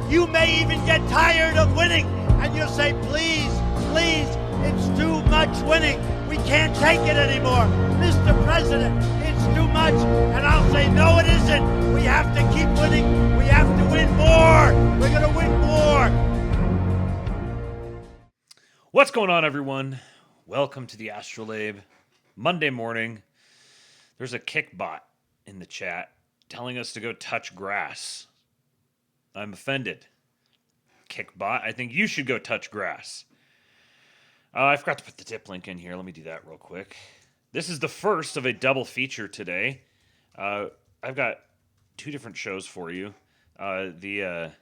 You may even get tired of winning, and you'll say, please, please, it's too much winning. We can't take it anymore. Mr. President, it's too much. And I'll say, no, it isn't. We have to keep winning. We have to win more. We're going to win more. What's going on, everyone? Welcome to the Astrolabe. Monday morning, there's a kickbot in the chat telling us to go touch grass. I'm offended. Kickbot, I think you should go touch grass. I forgot to put the tip link in here. Let me do that real quick. This is the first of a double feature today. I've got two different shows for you. The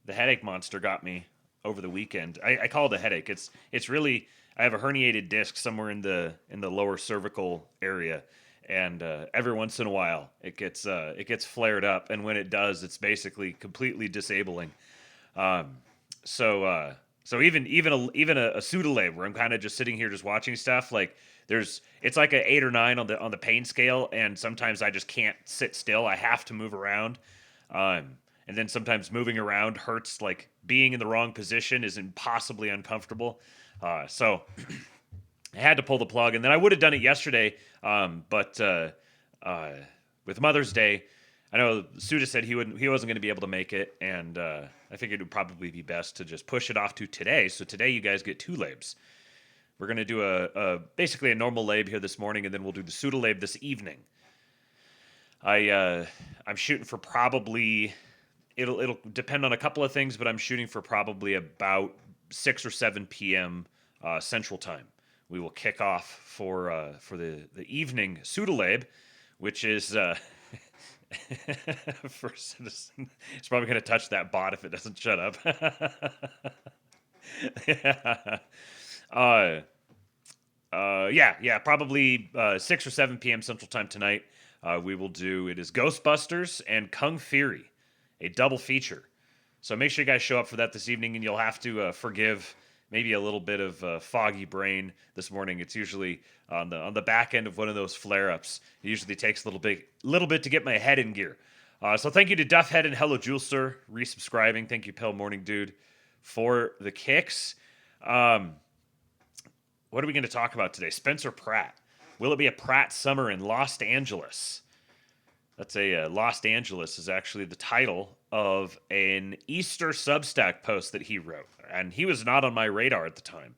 headache monster got me over the weekend. I call it a headache. It's really, I have a herniated disc somewhere in the lower cervical area. And every once in a while, it gets flared up, and when it does, it's basically completely disabling. So even a pseudolab where I'm kind of just sitting here just watching stuff, like it's like an 8 or 9 on the pain scale, and sometimes I just can't sit still. I have to move around, and then sometimes moving around hurts. Like being in the wrong position is impossibly uncomfortable. So. I had to pull the plug, and then I would have done it yesterday, but with Mother's Day, I know Suda said he wasn't going to be able to make it, and I figured it would probably be best to just push it off to today. So today you guys get 2 labs. We're going to do basically a normal lab here this morning, and then we'll do the Suda lab this evening. I'm shooting for probably it'll depend on a couple of things, but I'm shooting for probably about 6 or 7 p.m. Central Time. We will kick off for the evening pseudolab, which is for Citizen. It's probably going to touch that bot if it doesn't shut up. Yeah. Probably 6 or 7 p.m. Central Time tonight. We will do it is Ghostbusters and Kung Fury, a double feature. So make sure you guys show up for that this evening, and you'll have to forgive. Maybe a little bit of foggy brain this morning. It's usually on the back end of one of those flare-ups. It usually takes a little bit to get my head in gear. So thank you to Duffhead and Hello Julester resubscribing. Thank you, Pale Morning Dude, for the kicks. What are we going to talk about today? Spencer Pratt. Will it be a Pratt summer in Los Angeles? That's Los Angeles is actually the title of an Easter Substack post that he wrote. And he was not on my radar at the time.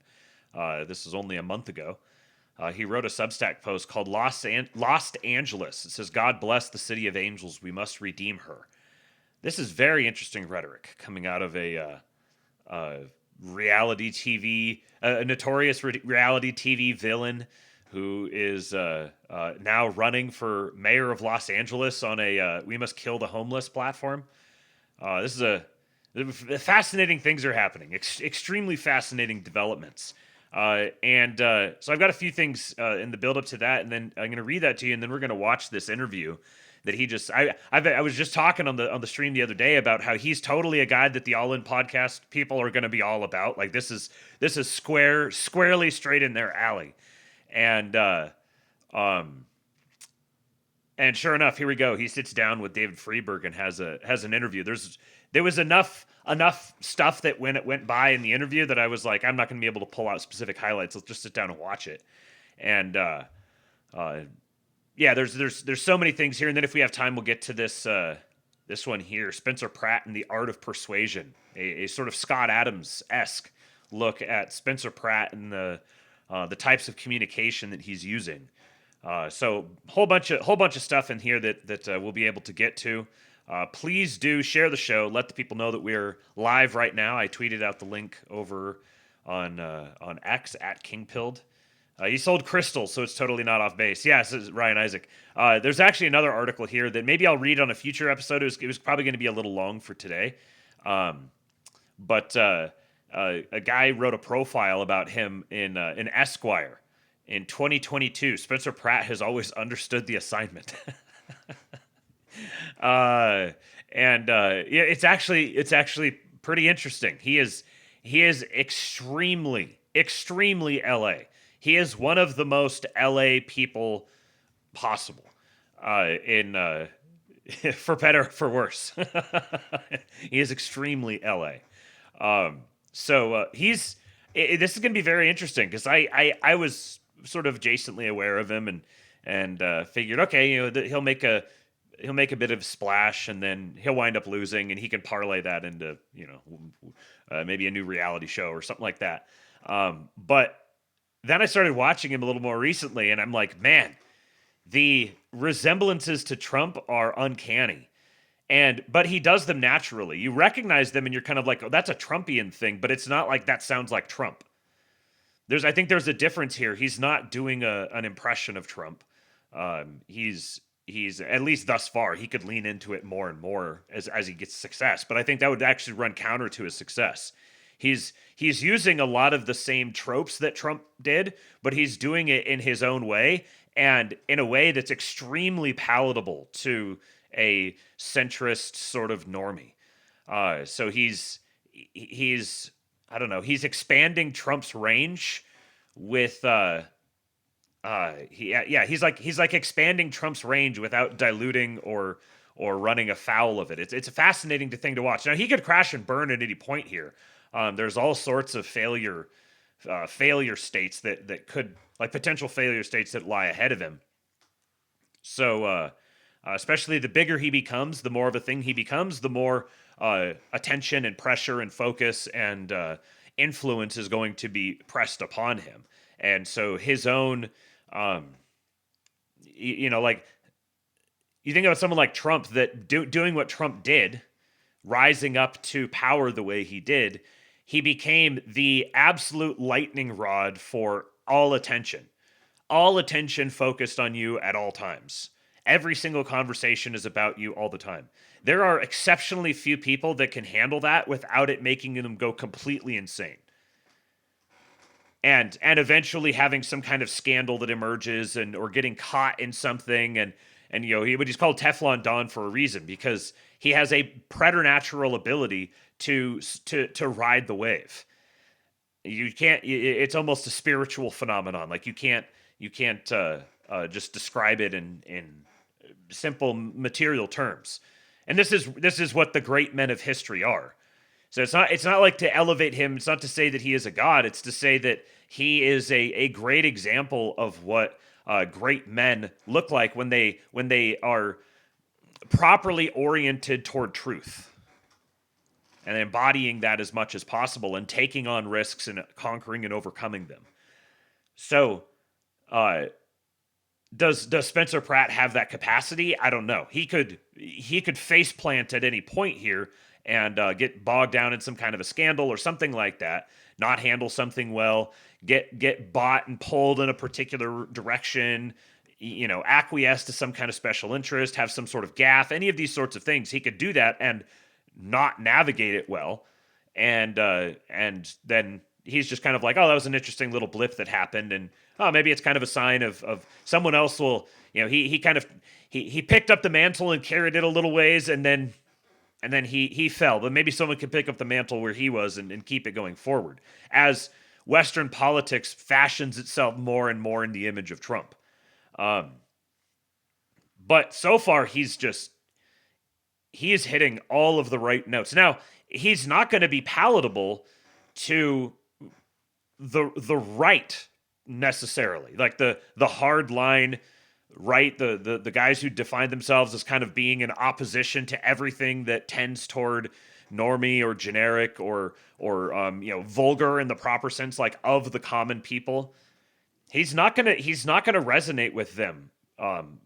This was only a month ago. He wrote a Substack post called Los Angeles. It says, God bless the city of angels. We must redeem her. This is very interesting rhetoric coming out of a reality TV, a notorious reality TV villain who is now running for mayor of Los Angeles on a We Must Kill the Homeless platform. This is fascinating things are happening, extremely fascinating developments. So I've got a few things in the build up to that, and then I'm going to read that to you, and then we're going to watch this interview that he just. I was just talking on the stream the other day about how he's totally a guy that the All In podcast people are going to be all about. Like this is squarely straight in their alley, and And sure enough, here we go. He sits down with David Freeberg and has an interview. There was enough stuff that when it went by in the interview that I was like, I'm not going to be able to pull out specific highlights. Let's just sit down and watch it. And yeah, there's so many things here. And then if we have time, we'll get to this one here, Spencer Pratt and the Art of Persuasion, a sort of Scott Adams-esque look at Spencer Pratt and the types of communication that he's using. So whole bunch of stuff in here that we'll be able to get to. Please do share the show. Let the people know that we're live right now. I tweeted out the link over on X at Kingpilled. He sold crystals, so it's totally not off base. Yeah, says Ryan Isaac. There's actually another article here that maybe I'll read on a future episode. It was probably going to be a little long for today. But a guy wrote a profile about him in Esquire. In 2022, Spencer Pratt has always understood the assignment. Yeah, it's actually pretty interesting. He is extremely LA. He is one of the most LA people possible. In for better, for worse. He is extremely LA. This is going to be very interesting because I was sort of adjacently aware of him and figured, okay, he'll make a bit of a splash and then he'll wind up losing and he can parlay that into maybe a new reality show or something like that. But then I started watching him a little more recently and I'm like, man, the resemblances to Trump are uncanny. But he does them naturally. You recognize them and you're kind of like, oh, that's a Trumpian thing, but it's not like that sounds like Trump. I think there's a difference here. He's not doing an impression of Trump. He's at least thus far, he could lean into it more and more as he gets success. But I think that would actually run counter to his success. He's using a lot of the same tropes that Trump did, but he's doing it in his own way and in a way that's extremely palatable to a centrist sort of normie. So he's I don't know, he's expanding Trump's range with he's like expanding Trump's range without diluting or running afoul of it. It's a fascinating thing to watch. Now he could crash and burn at any point here. There's all sorts of failure states that could, like, potential failure states that lie ahead of him. So especially the bigger he becomes, the more of a thing he becomes, the more attention and pressure and focus and influence is going to be pressed upon him. And so his own, like, you think about someone like Trump that doing what Trump did, rising up to power the way he did, he became the absolute lightning rod for all attention focused on you at all times. Every single conversation is about you all the time. There are exceptionally few people that can handle that without it making them go completely insane. And eventually having some kind of scandal that emerges or getting caught in something and he's called Teflon Don for a reason, because he has a preternatural ability to ride the wave. You can't. It's almost a spiritual phenomenon. Like you can't just describe it in simple material terms. And this is what the great men of history are. So it's not like to elevate him. It's not to say that he is a god. It's to say that he is a great example of what great men look like when they are properly oriented toward truth and embodying that as much as possible and taking on risks and conquering and overcoming them. So, does Spencer Pratt have that capacity? I don't know. He could face plant at any point here and get bogged down in some kind of a scandal or something like that, not handle something well, get bought and pulled in a particular direction, acquiesce to some kind of special interest, have some sort of gaffe, any of these sorts of things. He could do that and not navigate it well. And then he's just kind of like, oh, that was an interesting little blip that happened. And oh, maybe it's kind of a sign of someone else will, he picked up the mantle and carried it a little ways and then he fell. But maybe someone could pick up the mantle where he was and keep it going forward as Western politics fashions itself more and more in the image of Trump. But so far, he is hitting all of the right notes. Now, he's not going to be palatable to the right necessarily, like the hard line right, the guys who define themselves as kind of being in opposition to everything that tends toward normie or generic or vulgar in the proper sense, like of the common people. He's not gonna resonate with them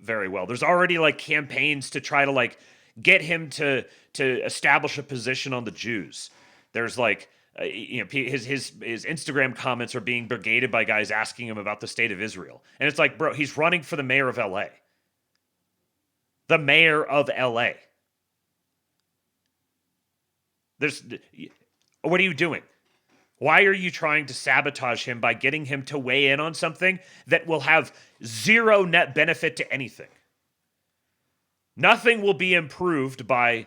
very well. There's already like campaigns to try to like get him to establish a position on the Jews. There's like his Instagram comments are being brigaded by guys asking him about the state of Israel, and it's like, bro, he's running for the mayor of LA. The mayor of LA. What are you doing? Why are you trying to sabotage him by getting him to weigh in on something that will have zero net benefit to anything? Nothing will be improved by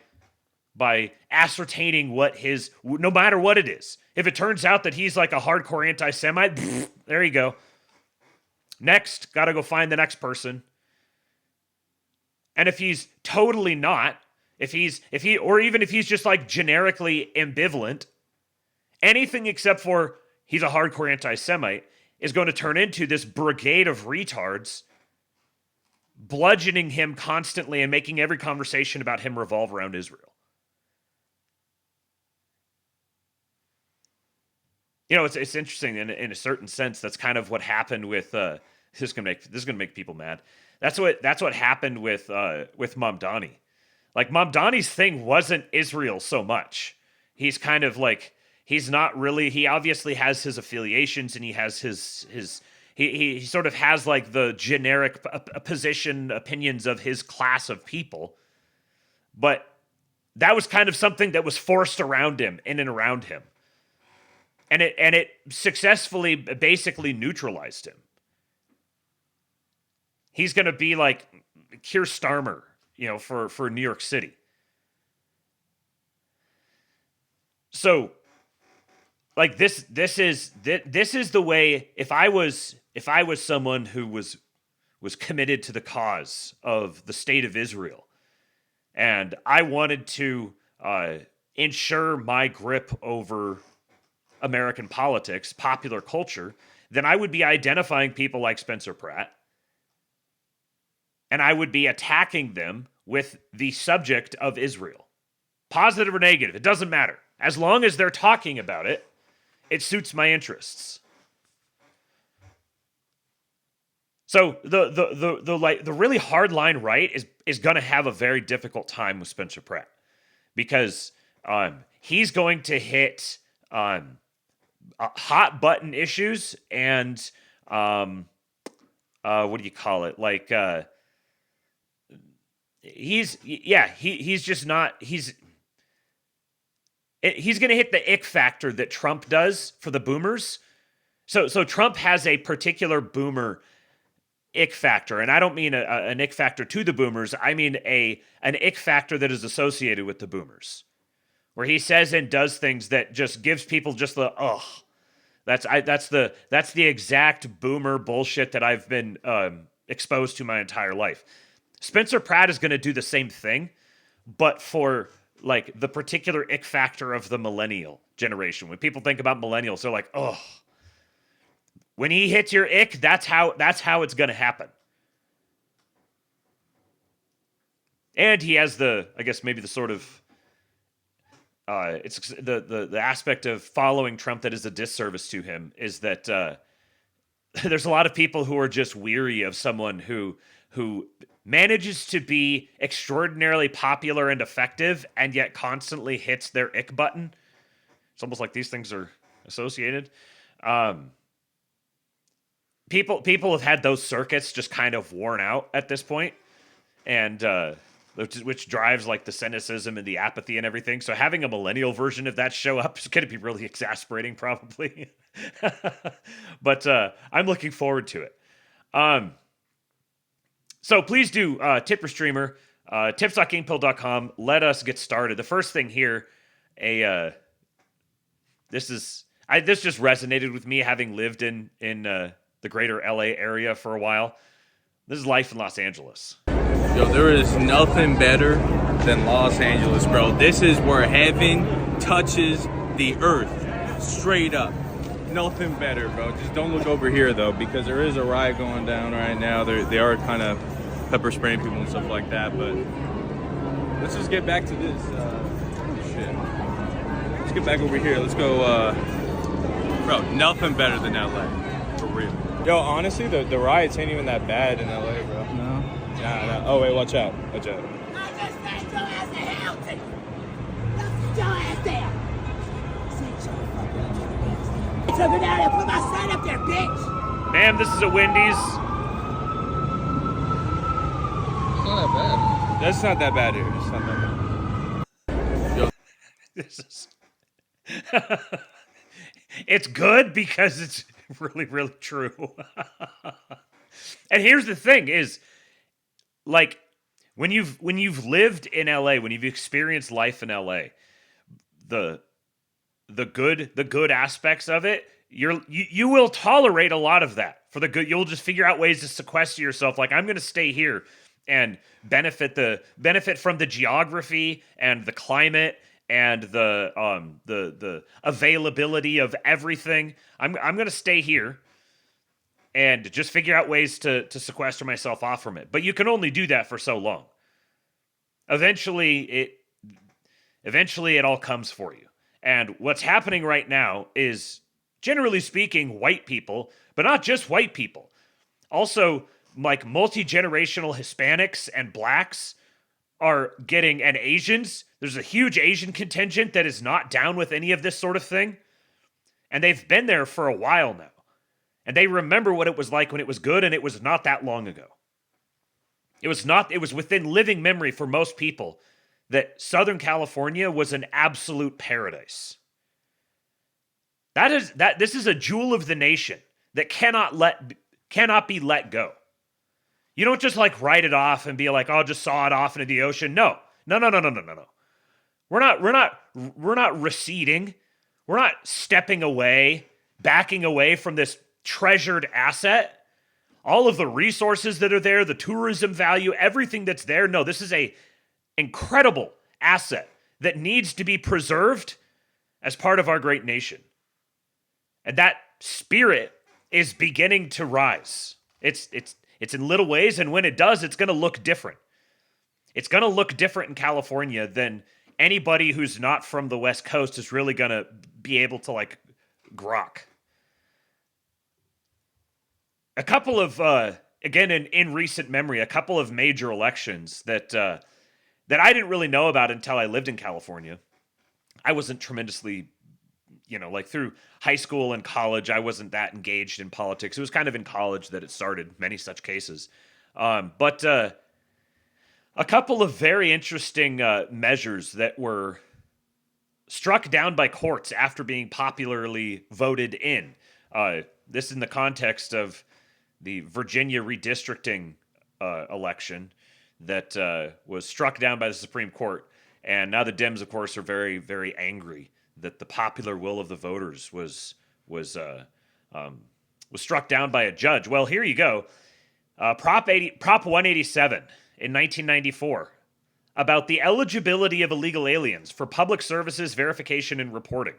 ascertaining what no matter what it is. If it turns out that he's like a hardcore anti-Semite, there you go. Next, got to go find the next person. And if he's totally not, or even if he's just like generically ambivalent, anything except for he's a hardcore anti-Semite is going to turn into this brigade of retards bludgeoning him constantly and making every conversation about him revolve around Israel. It's interesting in a certain sense. That's kind of what happened with this is gonna make people mad. That's what happened with Mamdani. Like Mamdani's thing wasn't Israel so much. He's kind of like, he's not really, he obviously has his affiliations and he has he sort of has like the generic opinions of his class of people. But that was kind of something that was forced around him, in and around him. And it successfully basically neutralized him. He's going to be like Keir Starmer, for New York City. So, like this is the way. If I was someone who was committed to the cause of the state of Israel, and I wanted to ensure my grip over American politics, popular culture, then I would be identifying people like Spencer Pratt, and I would be attacking them with the subject of Israel. Positive or negative, it doesn't matter. As long as they're talking about it, it suits my interests. So the really hard line right is going to have a very difficult time with Spencer Pratt, because he's going to hit hot button issues and what do you call it? Like he's just not, he's going to hit the ick factor that Trump does for the boomers. So Trump has a particular boomer ick factor, and I don't mean an ick factor to the boomers. I mean an ick factor that is associated with the boomers, where he says and does things that just gives people just the ugh. That's the exact boomer bullshit that I've been exposed to my entire life. Spencer Pratt is going to do the same thing, but for like the particular ick factor of the millennial generation. When people think about millennials, they're like, oh. When he hits your ick, that's how it's going to happen. And he has maybe the sort of it's the aspect of following Trump that is a disservice to him is that there's a lot of people who are just weary of someone who manages to be extraordinarily popular and effective and yet constantly hits their ick button. It's almost like these things are associated. People have had those circuits just kind of worn out at this point, and which drives like the cynicism and the apathy and everything. So having a millennial version of that show up is going to be really exasperating, probably. But I'm looking forward to it. So please do tip your streamer, tips.gamepill.com. Let us get started. The first thing here, this just resonated with me, having lived in the greater LA area for a while. This is life in Los Angeles. Yo, there is nothing better than Los Angeles, bro. This is where heaven touches the earth, straight up. Nothing better, bro. Just don't look over here, though, because there is a riot going down right now. They are kind of pepper spraying people and stuff like that, but let's just get back to this. Shit. Let's get back over here. Let's go, bro, nothing better than LA, for real. Yo, honestly, the riots ain't even that bad in LA, bro. No. Nah. Oh, wait, watch out. Watch out. I just sent your ass to Hilton. Let's your ass there. Took her down and put my son up there, bitch. Ma'am, this is a Wendy's. It's not that bad. That's not that bad here. It's not that bad. Yo, This is. It's good because it's really, really true. And here's the thing: is like when you've lived in LA, when you've experienced life in LA, the good aspects of it, you will tolerate a lot of that for the good. You'll just figure out ways to sequester yourself. Like, I'm going to stay here and benefit from the geography and the climate and the availability of everything. I'm going to stay here and just figure out ways to sequester myself off from it. But you can only do that for so long. Eventually it all comes for you. And what's happening right now is, generally speaking, white people, but not just white people. Also, like, multi-generational Hispanics and blacks are getting, and Asians. There's a huge Asian contingent that is not down with any of this sort of thing. And they've been there for a while now. And they remember what it was like when it was good, and it was not that long ago. It was within living memory for most people that Southern California was an absolute paradise. This is a jewel of the nation that cannot be let go. You don't just like write it off and be like, "Oh, just saw it off into the ocean." No. We're not receding. We're not stepping away, backing away from this treasured asset. All of the resources that are there, the tourism value, everything that's there. No, this is a incredible asset that needs to be preserved as part of our great nation. And that spirit is beginning to rise. It's in little ways, and when it does, it's going to look different. It's going to look different in California than anybody who's not from the West Coast is really going to be able to, like, grok. A couple of, again, in recent memory, a couple of major elections that I didn't really know about until I lived in California. I wasn't tremendously, like, through high school and college, I wasn't that engaged in politics. It was kind of in college that it started, many such cases. But a couple of very interesting measures that were struck down by courts after being popularly voted in. This in the context of the Virginia redistricting election that was struck down by the Supreme Court. And now the Dems, of course, are very, very angry that the popular will of the voters was struck down by a judge. Well, here you go. Prop 187 in 1994 about the eligibility of illegal aliens for public services verification and reporting.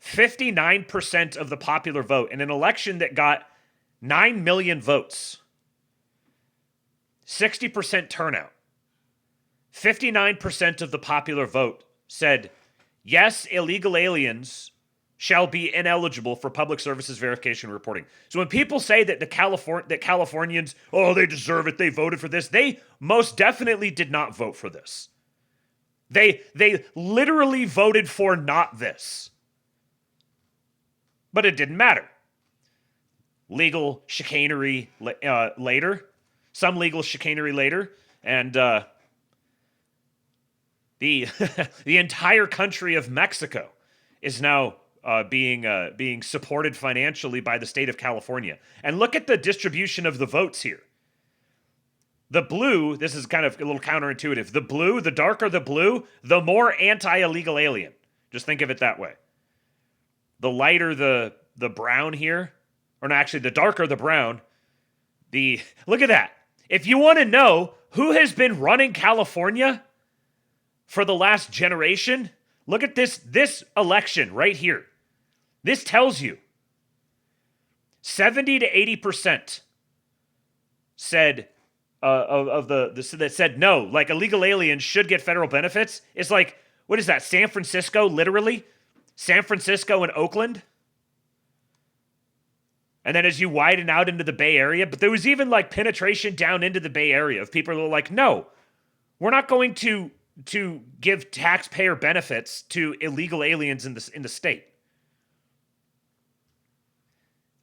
59% of the popular vote in an election that got 9 million votes. 60% turnout. 59% of the popular vote said, yes, illegal aliens shall be ineligible for public services verification and reporting. So when people say that Californians, oh, they deserve it, they voted for this, they most definitely did not vote for this. They literally voted for not this. But it didn't matter. Legal chicanery later, some legal chicanery later, and the the entire country of Mexico is now being supported financially by the state of California. And look at the distribution of the votes here. The blue, this is kind of a little counterintuitive. The blue, the darker the blue, the more anti-illegal alien. Just think of it that way. The lighter the brown here, or no, actually the darker the brown, look at that. If you want to know who has been running California for the last generation, look at this election right here. This tells you 70 to 80% said that said no, like illegal aliens should get federal benefits. It's like, what is that? San Francisco, literally? San Francisco and Oakland? And then as you widen out into the Bay Area, but there was even like penetration down into the Bay Area of people who were like, no, we're not going to give taxpayer benefits to illegal aliens in the state.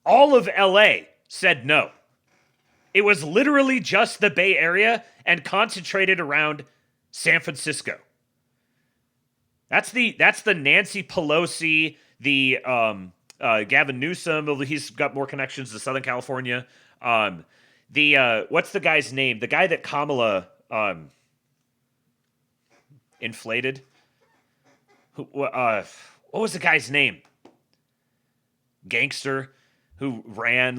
All of LA said no. It was literally just the Bay Area and concentrated around San Francisco. That's the Nancy Pelosi, the Gavin Newsom. He's got more connections to Southern California. What's the guy's name? The guy that Kamala inflated. What was the guy's name? Gangster who ran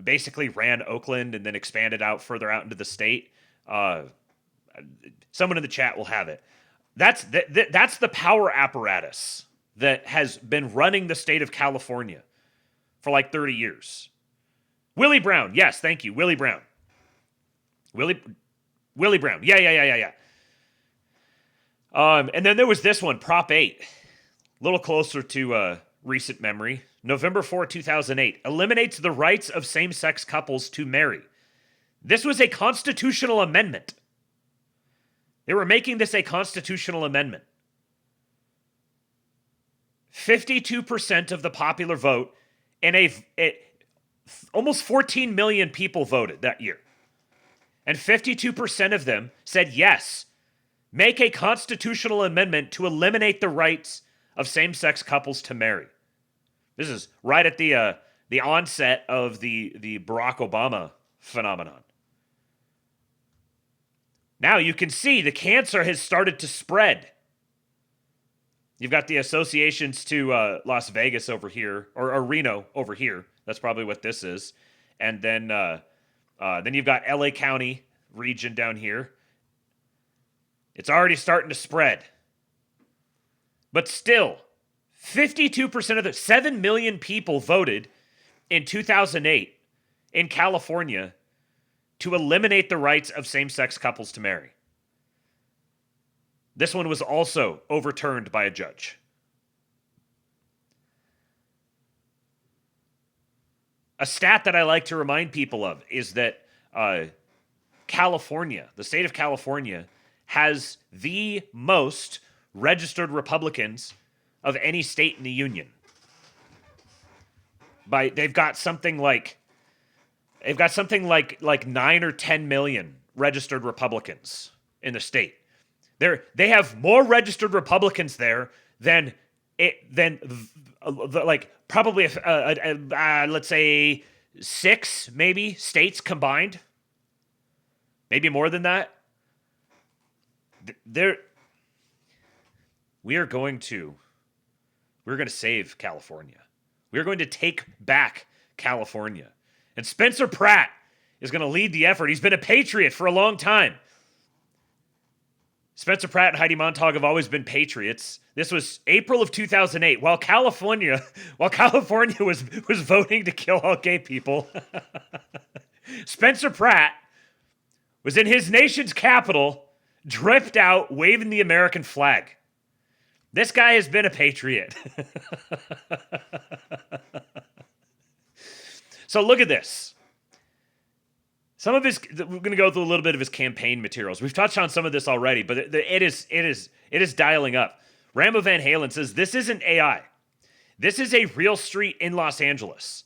basically ran Oakland and then expanded out further out into the state. Someone in the chat will have it. That's the power apparatus that has been running the state of California for like 30 years. Willie Brown. Yes, thank you. Willie Brown. Willie Brown. Yeah. And then there was this one, Prop 8. A little closer to recent memory. November 4, 2008. Eliminates the rights of same-sex couples to marry. This was a constitutional amendment. They were making this a constitutional amendment. 52% of the popular vote, and almost 14 million people voted that year. And 52% of them said yes, make a constitutional amendment to eliminate the rights of same-sex couples to marry. This is right at the onset of the Barack Obama phenomenon. Now you can see the cancer has started to spread. You've got the associations to Las Vegas over here, or Reno over here. That's probably what this is. And then you've got LA County region down here. It's already starting to spread. But still, 52% of the 7 million people voted in 2008 in California to eliminate the rights of same-sex couples to marry. This one was also overturned by a judge. A stat that I like to remind people of is that California, the state of California, has the most registered Republicans of any state in the union. They've got something like 9 or 10 million registered Republicans in the state. They have more registered Republicans there than probably let's say 6 maybe states combined. Maybe more than that. We're going to save California. We're going to take back California. And Spencer Pratt is going to lead the effort. He's been a patriot for a long time. Spencer Pratt and Heidi Montag have always been patriots. This was April of 2008. While California was voting to kill all gay people, Spencer Pratt was in his nation's capital, dripped out, waving the American flag. This guy has been a patriot. So look at this. We're going to go through a little bit of his campaign materials. We've touched on some of this already, but it is dialing up. Rambo Van Halen says, this isn't AI. This is a real street in Los Angeles.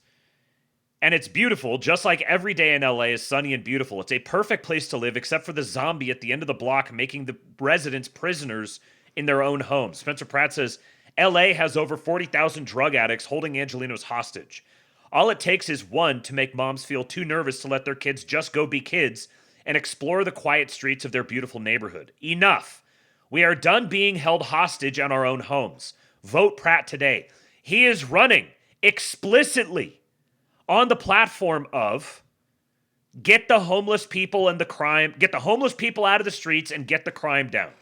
And it's beautiful, just like every day in LA is sunny and beautiful. It's a perfect place to live, except for the zombie at the end of the block making the residents prisoners in their own homes. Spencer Pratt says, LA has over 40,000 drug addicts holding Angelenos hostage. All it takes is one to make moms feel too nervous to let their kids just go be kids and explore the quiet streets of their beautiful neighborhood. Enough. We are done being held hostage in our own homes. Vote Pratt today. He is running explicitly on the platform of Get the homeless people and the crime, get the homeless people out of the streets and get the crime down.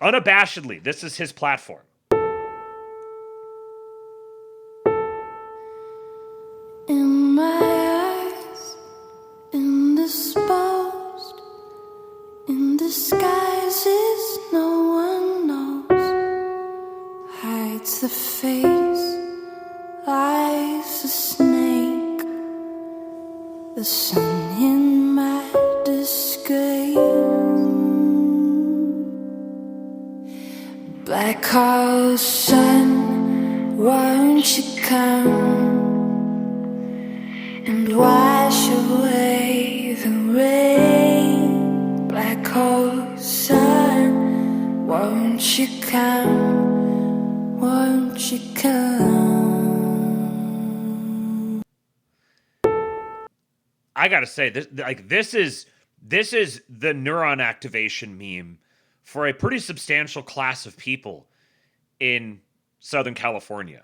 Unabashedly, this is his platform. In my eyes, indisposed, in disguises no one knows, hides the face, lies a snake, the sun in my disgrace. Black hole sun, won't you come and wash away the rain? Black hole sun, won't you come? Won't you come? I gotta say, this is the neuron activation meme for a pretty substantial class of people in Southern California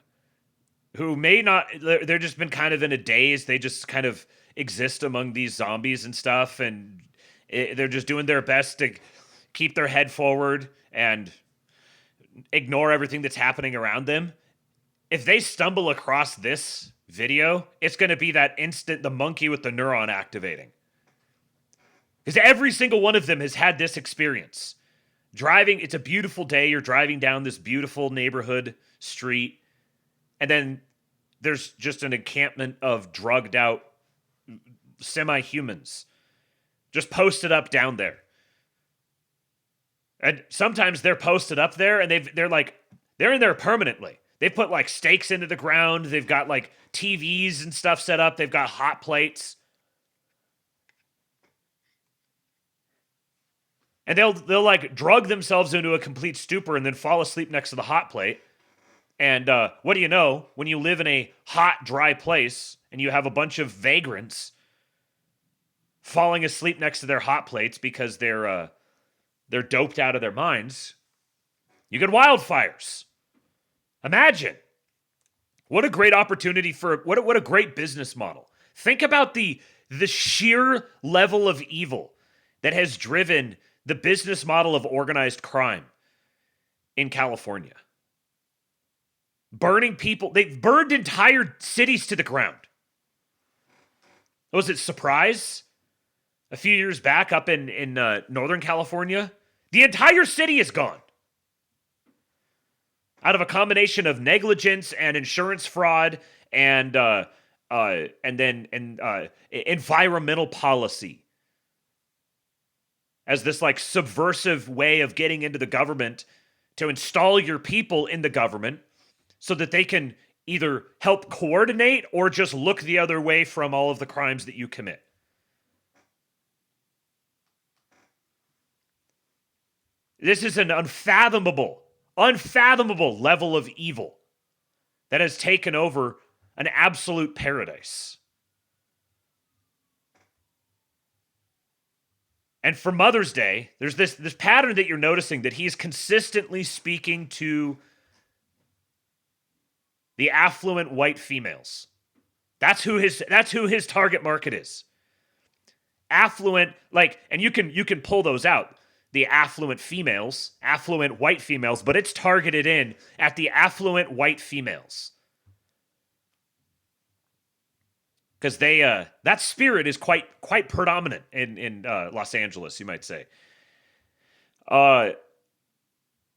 who may not, they're just been kind of in a daze. They just kind of exist among these zombies and stuff, and they're just doing their best to keep their head forward and ignore everything that's happening around them. If they stumble across this video, it's going to be that instant, the monkey with the neuron activating. Because every single one of them has had this experience. Driving, it's a beautiful day, you're driving down this beautiful neighborhood street, and then there's just an encampment of drugged out semi-humans just posted up down there. And sometimes they're posted up there and they're in there permanently. They've put like stakes into the ground. They've got like TVs and stuff set up. They've got hot plates. And they'll like drug themselves into a complete stupor and then fall asleep next to the hot plate. And what do you know? When you live in a hot, dry place and you have a bunch of vagrants falling asleep next to their hot plates because they're doped out of their minds, you get wildfires. Imagine. What a great opportunity for, what a great business model. Think about the sheer level of evil that has driven the business model of organized crime in California. Burning people, they've burned entire cities to the ground. Was it Surprise? A few years back up in Northern California? The entire city is gone. Out of a combination of negligence and insurance fraud and environmental policy. As this like subversive way of getting into the government to install your people in the government so that they can either help coordinate or just look the other way from all of the crimes that you commit. This is an unfathomable level of evil that has taken over an absolute paradise. And for Mother's Day, there's this pattern that you're noticing that he's consistently speaking to the affluent white females. That's who his target market is. Affluent, like, and you can pull those out. The affluent females, affluent white females, but it's targeted in at the affluent white females. Because that spirit is quite predominant in Los Angeles, you might say.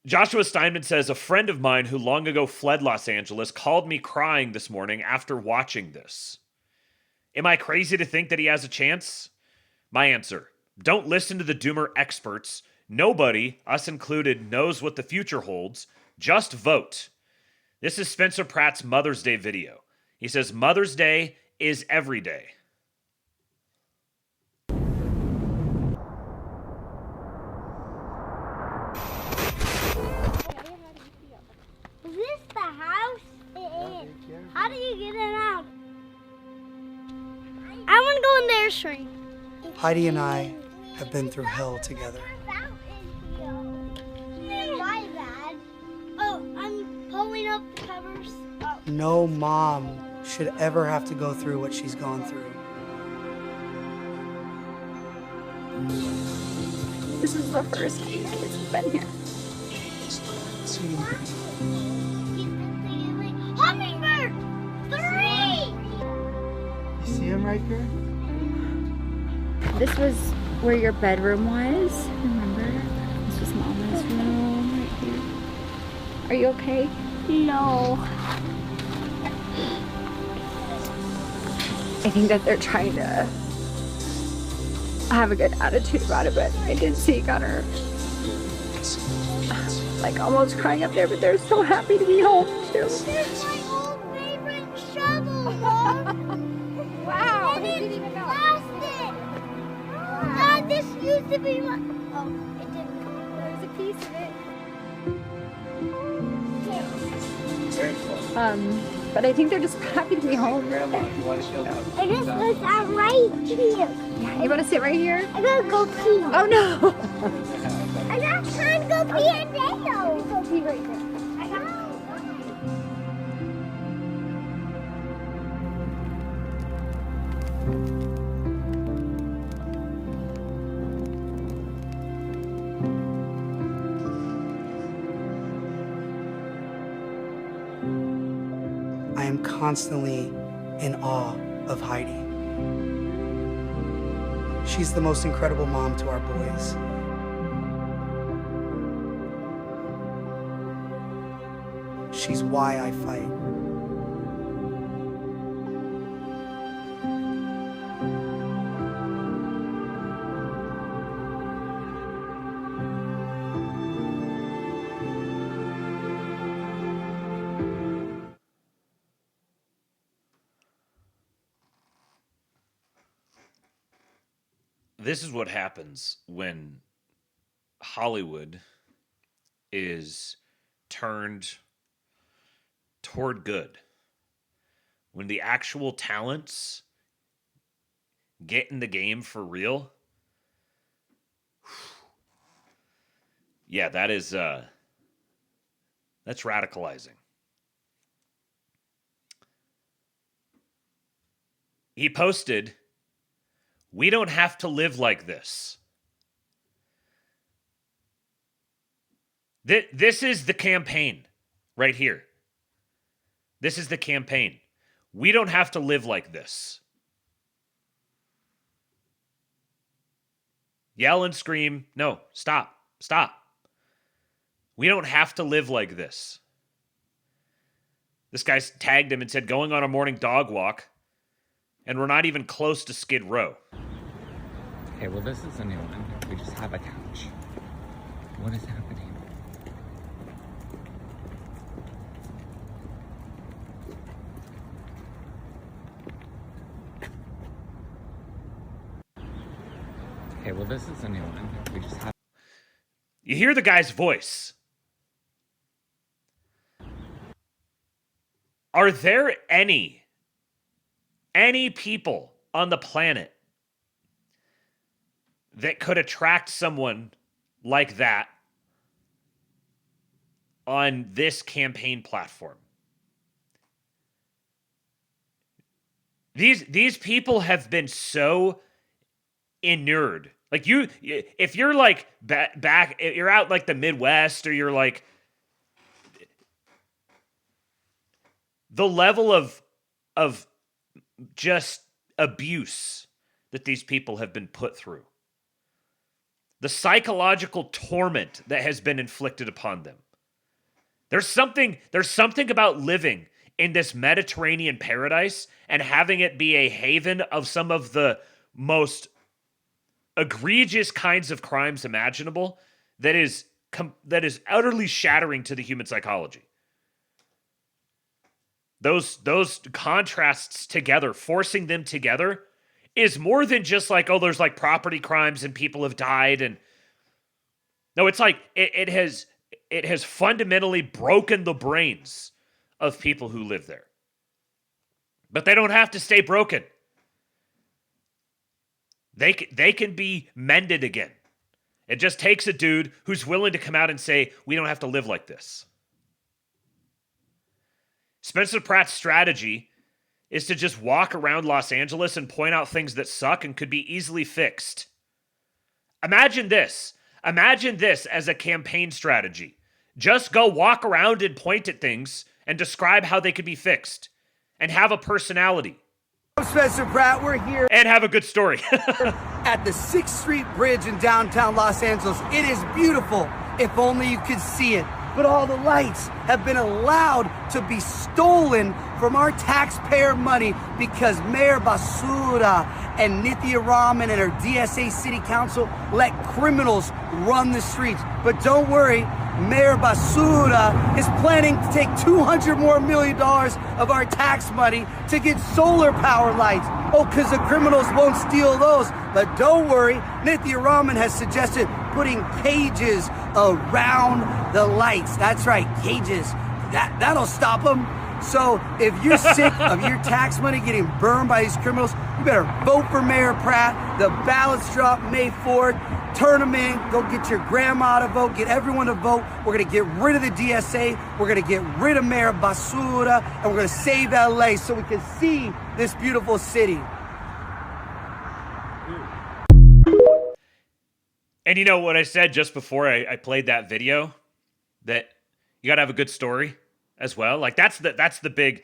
Joshua Steinman says, a friend of mine who long ago fled Los Angeles called me crying this morning after watching this. Am I crazy to think that he has a chance? My answer, don't listen to the doomer experts. Nobody, us included, knows what the future holds. Just vote. This is Spencer Pratt's Mother's Day video. He says, Mother's Day is every day. Is this the house? It is. How do you get it out? I want to go in the airstream. Heidi and I have been through hell together. My bad. Oh, I'm pulling up the covers. Oh. No mom should ever have to go through what she's gone through. This is the first week it's been here. Hummingbird! 3! You see him right there? This was where your bedroom was, remember? This was Mama's room right here. Are you okay? No. I think that they're trying to have a good attitude about it, but I did see Gunner like almost crying up there, but they're so happy to be home too. This is my old favorite shovel, Mom. Wow, And I it's didn't even know. plastic. This used to be my... Oh, it didn't. There's a piece of it. But I think they're just happy to be home. I just was right here. Yeah, you want to sit right here? I gotta go pee. Oh no! I got time to go pee and now. Go pee right there. I got I am constantly in awe of Heidi. She's the most incredible mom to our boys. She's why I fight. This is what happens when Hollywood is turned toward good. When the actual talents get in the game for real. Yeah, that's radicalizing. He posted, "We don't have to live like this." This is the campaign right here. This is the campaign. We don't have to live like this. Yell and scream. No, stop. Stop. We don't have to live like this. This guy tagged him and said, "Going on a morning dog walk, and we're not even close to Skid Row." Okay, well, this is a new one. We just have a couch. What is happening? Okay, well, this is a new one. We just have... You hear the guy's voice. Are there any people on the planet that could attract someone like that on this campaign platform? These people have been so inured. Like if you're like back, you're out like the Midwest, or you're like the level of just abuse that these people have been put through, the psychological torment that has been inflicted upon them. There's something about living in this Mediterranean paradise and having it be a haven of some of the most egregious kinds of crimes imaginable that is utterly shattering to the human psychology. Those contrasts together, forcing them together, is more than just like, oh, there's like property crimes and people have died. And no, it's like it has fundamentally broken the brains of people who live there. But they don't have to stay broken. They can be mended again. It just takes a dude who's willing to come out and say, we don't have to live like this. Spencer Pratt's strategy is to just walk around Los Angeles and point out things that suck and could be easily fixed. Imagine this. Imagine this as a campaign strategy. Just go walk around and point at things and describe how they could be fixed and have a personality. I'm Spencer Pratt. We're here and have a good story. at the 6th Street Bridge in downtown Los Angeles. It is beautiful, if only you could see it. But all the lights have been allowed to be stolen from our taxpayer money because Mayor Basura and Nithya Raman and her DSA City Council let criminals run the streets. But don't worry, Mayor Basura is planning to take $200 million more of our tax money to get solar power lights. Oh, because the criminals won't steal those. But don't worry, Nithya Raman has suggested putting cages around the lights. That's right, cages. That'll stop them. So if you're sick of your tax money getting burned by these criminals, you better vote for Mayor Pratt. The ballots drop May 4th. Turn them in. Go get your grandma to vote. Get everyone to vote. We're going to get rid of the DSA. We're going to get rid of Mayor Basura. And we're going to save LA so we can see this beautiful city. And you know what I said just before I played that video? That you got to have a good story as well. Like that's the big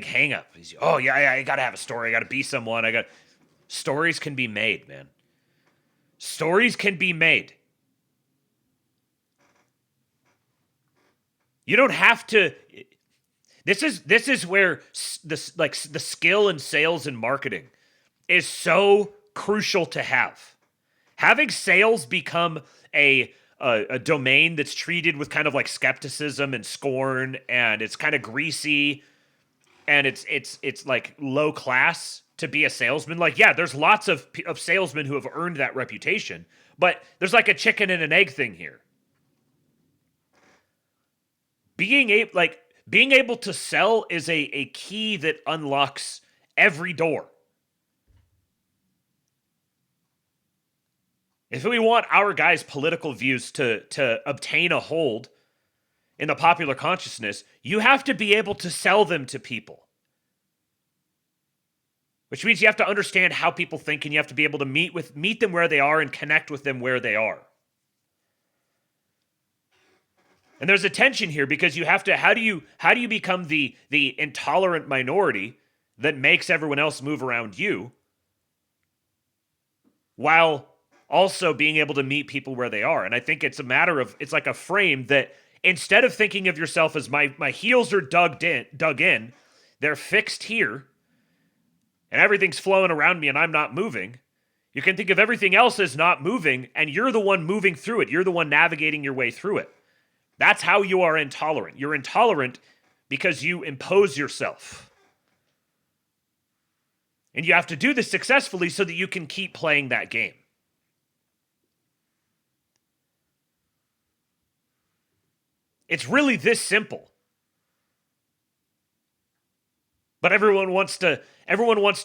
hang up. Oh yeah, I got to have a story. I got to be someone. Stories can be made, man. Stories can be made. You don't have to. This is where the skill in sales and marketing is so crucial to have. Having sales become a domain that's treated with kind of like skepticism and scorn, and it's kind of greasy, and it's like low class to be a salesman. Like, yeah, there's lots of salesmen who have earned that reputation, but there's like a chicken and an egg thing here. Being able to sell is a key that unlocks every door. If we want our guys' political views to obtain a hold in the popular consciousness, you have to be able to sell them to people. Which means you have to understand how people think, and you have to be able to meet them where they are and connect with them where they are. And there's a tension here because you have to, how do you become the intolerant minority that makes everyone else move around you while also being able to meet people where they are? And I think it's a matter of, it's like a frame that instead of thinking of yourself as my heels are dug in, they're fixed here, and everything's flowing around me and I'm not moving, you can think of everything else as not moving, and you're the one moving through it. You're the one navigating your way through it. That's how you are intolerant. You're intolerant because you impose yourself. And you have to do this successfully so that you can keep playing that game. It's really this simple. But everyone wants to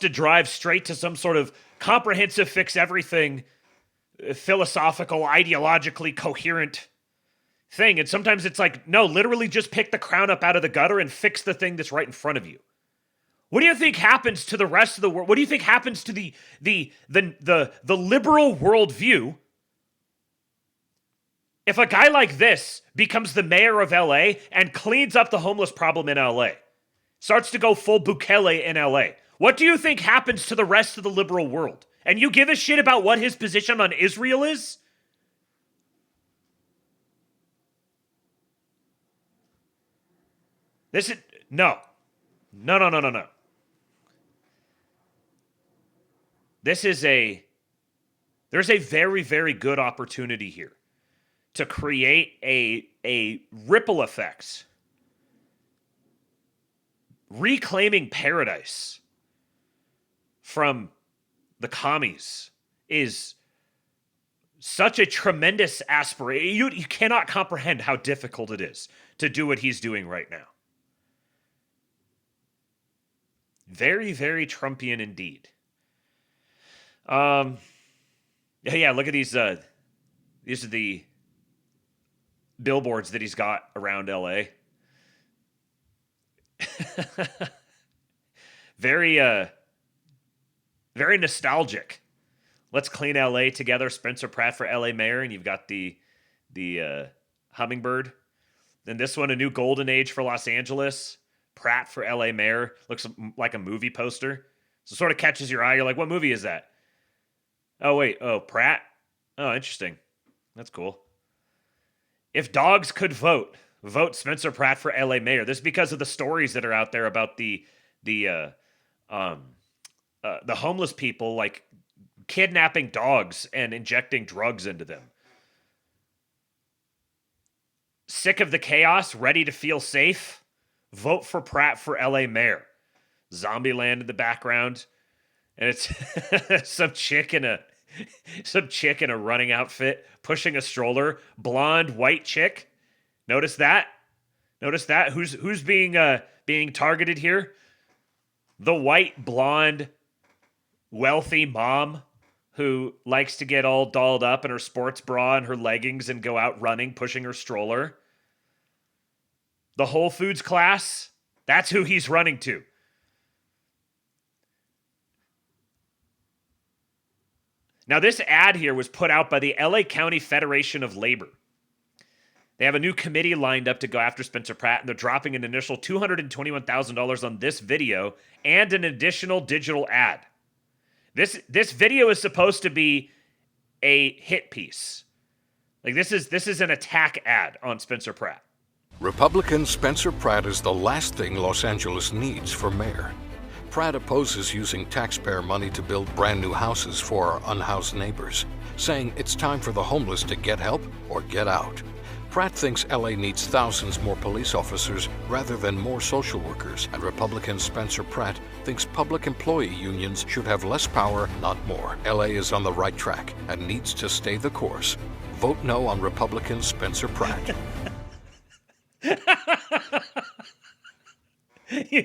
drive straight to some sort of comprehensive, fix everything, philosophical, ideologically coherent thing. And sometimes it's like, no, literally just pick the crown up out of the gutter and fix the thing that's right in front of you. What do you think happens to the rest of the world? What do you think happens to the liberal worldview if a guy like this becomes the mayor of LA and cleans up the homeless problem in LA? Starts to go full Bukele in LA. What do you think happens to the rest of the liberal world? And you give a shit about what his position on Israel is? No. There's a very, very good opportunity here to create a ripple effect, reclaiming paradise from the commies is such a tremendous aspiration. You cannot comprehend how difficult it is to do what he's doing right now. Very, very Trumpian indeed. Yeah, look at these. These are the billboards that he's got around LA. Very, very nostalgic. Let's Clean LA Together, Spencer Pratt for LA mayor, and you've got the hummingbird. Then this one, A New Golden Age for Los Angeles, Pratt for LA mayor. Looks like a movie poster. So sort of catches your eye. You're like, what movie is that? Oh, wait. Oh, Pratt? Oh, interesting. That's cool. If dogs could vote, vote Spencer Pratt for LA mayor. This is because of the stories that are out there about the homeless people, like kidnapping dogs and injecting drugs into them. Sick of the chaos, ready to feel safe? Vote for Pratt for LA mayor. Zombieland in the background. And it's some chick in a running outfit pushing a stroller. Blonde, white chick. Notice that? Who's being targeted here? The white, blonde, wealthy mom who likes to get all dolled up in her sports bra and her leggings and go out running, pushing her stroller. The Whole Foods class, that's who he's running to. Now, this ad here was put out by the LA County Federation of Labor. They have a new committee lined up to go after Spencer Pratt, and they're dropping an initial $221,000 on this video and an additional digital ad. This video is supposed to be a hit piece. Like this is an attack ad on Spencer Pratt. Republican Spencer Pratt is the last thing Los Angeles needs for mayor. Pratt opposes using taxpayer money to build brand new houses for our unhoused neighbors, saying it's time for the homeless to get help or get out. Pratt thinks LA needs thousands more police officers rather than more social workers, and Republican Spencer Pratt thinks public employee unions should have less power, not more. LA is on the right track and needs to stay the course. Vote no on Republican Spencer Pratt. Yeah.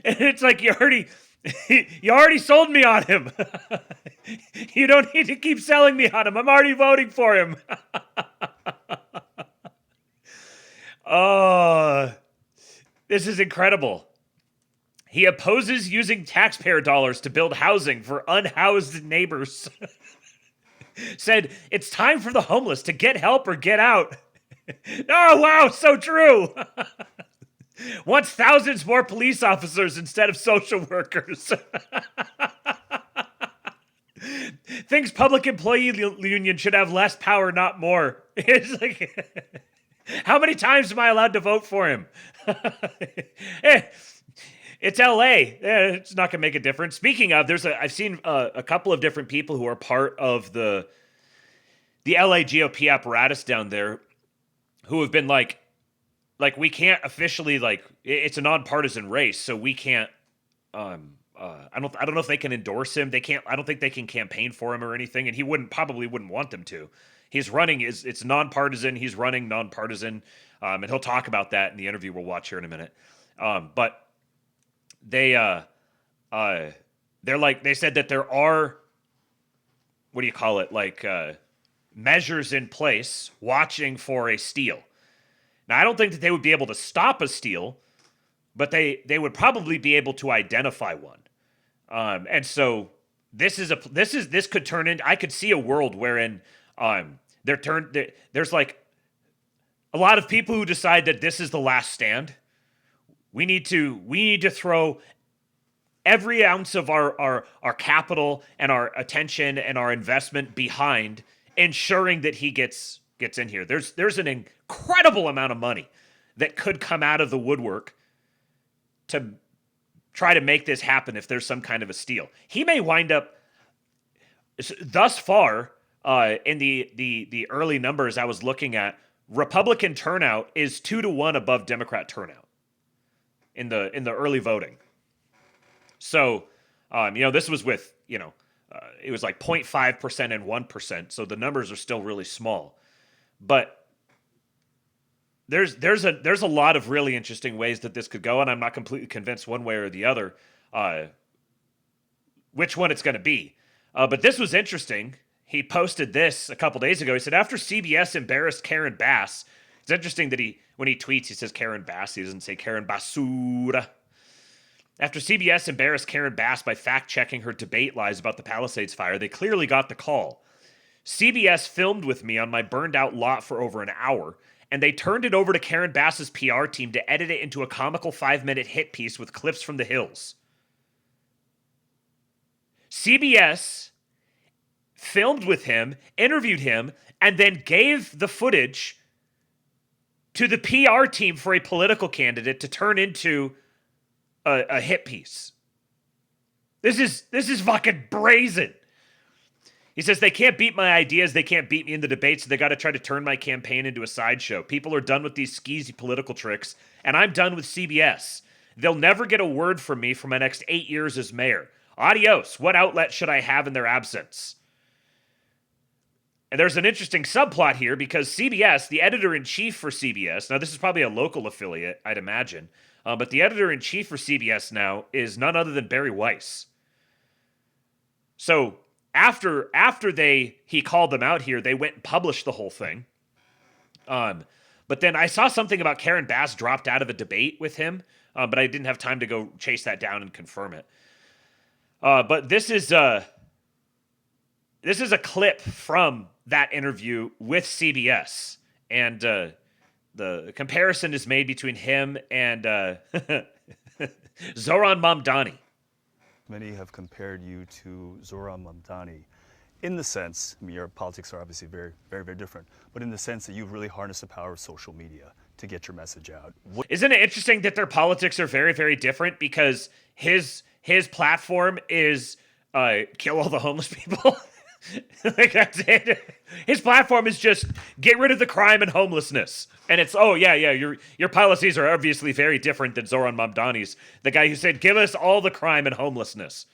And it's like you already sold me on him. You don't need to keep selling me on him. I'm already voting for him. Oh, this is incredible. He opposes using taxpayer dollars to build housing for unhoused neighbors. Said it's time for the homeless to get help or get out. Oh, wow, so true. Wants thousands more police officers instead of social workers. Thinks public employee union should have less power, not more. It's like, how many times am I allowed to vote for him? It's LA. It's not going to make a difference. Speaking of, I've seen a couple of different people who are part of the LA GOP apparatus down there who have been like we can't officially, like, it's a nonpartisan race, so we can't I don't know if they can endorse him. I don't think they can campaign for him or anything, and he probably wouldn't want them to. He's running it's nonpartisan, he's running nonpartisan, and he'll talk about that in the interview we'll watch here in a minute. But they're like, they said that there are, what do you call it, like measures in place watching for a steal. Now, I don't think that they would be able to stop a steal, but they would probably be able to identify one. And so this could turn into, I could see a world wherein there's like a lot of people who decide that this is the last stand. We need to throw every ounce of our capital and our attention and our investment behind ensuring that he gets in here. There's an incredible amount of money that could come out of the woodwork to try to make this happen if there's some kind of a steal. He may wind up, thus far, in the early numbers I was looking at, Republican turnout is 2-1 above Democrat turnout in the early voting. So, this was with, it was like 0.5% and 1%, so the numbers are still really small. But there's a lot of really interesting ways that this could go, and I'm not completely convinced one way or the other which one it's going to be. But this was interesting. He posted this a couple days ago. He said, after CBS embarrassed Karen Bass, it's interesting that when he tweets, he says Karen Bass. He doesn't say Karen Basura. After CBS embarrassed Karen Bass by fact-checking her debate lies about the Palisades fire, they clearly got the call. CBS filmed with me on my burned-out lot for over an hour, and they turned it over to Karen Bass's PR team to edit it into a comical 5-minute hit piece with clips from the hills. CBS filmed with him, interviewed him, and then gave the footage to the PR team for a political candidate to turn into a hit piece. This is fucking brazen. He says, they can't beat my ideas, they can't beat me in the debates, so they got to try to turn my campaign into a sideshow. People are done with these skeezy political tricks, and I'm done with CBS. They'll never get a word from me for my next 8 years as mayor. Adios. What outlet should I have in their absence? And there's an interesting subplot here because CBS, the editor-in-chief for CBS, now this is probably a local affiliate, I'd imagine, but the editor-in-chief for CBS now is none other than Barry Weiss. So after he called them out here, they went and published the whole thing. But then I saw something about Karen Bass dropped out of a debate with him, but I didn't have time to go chase that down and confirm it. But this is a clip from that interview with CBS, and the comparison is made between him and Zoran Mamdani. Many have compared you to Zoran Mamdani in the sense, I mean, your politics are obviously very, very, very different, but in the sense that you've really harnessed the power of social media to get your message out. Isn't it interesting that their politics are very, very different? Because his platform is kill all the homeless people. Like, that's it. His platform is just get rid of the crime and homelessness. And it's, your policies are obviously very different than Zoran Mamdani's, the guy who said, give us all the crime and homelessness.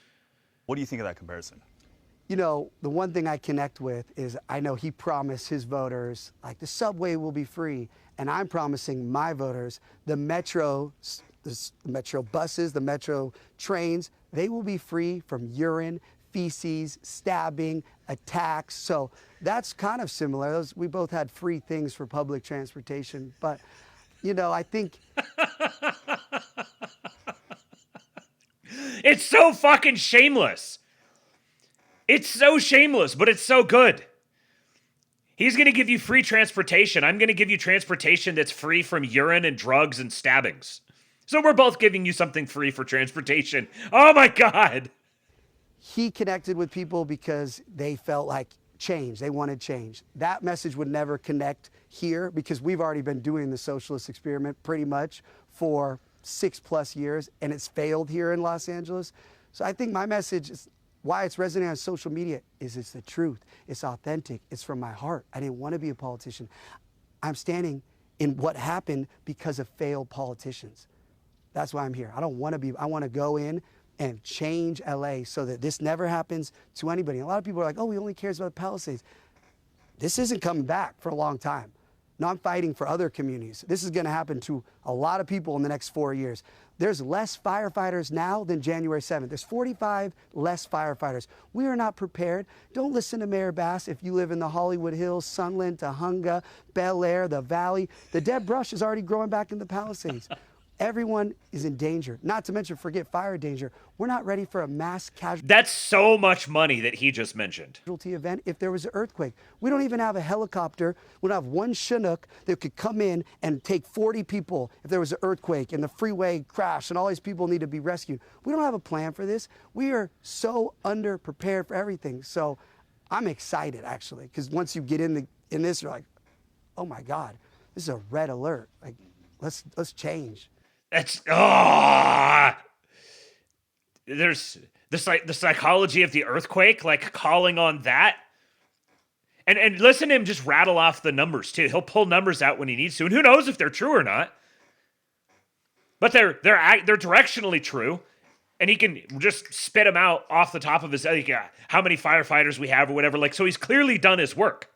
What do you think of that comparison? You know, the one thing I connect with is I know he promised his voters, like, the subway will be free. And I'm promising my voters the metro buses, the metro trains, they will be free from urine, feces, stabbing, attacks. So that's kind of similar. We both had free things for public transportation. But, you know, I think... It's so fucking shameless. It's so shameless, but it's so good. He's going to give you free transportation. I'm going to give you transportation that's free from urine and drugs and stabbings. So we're both giving you something free for transportation. Oh my God. He connected with people because they felt like change. They wanted change. That message would never connect here because we've already been doing the socialist experiment pretty much for 6+ years, and it's failed here in Los Angeles. So I think my message is why it's resonating on social media is it's the truth. It's authentic. It's from my heart. I didn't want to be a politician. I'm standing in what happened because of failed politicians. That's why I'm here. I don't want to be, I want to go in and change LA so that this never happens to anybody. A lot of people are like, oh, he only cares about Palisades. This isn't coming back for a long time. No, I'm fighting for other communities. This is going to happen to a lot of people in the next 4 years. There's less firefighters now than January 7th. There's 45 less firefighters. We are not prepared. Don't listen to Mayor Bass if you live in the Hollywood Hills, Sunland, Tahunga, Bel Air, the Valley. The dead brush is already growing back in the Palisades. Everyone is in danger. Not to mention, forget fire danger. We're not ready for a mass casualty. That's so much money that he just mentioned. Event if there was an earthquake. We don't even have a helicopter. We don't have one Chinook that could come in and take 40 people if there was an earthquake and the freeway crash and all these people need to be rescued. We don't have a plan for this. We are so underprepared for everything. So I'm excited, actually, because once you get in this, you're like, oh my God, this is a red alert. Like, let's change. That's there's the psychology of the earthquake, like calling on that, and listen to him just rattle off the numbers too. He'll pull numbers out when he needs to, and who knows if they're true or not. But they're directionally true, and he can just spit them out off the top of his like, how many firefighters we have or whatever. Like, so he's clearly done his work.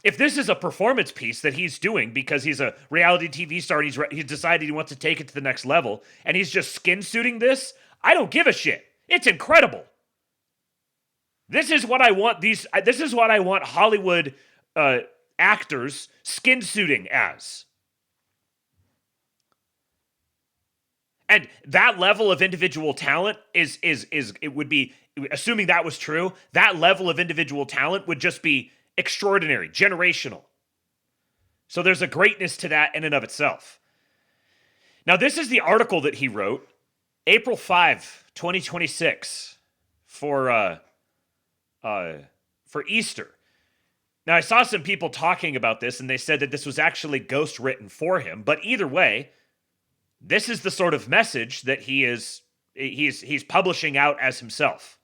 If this is a performance piece that he's doing because he's a reality TV star and he's decided he wants to take it to the next level and he's just skin suiting this, I don't give a shit. It's incredible. This is what I want. This is what I want Hollywood actors skin suiting as. And that level of individual talent is it would be, assuming that was true, that level of individual talent would just be extraordinary, generational. So there's a greatness to that in and of itself. Now, this is the article that he wrote, April 5, 2026, for Easter. Now, I saw some people talking about this, and they said that this was actually ghost written for him. But either way, this is the sort of message that he's publishing out as himself.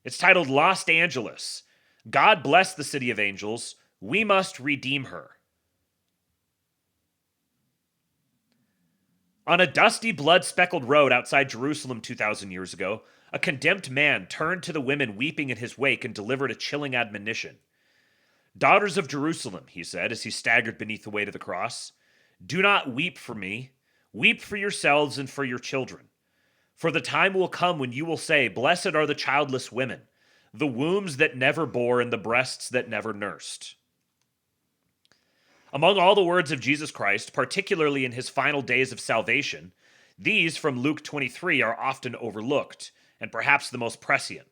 It's titled Los Angeles. God bless the city of angels. We must redeem her. On a dusty, blood-speckled road outside Jerusalem 2,000 years ago, a condemned man turned to the women weeping in his wake and delivered a chilling admonition. Daughters of Jerusalem, he said as he staggered beneath the weight of the cross, do not weep for me. Weep for yourselves and for your children. For the time will come when you will say, blessed are the childless women, the wombs that never bore and the breasts that never nursed. Among all the words of Jesus Christ, particularly in his final days of salvation, these from Luke 23 are often overlooked, and perhaps the most prescient.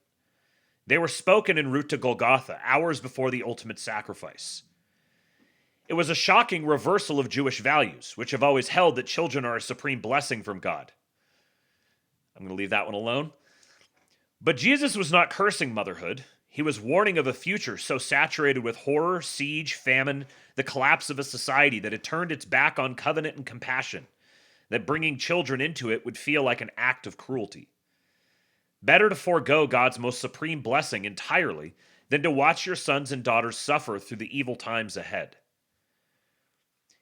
They were spoken en route to Golgotha, hours before the ultimate sacrifice. It was a shocking reversal of Jewish values, which have always held that children are a supreme blessing from God. I'm going to leave that one alone. But Jesus was not cursing motherhood. He was warning of a future so saturated with horror, siege, famine, the collapse of a society that had turned its back on covenant and compassion, that bringing children into it would feel like an act of cruelty. Better to forego God's most supreme blessing entirely than to watch your sons and daughters suffer through the evil times ahead.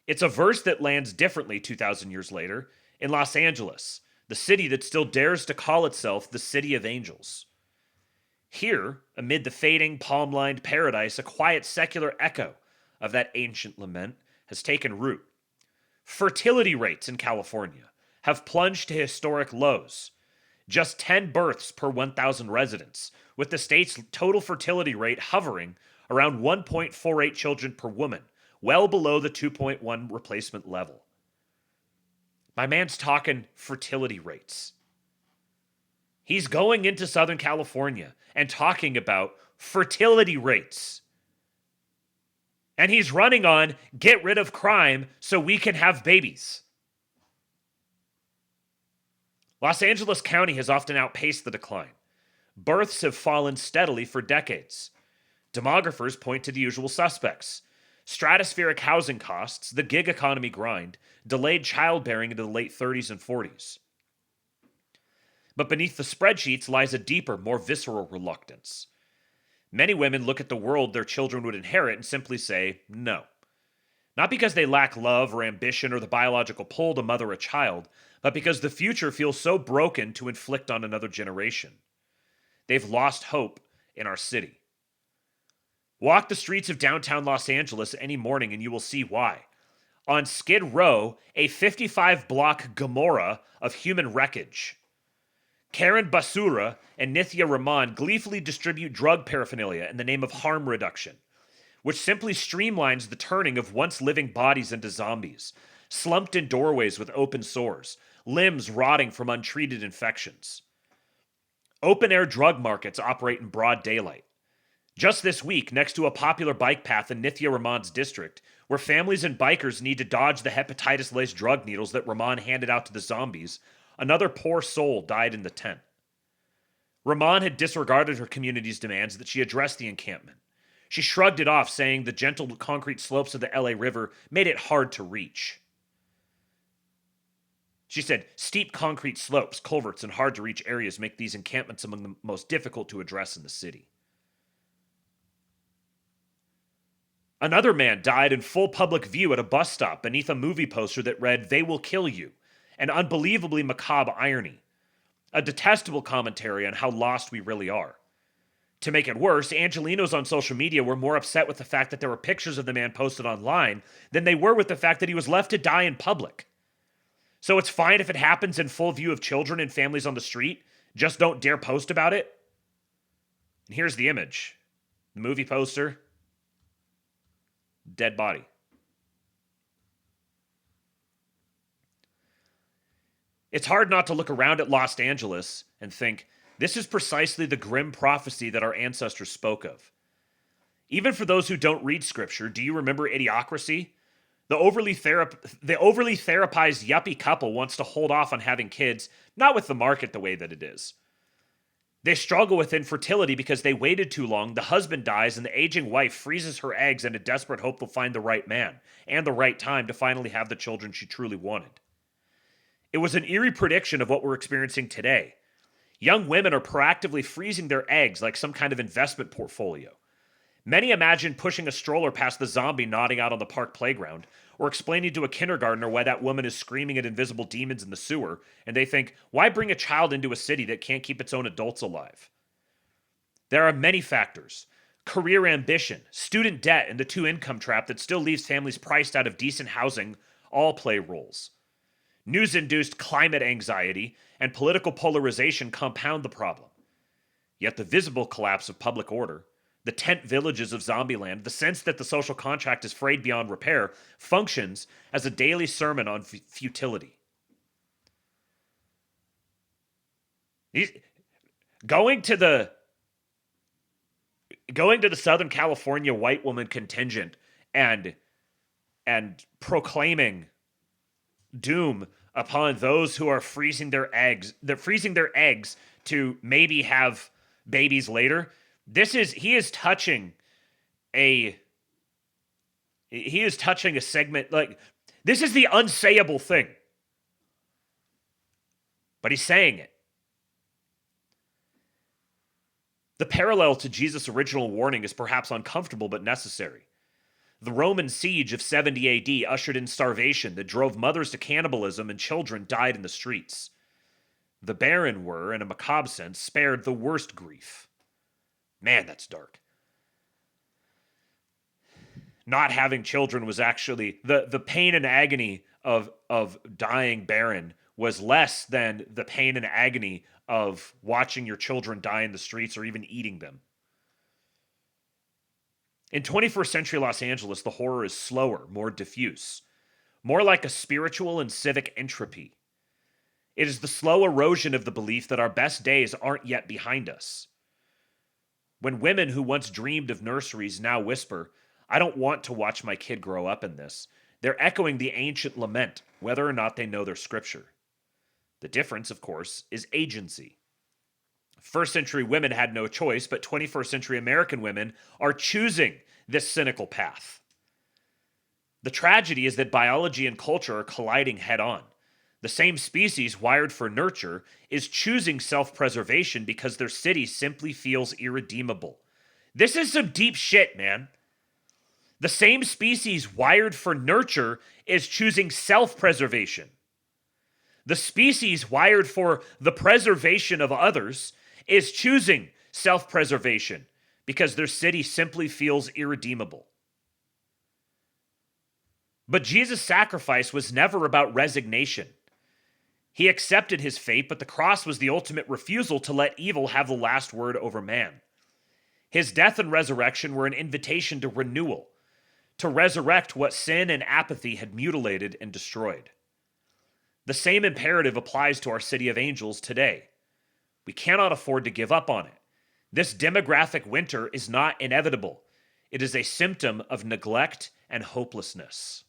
It's a verse that lands differently 2,000 years later in Los Angeles, the city that still dares to call itself the City of Angels. Here, amid the fading, palm-lined paradise, a quiet secular echo of that ancient lament has taken root. Fertility rates in California have plunged to historic lows. Just 10 births per 1,000 residents, with the state's total fertility rate hovering around 1.48 children per woman, well below the 2.1 replacement level. My man's talking fertility rates. He's going into Southern California and talking about fertility rates. And he's running on get rid of crime so we can have babies. Los Angeles County has often outpaced the decline. Births have fallen steadily for decades. Demographers point to the usual suspects: stratospheric housing costs, the gig economy grind, delayed childbearing into the late 30s and 40s. But beneath the spreadsheets lies a deeper, more visceral reluctance. Many women look at the world their children would inherit and simply say no. Not because they lack love or ambition or the biological pull to mother a child, but because the future feels so broken to inflict on another generation. They've lost hope in our city. Walk the streets of downtown Los Angeles any morning and you will see why. On Skid Row, a 55-block Gomorrah of human wreckage. Karen Basura and Nithya Rahman gleefully distribute drug paraphernalia in the name of harm reduction, which simply streamlines the turning of once living bodies into zombies, slumped in doorways with open sores, limbs rotting from untreated infections. Open-air drug markets operate in broad daylight. Just this week, next to a popular bike path in Nithya Rahman's district, where families and bikers need to dodge the hepatitis-laced drug needles that Rahman handed out to the zombies, another poor soul died in the tent. Rahman had disregarded her community's demands that she address the encampment. She shrugged it off, saying the gentle concrete slopes of the LA River made it hard to reach. She said, steep concrete slopes, culverts, and hard-to-reach areas make these encampments among the most difficult to address in the city. Another man died in full public view at a bus stop beneath a movie poster that read, "They will kill you," an unbelievably macabre irony, a detestable commentary on how lost we really are. To make it worse, Angelenos on social media were more upset with the fact that there were pictures of the man posted online than they were with the fact that he was left to die in public. So it's fine if it happens in full view of children and families on the street, just don't dare post about it? And here's the image. The movie poster. Dead body. It's hard not to look around at Los Angeles and think, this is precisely the grim prophecy that our ancestors spoke of. Even for those who don't read scripture, do you remember Idiocracy? The overly therapized yuppie couple wants to hold off on having kids, not with the market the way that it is. They struggle with infertility because they waited too long, the husband dies, and the aging wife freezes her eggs in a desperate hope they'll find the right man and the right time to finally have the children she truly wanted. It was an eerie prediction of what we're experiencing today. Young women are proactively freezing their eggs like some kind of investment portfolio. Many imagine pushing a stroller past the zombie nodding out on the park playground, or explaining to a kindergartner why that woman is screaming at invisible demons in the sewer, and they think, why bring a child into a city that can't keep its own adults alive? There are many factors. Career ambition, student debt, and the two-income trap that still leaves families priced out of decent housing all play roles. News-induced climate anxiety and political polarization compound the problem. Yet the visible collapse of public order, the tent villages of Zombieland, the sense that the social contract is frayed beyond repair, functions as a daily sermon on futility. Going to the Southern California white woman contingent and proclaiming doom upon those who are freezing their eggs to maybe have babies later. He is touching a segment, like, this is the unsayable thing. But he's saying it. The parallel to Jesus' original warning is perhaps uncomfortable but necessary. The Roman siege of 70 AD ushered in starvation that drove mothers to cannibalism, and children died in the streets. The barren were, in a macabre sense, spared the worst grief. Man, that's dark. Not having children was actually, the pain and agony of dying barren was less than the pain and agony of watching your children die in the streets or even eating them. In 21st century Los Angeles, the horror is slower, more diffuse, more like a spiritual and civic entropy. It is the slow erosion of the belief that our best days aren't yet behind us. When women who once dreamed of nurseries now whisper, I don't want to watch my kid grow up in this, they're echoing the ancient lament, whether or not they know their scripture. The difference, of course, is agency. First century women had no choice, but 21st century American women are choosing this cynical path. The tragedy is that biology and culture are colliding head on. The same species wired for nurture is choosing self-preservation because their city simply feels irredeemable. This is some deep shit, man. The same species wired for nurture is choosing self-preservation. The species wired for the preservation of others is choosing self-preservation because their city simply feels irredeemable. But Jesus' sacrifice was never about resignation. He accepted his fate, but the cross was the ultimate refusal to let evil have the last word over man. His death and resurrection were an invitation to renewal, to resurrect what sin and apathy had mutilated and destroyed. The same imperative applies to our city of angels today. We cannot afford to give up on it. This demographic winter is not inevitable. It is a symptom of neglect and hopelessness.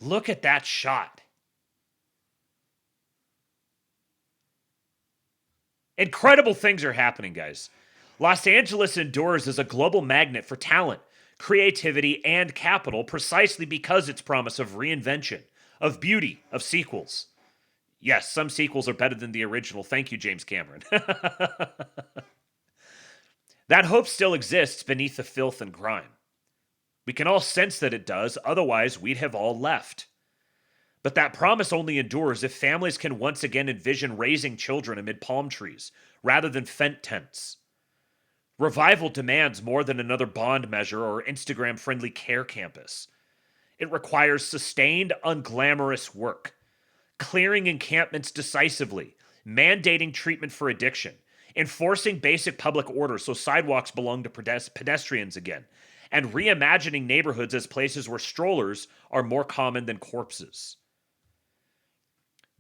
Look at that shot. Incredible things are happening, guys. Los Angeles endures as a global magnet for talent, creativity, and capital precisely because its promise of reinvention, of beauty, of sequels. Yes, some sequels are better than the original. Thank you, James Cameron. That hope still exists beneath the filth and grime. We can all sense that it does, otherwise we'd have all left. But that promise only endures if families can once again envision raising children amid palm trees, rather than Fent tents. Revival demands more than another bond measure or Instagram-friendly care campus. It requires sustained, unglamorous work, clearing encampments decisively, mandating treatment for addiction, enforcing basic public order so sidewalks belong to pedestrians again, and reimagining neighborhoods as places where strollers are more common than corpses.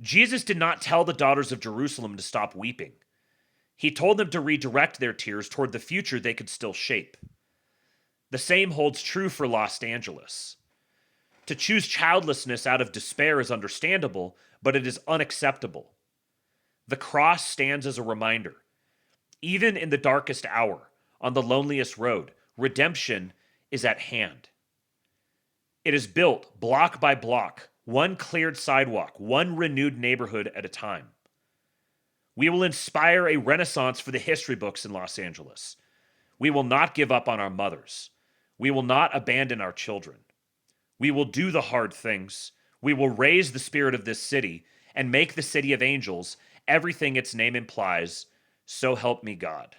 Jesus did not tell the daughters of Jerusalem to stop weeping. He told them to redirect their tears toward the future they could still shape. The same holds true for Los Angeles. To choose childlessness out of despair is understandable, but it is unacceptable. The cross stands as a reminder. Even in the darkest hour, on the loneliest road, redemption is at hand. It is built block by block, one cleared sidewalk, one renewed neighborhood at a time. We will inspire a renaissance for the history books in Los Angeles. We will not give up on our mothers. We will not abandon our children. We will do the hard things. We will raise the spirit of this city and make the city of angels everything its name implies. So help me God.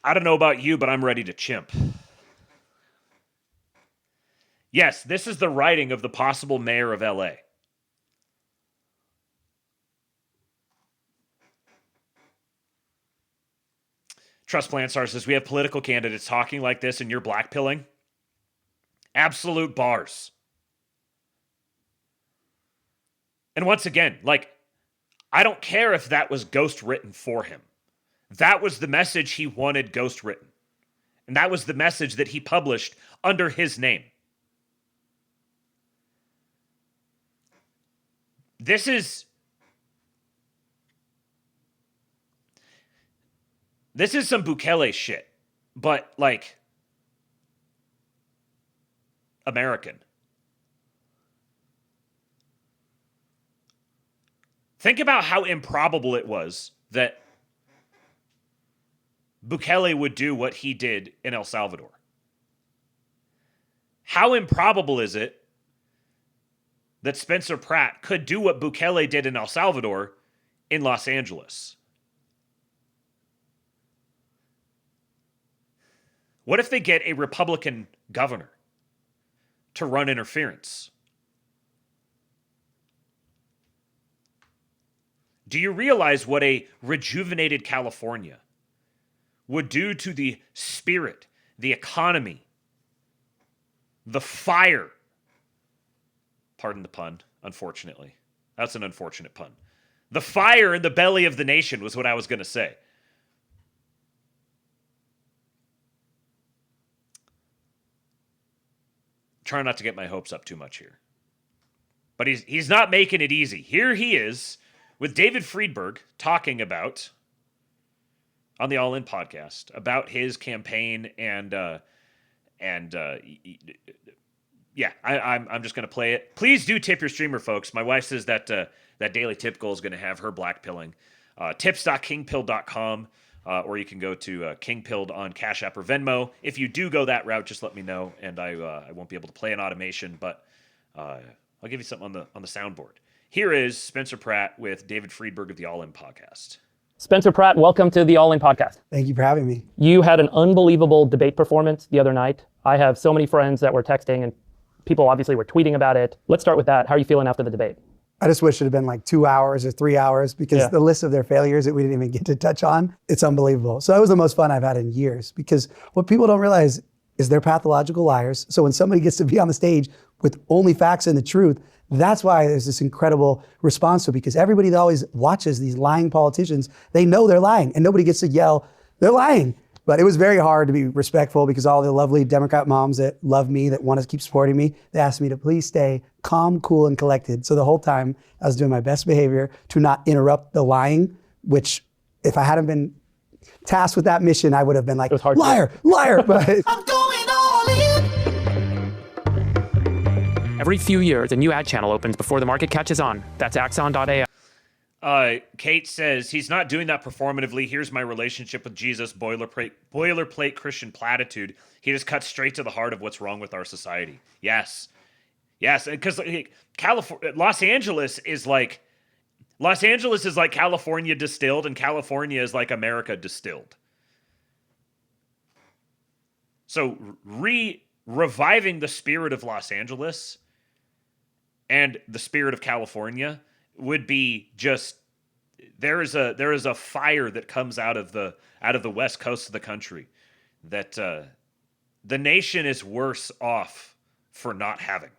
I don't know about you, but I'm ready to chimp. Yes, this is the writing of the possible mayor of LA. Trust Plant Star says, we have political candidates talking like this and you're blackpilling. Absolute bars. And once again, I don't care if that was ghost written for him. That was the message he wanted ghost written. And that was the message that he published under his name. This is some Bukele shit, but American. Think about how improbable it was that Bukele would do what he did in El Salvador. How improbable is it that Spencer Pratt could do what Bukele did in El Salvador in Los Angeles? What if they get a Republican governor to run interference? Do you realize what a rejuvenated California would do to the spirit, the economy, the fire? Pardon the pun, unfortunately. That's an unfortunate pun. The fire in the belly of the nation was what I was going to say. Try not to get my hopes up too much here. But he's not making it easy. Here he is with David Friedberg talking about, on the All In podcast, about his campaign and yeah, I'm just going to play it. Please do tip your streamer, folks. My wife says that that daily tip goal is going to have her blackpilling. Tips.kingpilled.com, or you can go to Kingpilled on Cash App or Venmo. If you do go that route, just let me know, and I won't be able to play an automation, but I'll give you something on the soundboard. Here is Spencer Pratt with David Friedberg of the All In podcast. Spencer Pratt, welcome to the All In podcast. Thank you for having me. You had an unbelievable debate performance the other night. I have so many friends that were texting and people obviously were tweeting about it. Let's start with that. How are you feeling after the debate? I just wish it had been 2 hours or 3 hours because the list of their failures that we didn't even get to touch on, it's unbelievable. So that was the most fun I've had in years because what people don't realize is they're pathological liars. So when somebody gets to be on the stage with only facts and the truth, that's why there's this incredible response to it, because everybody that always watches these lying politicians, they know they're lying and nobody gets to yell, they're lying. But it was very hard to be respectful because all the lovely Democrat moms that love me, that want to keep supporting me, they asked me to please stay calm, cool, and collected. So the whole time I was doing my best behavior to not interrupt the lying, which if I hadn't been tasked with that mission, I would have been like, liar, liar. But I'm going all in. Every few years, a new ad channel opens before the market catches on. That's Axon.ai. Kate says, he's not doing that performatively. Here's my relationship with Jesus, boilerplate Christian platitude. He just cuts straight to the heart of what's wrong with our society. Yes, because Los Angeles is like California distilled, and California is like America distilled. So reviving the spirit of Los Angeles and the spirit of California would be just there is a fire that comes out of the west coast of the country that the nation is worse off for not having.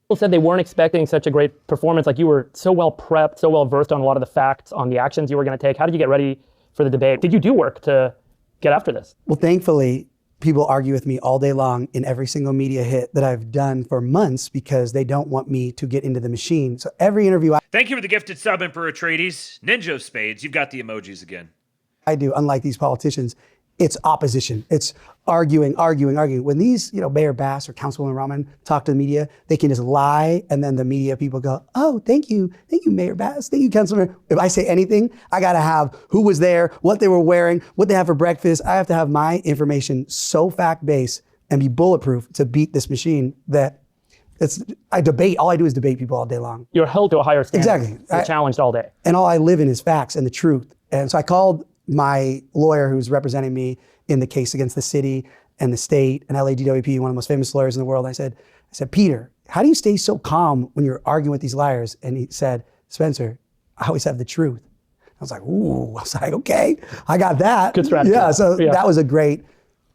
People said they weren't expecting such a great performance. Like, you were so well prepped, so well versed on a lot of the facts, on the actions you were going to take. How did you get ready for the debate? Did you do work to get after this? Well, thankfully, people argue with me all day long in every single media hit that I've done for months because they don't want me to get into the machine. So every interview Thank you for the gifted sub, Emperor Atreides. Ninja of Spades, you've got the emojis again. I do, unlike these politicians, it's opposition. It's arguing. When these, Mayor Bass or Councilwoman Rahman talk to the media, they can just lie, and then the media people go, "Oh, thank you, Mayor Bass, thank you, Councilman." If I say anything, I gotta have who was there, what they were wearing, what they have for breakfast. I have to have my information so fact-based and be bulletproof to beat this machine that I debate. All I do is debate people all day long. You're held to a higher standard. Exactly. You're challenged all day. And all I live in is facts and the truth. And so I called my lawyer who's representing me in the case against the city and the state and LADWP, one of the most famous lawyers in the world. I said, "Peter, how do you stay so calm when you're arguing with these liars?" And he said, "Spencer, I always have the truth." I was like, ooh. I was like, okay, I got that. Good strategy. Yeah, so that was a great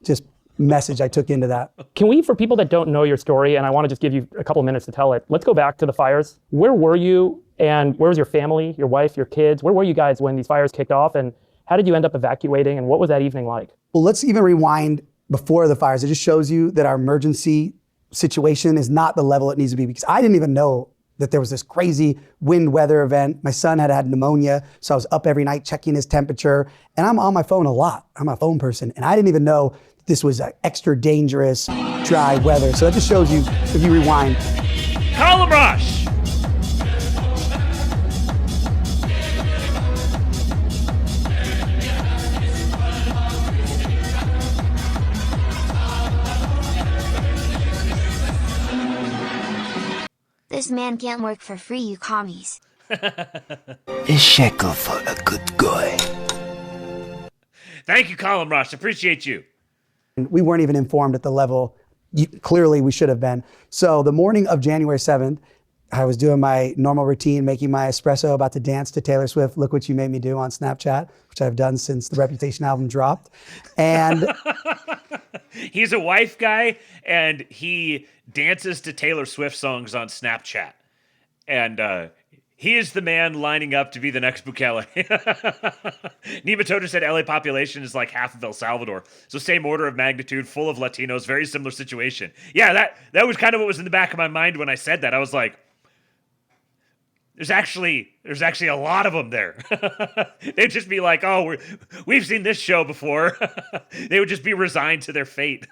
just message I took into that. Can we, for people that don't know your story, and I want to just give you a couple minutes to tell it, let's go back to the fires. Where were you, and where was your family, your wife, your kids? Where were you guys when these fires kicked off, and how did you end up evacuating, and what was that evening like? Well, let's even rewind before the fires. It just shows you that our emergency situation is not the level it needs to be, because I didn't even know that there was this crazy wind weather event. My son had pneumonia, so I was up every night checking his temperature, and I'm on my phone a lot. I'm a phone person, and I didn't even know this was extra dangerous, dry weather. So that just shows you, if you rewind. Column rush! This man can't work for free, you commies. A shekel for a good guy. Thank you, Column Rush. Appreciate you. We weren't even informed at the level clearly we should have been. So the morning of January 7th, I was doing my normal routine, making my espresso, about to dance to Taylor Swift, "Look What You Made Me Do" on Snapchat, which I've done since the Reputation album dropped. And he's a wife guy, and he dances to Taylor Swift songs on Snapchat. And he is the man lining up to be the next Bukele. Nematoda said LA population is like half of El Salvador. So same order of magnitude, full of Latinos, very similar situation. Yeah, that was kind of what was in the back of my mind when I said that. I was like, there's actually a lot of them there. They'd just be like, "Oh, we've seen this show before." They would just be resigned to their fate.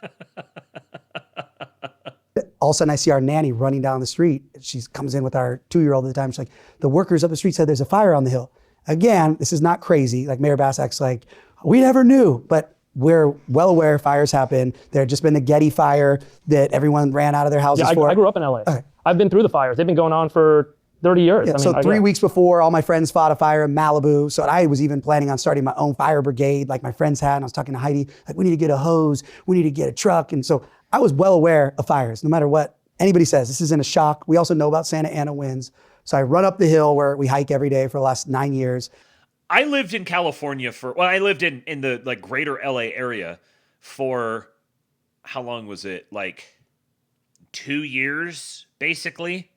all of a sudden I see our nanny running down the street. She comes in with our 2-year-old at the time. She's like, "The workers up the street said there's a fire on the hill." Again, this is not crazy. Like Mayor Bass acts like, we never knew, but we're well aware fires happen. There had just been the Getty fire that everyone ran out of their houses for. I grew up in LA. Okay. I've been through the fires. They've been going on for 30 years. Yeah, so 3 weeks before, all my friends fought a fire in Malibu. So I was even planning on starting my own fire brigade like my friends had. And I was talking to Heidi, like, we need to get a hose. We need to get a truck. And so I was well aware of fires, no matter what anybody says. This isn't a shock. We also know about Santa Ana winds. So I run up the hill where we hike every day for the last 9 years. I lived in California I lived in the like greater LA area for, how long was it? Like 2 years, basically.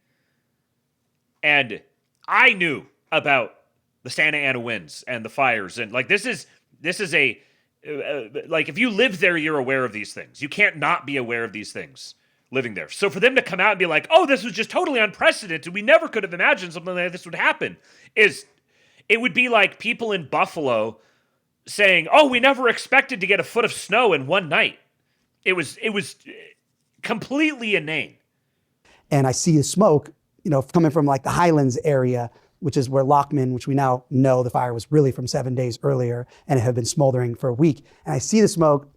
And I knew about the Santa Ana winds and the fires. And like, this is a, like, if you live there, you're aware of these things. You can't not be aware of these things living there. So for them to come out and be like, "Oh, this was just totally unprecedented. We never could have imagined something like this would happen," it would be like people in Buffalo saying, "Oh, we never expected to get a foot of snow in one night." It was completely inane. And I see the smoke, coming from like the Highlands area, which is where Lockman, which we now know the fire was really from 7 days earlier, and it had been smoldering for a week. And I see the smoke,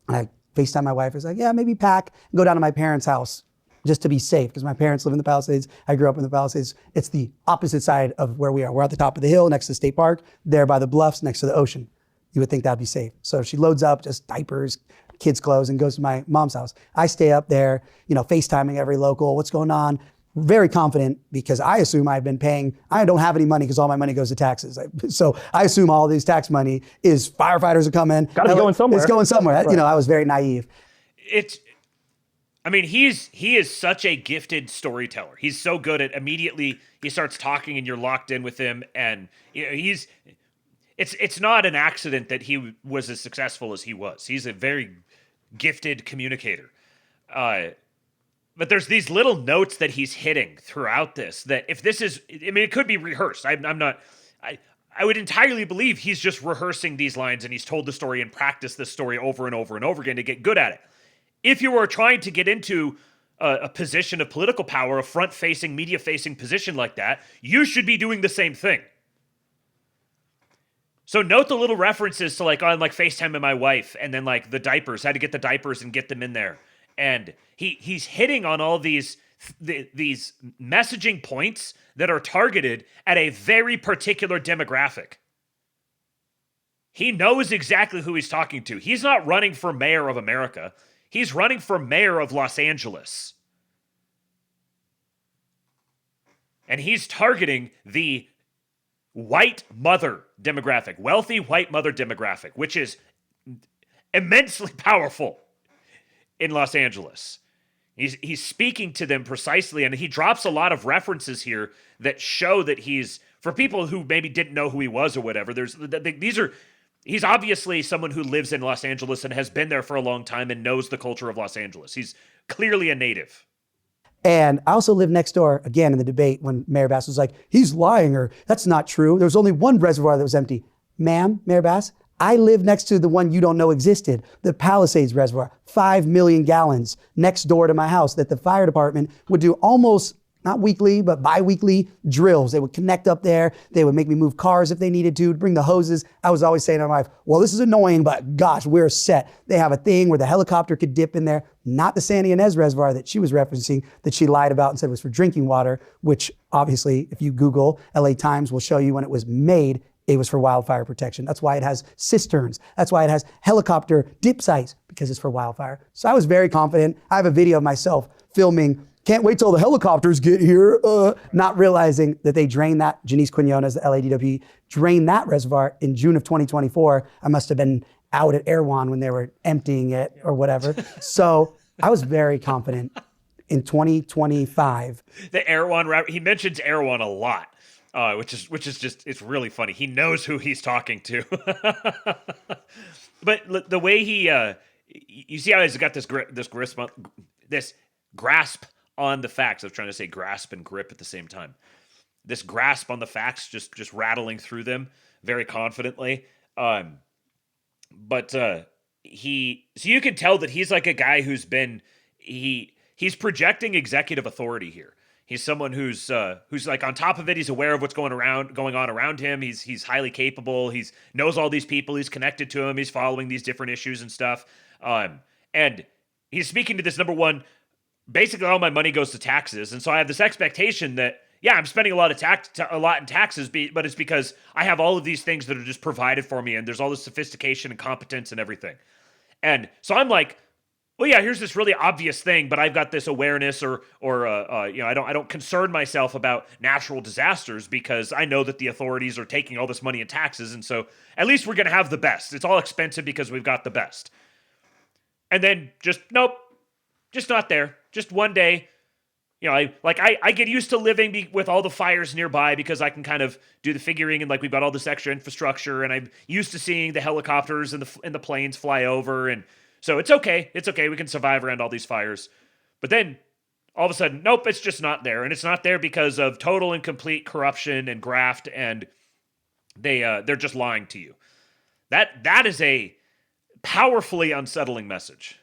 and I FaceTime my wife. I was like, "Yeah, maybe pack and go down to my parents' house just to be safe," because my parents live in the Palisades. I grew up in the Palisades. It's the opposite side of where we are. We're at the top of the hill next to the state park, there by the bluffs next to the ocean. You would think that'd be safe. So she loads up, just diapers, kids' clothes and goes to my mom's house. I stay up there, FaceTiming every local, what's going on? Very confident because I assume I've been paying, I don't have any money because all my money goes to taxes. So I assume all these tax money is firefighters are coming. Gotta be going somewhere. It's going somewhere. Right. I was very naive. He is such a gifted storyteller. He's so good at immediately he starts talking and you're locked in with him, and it's not an accident that he was as successful as he was. He's a very gifted communicator. But there's these little notes that he's hitting throughout this that if this is, it could be rehearsed. I would entirely believe he's just rehearsing these lines and he's told the story and practiced this story over and over and over again to get good at it. If you were trying to get into a position of political power, a front-facing, media-facing position like that, you should be doing the same thing. So note the little references to on FaceTime and my wife, and then the diapers, how to get the diapers and get them in there. And he's hitting on all these messaging points that are targeted at a very particular demographic. He knows exactly who he's talking to. He's not running for mayor of America. He's running for mayor of Los Angeles. And he's targeting the white mother demographic, wealthy white mother demographic, which is immensely powerful in Los Angeles. He's speaking to them precisely, and he drops a lot of references here that show that he's, for people who maybe didn't know who he was or whatever, he's obviously someone who lives in Los Angeles and has been there for a long time and knows the culture of Los Angeles. He's clearly a native. And I also lived next door, again, in the debate when Mayor Bass was like, he's lying, or that's not true. There was only one reservoir that was empty. Ma'am, Mayor Bass, I live next to the one you don't know existed, the Palisades Reservoir, 5 million gallons next door to my house that the fire department would do almost, not weekly, but bi-weekly drills. They would connect up there. They would make me move cars if they needed to, bring the hoses. I was always saying to my wife, well, this is annoying, but gosh, we're set. They have a thing where the helicopter could dip in there, not the Santa Ynez Reservoir that she was referencing that she lied about and said was for drinking water, which obviously, if you Google, LA Times will show you when it was made, it was for wildfire protection. That's why it has cisterns. That's why it has helicopter dip sites, because it's for wildfire. So I was very confident. I have a video of myself filming, can't wait till the helicopters get here, not realizing that they drained that, Janice Quinones, the LADWP, drained that reservoir in June of 2024. I must have been out at Erewhon when they were emptying it or whatever. So I was very confident in 2025. The Erewhon, he mentions Erewhon a lot. Which is just, it's really funny. He knows who he's talking to. But the way he, you see how he's got this grasp on the facts. I was trying to say grasp and grip at the same time. This grasp on the facts, just rattling through them very confidently. So you can tell that he's like a guy who's been, he's projecting executive authority here. He's someone who's like on top of it. He's aware of what's going on around him. He's highly capable. He knows all these people. He's connected to them. He's following these different issues and stuff. And he's speaking to this number one. Basically, all my money goes to taxes, and so I have this expectation that I'm spending a lot in taxes, but it's because I have all of these things that are just provided for me, and there's all this sophistication and competence and everything. And so I'm like, well, yeah, here's this really obvious thing, but I've got this awareness, or I don't concern myself about natural disasters because I know that the authorities are taking all this money in taxes, and so at least we're going to have the best. It's all expensive because we've got the best. And then nope, just not there. Just one day, I get used to living with all the fires nearby because I can kind of do the figuring, and we've got all this extra infrastructure, and I'm used to seeing the helicopters and the planes fly over, and so it's okay. It's okay. We can survive around all these fires. But then all of a sudden, nope, it's just not there. And it's not there because of total and complete corruption and graft, and they're just lying to you. That is a powerfully unsettling message.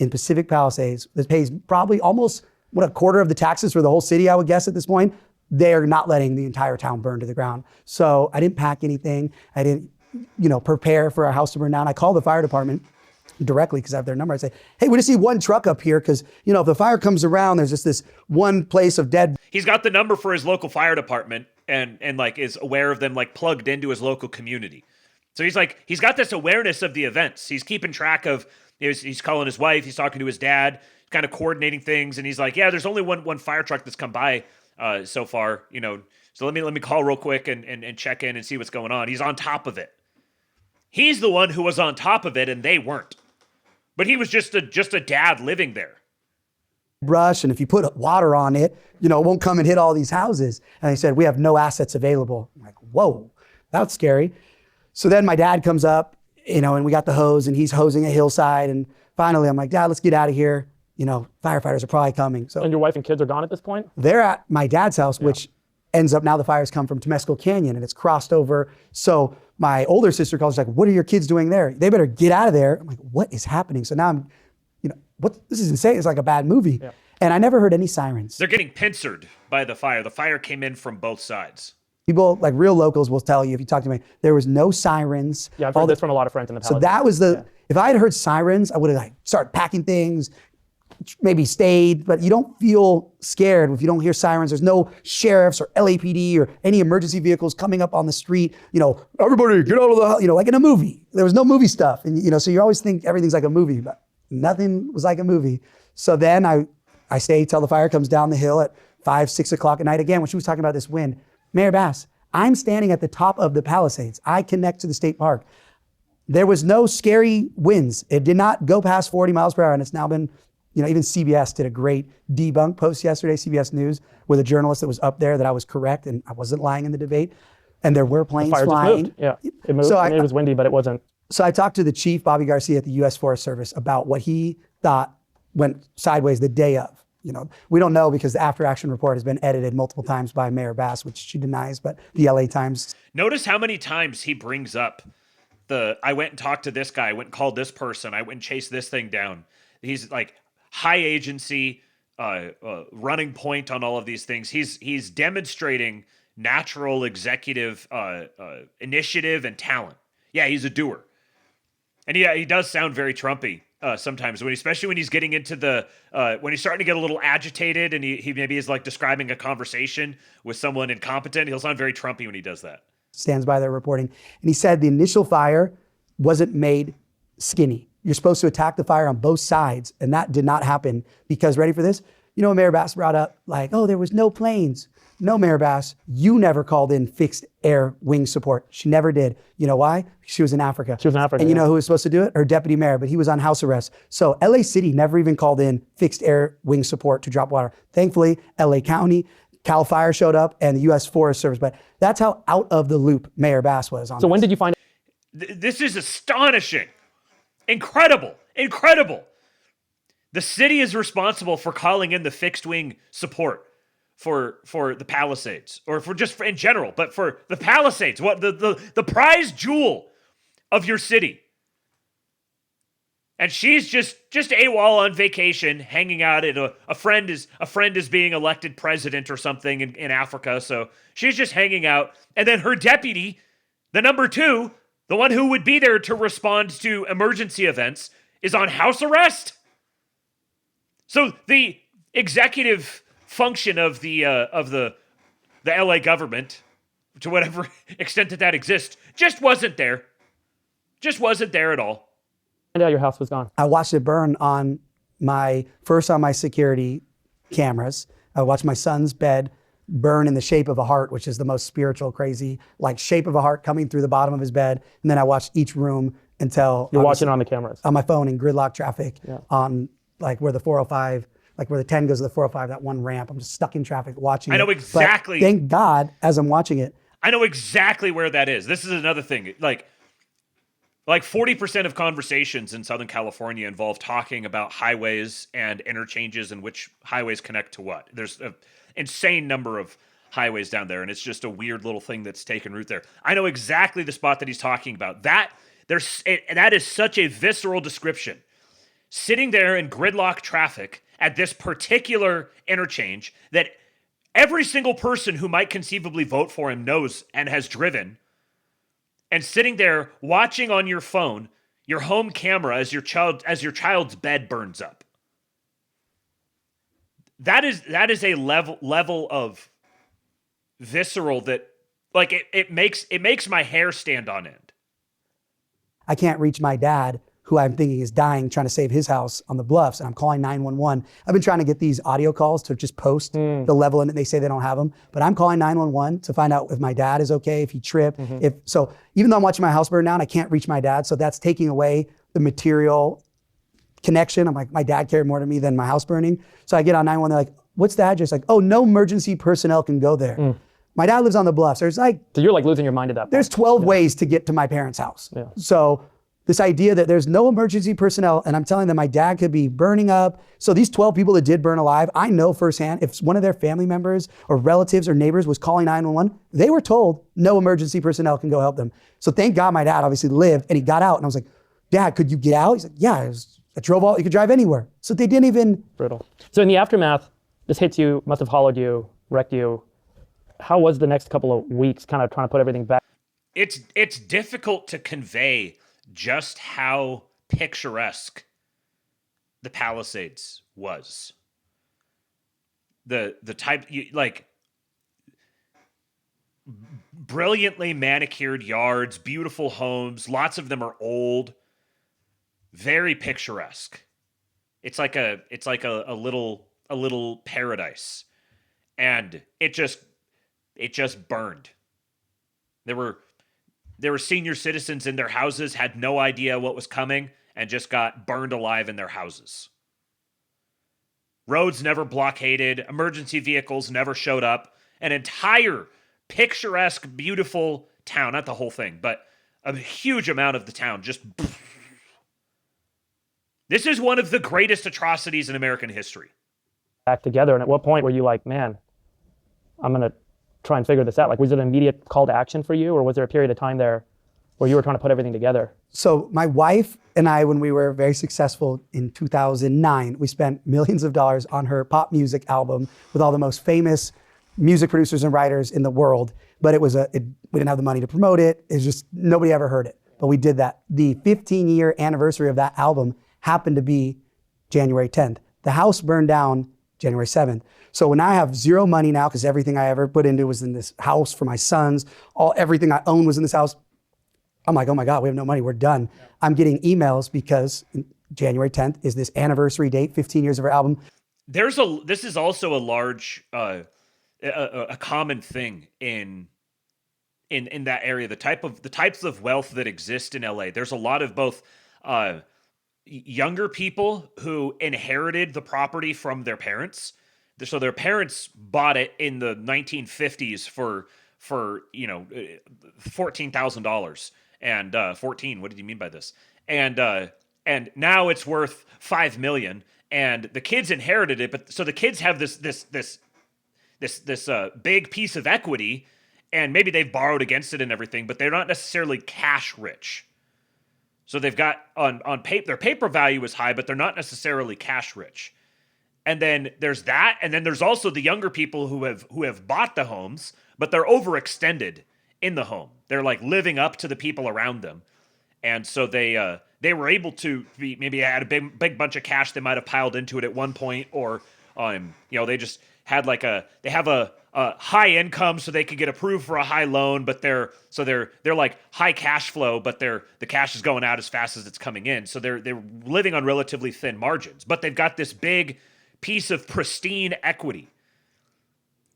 In Pacific Palisades, that pays probably almost a quarter of the taxes for the whole city, I would guess at this point. They're not letting the entire town burn to the ground. So I didn't pack anything. I didn't, prepare for our house to burn down. I called the fire department directly because I have their number. I say, hey, we just see one truck up here because, if the fire comes around, there's just this one place of dead. He's got the number for his local fire department and is aware of them, plugged into his local community. So he's got this awareness of the events. He's keeping track of He's calling his wife. He's talking to his dad, kind of coordinating things. And he's like, yeah, there's only one fire truck that's come by so far, so let me call real quick and check in and see what's going on. He's on top of it. He's the one who was on top of it, and they weren't. But he was just a dad living there. Brush, and if you put water on it, it won't come and hit all these houses. And they said, we have no assets available. I'm like, whoa, that's scary. So then my dad comes up, and we got the hose, and he's hosing a hillside. And finally, I'm like, Dad, let's get out of here. Firefighters are probably coming. So, and your wife and kids are gone at this point? They're at my dad's house, which ends up now the fires come from Temescal Canyon, and it's crossed over. So my older sister calls, she's like, what are your kids doing there? They better get out of there. I'm like, what is happening? So now I'm, this is insane. It's like a bad movie. Yeah. And I never heard any sirens. They're getting pincered by the fire. The fire came in from both sides. People, like real locals, will tell you, if you talk to me, there was no sirens. Yeah, I've heard this from a lot of friends in the Palisades. So that was if I had heard sirens, I would have started packing things, maybe stayed, but you don't feel scared if you don't hear sirens. There's no sheriffs or LAPD or any emergency vehicles coming up on the street. Everybody get out of the house, like in a movie. There was no movie stuff. And, so you always think everything's like a movie, but nothing was like a movie. So then I stay till the fire comes down the hill at 5, 6 o'clock at night. Again, when she was talking about this wind, Mayor Bass, I'm standing at the top of the Palisades. I connect to the state park. There was no scary winds. It did not go past 40 miles per hour. And it's now been, even CBS did a great debunk post yesterday, CBS News, with a journalist that was up there that I was correct and I wasn't lying in the debate. And there were planes flying. Just moved. Yeah, it moved. It was windy, but it wasn't. So I talked to the chief, Bobby Garcia at the U.S. Forest Service, about what he thought went sideways the day of. We don't know because the after action report has been edited multiple times by Mayor Bass, which she denies, but the LA Times. Notice how many times he brings up I went and talked to this guy, I went and called this person, I went and chased this thing down. He's like high agency, running point on all of these things. He's demonstrating natural executive initiative and talent. Yeah, he's a doer. And he does sound very Trumpy. Sometimes, especially when he's getting into when he's starting to get a little agitated and he maybe is like describing a conversation with someone incompetent, he'll sound very Trumpy when he does that. Stands by their reporting. And he said the initial fire wasn't made skinny. You're supposed to attack the fire on both sides. And that did not happen because, ready for this? Mayor Bass brought up there was no planes. No, Mayor Bass, you never called in fixed air wing support. She never did. You know why? She was in Africa. And you know who was supposed to do it? Her deputy mayor, but he was on house arrest. So LA City never even called in fixed air wing support to drop water. Thankfully, LA County, Cal Fire showed up and the U.S. Forest Service. But that's how out of the loop Mayor Bass was on So when did you find This is astonishing. Incredible. The city is responsible for calling in the fixed wing support for the Palisades, or for in general, but for the Palisades, what the prize jewel of your city. And she's just AWOL on vacation, hanging out at a friend is being elected president or something in Africa, so she's just hanging out. And then her deputy, the number 2, the one who would be there to respond to emergency events, is on house arrest. So the executive function of the LA government, to whatever extent that exists, just wasn't there. Just wasn't there at all. And your house was gone. I watched it burn on my security cameras. I watched my son's bed burn in the shape of a heart, which is the most spiritual, crazy, shape of a heart coming through the bottom of his bed. And then I watched each room until you're watching on the cameras on my phone in gridlock traffic on where the 405. Where the 10 goes to the 405, that one ramp. I'm just stuck in traffic watching it. I know exactly. But thank God, as I'm watching it. I know exactly where that is. This is another thing. Like 40% of conversations in Southern California involve talking about highways and interchanges and which highways connect to what. There's an insane number of highways down there, and it's just a weird little thing that's taken root there. I know exactly the spot that he's talking about. That is such a visceral description. Sitting there in gridlock traffic at this particular interchange that every single person who might conceivably vote for him knows and has driven, and sitting there watching on your phone, your home camera as your child's bed burns up. That is a level of visceral that it makes my hair stand on end. I can't reach my dad who I'm thinking is dying, trying to save his house on the bluffs, and I'm calling 911. I've been trying to get these audio calls to just post the level, and they say they don't have them, but I'm calling 911 to find out if my dad is okay, if he tripped. So even though I'm watching my house burn down, I can't reach my dad, so that's taking away the material connection. I'm like, my dad cared more to me than my house burning. So I get on 911, they're like, what's the address? Like, oh, no emergency personnel can go there. My dad lives on the bluffs. There's like, so you're like losing your mind at that point. There's 12 ways to get to my parents' house. So this idea that there's no emergency personnel, and I'm telling them my dad could be burning up. So these 12 people that did burn alive, I know firsthand, if one of their family members or relatives or neighbors was calling 911, they were told no emergency personnel can go help them. So thank God my dad obviously lived, and he got out, and I was like, Dad, could you get out? He's like, yeah, I drove all, you could drive anywhere. So they didn't even. Brutal. So in the aftermath, this hits you, must have hollowed you, wrecked you. How was the next couple of weeks kind of trying to put everything back? It's difficult to convey just how picturesque the Palisades was. The type, like, brilliantly manicured yards, beautiful homes, lots of them are old, very picturesque. It's like a little paradise. And it just burned. There were senior citizens in their houses, had no idea what was coming, and just got burned alive in their houses. Roads never blockaded, emergency vehicles never showed up. An entire picturesque, beautiful town, not the whole thing, but a huge amount of the town just. This is one of the greatest atrocities in American history. Back together, and at what point were you like, man, I'm going to try and figure this out? Like, was it an immediate call to action for you, or was there a period of time there where you were trying to put everything together? So my wife and I, when we were very successful in 2009, we spent millions of dollars on her pop music album with all the most famous music producers and writers in the world. But we didn't have the money to promote it. It's just, nobody ever heard it. But we did that. The 15-year anniversary of that album happened to be January 10th. The house burned down January 7th. So when I have zero money now, because everything I ever put into was in this house for my sons, everything I own was in this house, I'm like, oh my God, we have no money, we're done. I'm getting emails because January 10th is this anniversary date, 15 years of our album. This is also a large, a common thing in that area. The types of wealth that exist in LA. There's a lot of both younger people who inherited the property from their parents. So their parents bought it in the 1950s for $14,000 and 14. What did you mean by this? And now it's worth $5 million. And the kids inherited it, but so the kids have this big piece of equity, and maybe they've borrowed against it and everything, but they're not necessarily cash rich. So they've got on paper, their paper value is high, but they're not necessarily cash rich. And then there's that, and then there's also the younger people who have bought the homes, but they're overextended in the home. They're like living up to the people around them, and so they were able to maybe had a big bunch of cash they might have piled into it at one point, or they just had they have a high income so they could get approved for a high loan, but they're like high cash flow, but the cash is going out as fast as it's coming in, so they're living on relatively thin margins, but they've got this big piece of pristine equity.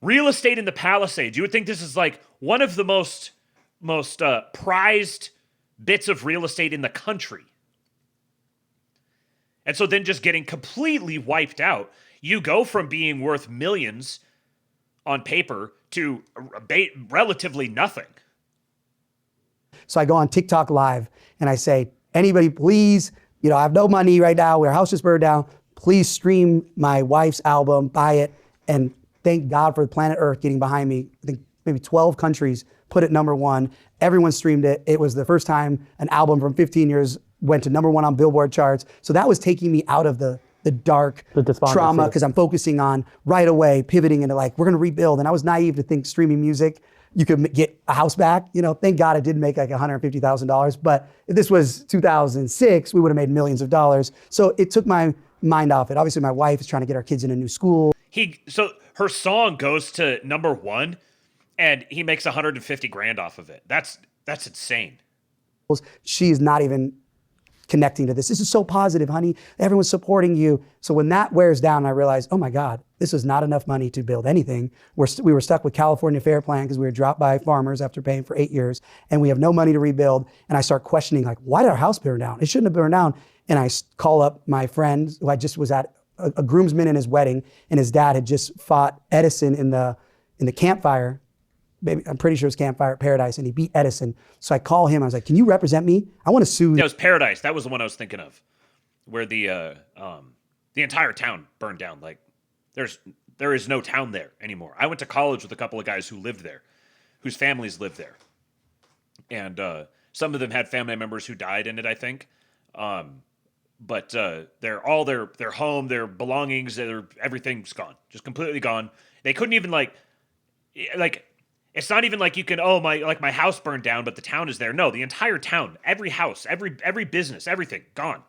Real estate in the Palisades, you would think this is like one of the most prized bits of real estate in the country. And so then just getting completely wiped out, you go from being worth millions on paper to relatively nothing. So I go on TikTok live and I say, anybody please, I have no money right now, our house just burned down, please stream my wife's album, buy it, and thank God for planet Earth getting behind me. I think maybe 12 countries put it #1. Everyone streamed it. It was the first time an album from 15 years went to #1 on Billboard charts. So that was taking me out of the dark trauma, because I'm focusing on right away pivoting into we're going to rebuild. And I was naive to think streaming music, you could get a house back. Thank God I didn't make like $150,000. But if this was 2006, we would have made millions of dollars. So it took my mind off it. Obviously, my wife is trying to get our kids in a new school. So her song goes to #1, and he makes $150,000 off of it. That's insane. She's not even connecting to this. This is so positive, honey. Everyone's supporting you. So when that wears down, I realized, oh my God, this is not enough money to build anything. We were stuck with California Fair Plan because we were dropped by farmers after paying for 8 years, and we have no money to rebuild. And I start questioning, like, why did our house burn down? It shouldn't have burned down. And I call up my friend who I just was at a groomsman in his wedding, and his dad had just fought Edison in the campfire. Maybe, I'm pretty sure it was Campfire at Paradise, and he beat Edison. So I call him. I was like, can you represent me? I want to sue. That was Paradise. That was the one I was thinking of, where the entire town burned down. Like, there is no town there anymore. I went to college with a couple of guys who lived there, whose families lived there. And some of them had family members who died in it, I think. But their home, their belongings, everything's gone. Just completely gone. They couldn't even like it's not even like you can, my house burned down, but the town is there. No, the entire town, every house, every business, everything, gone.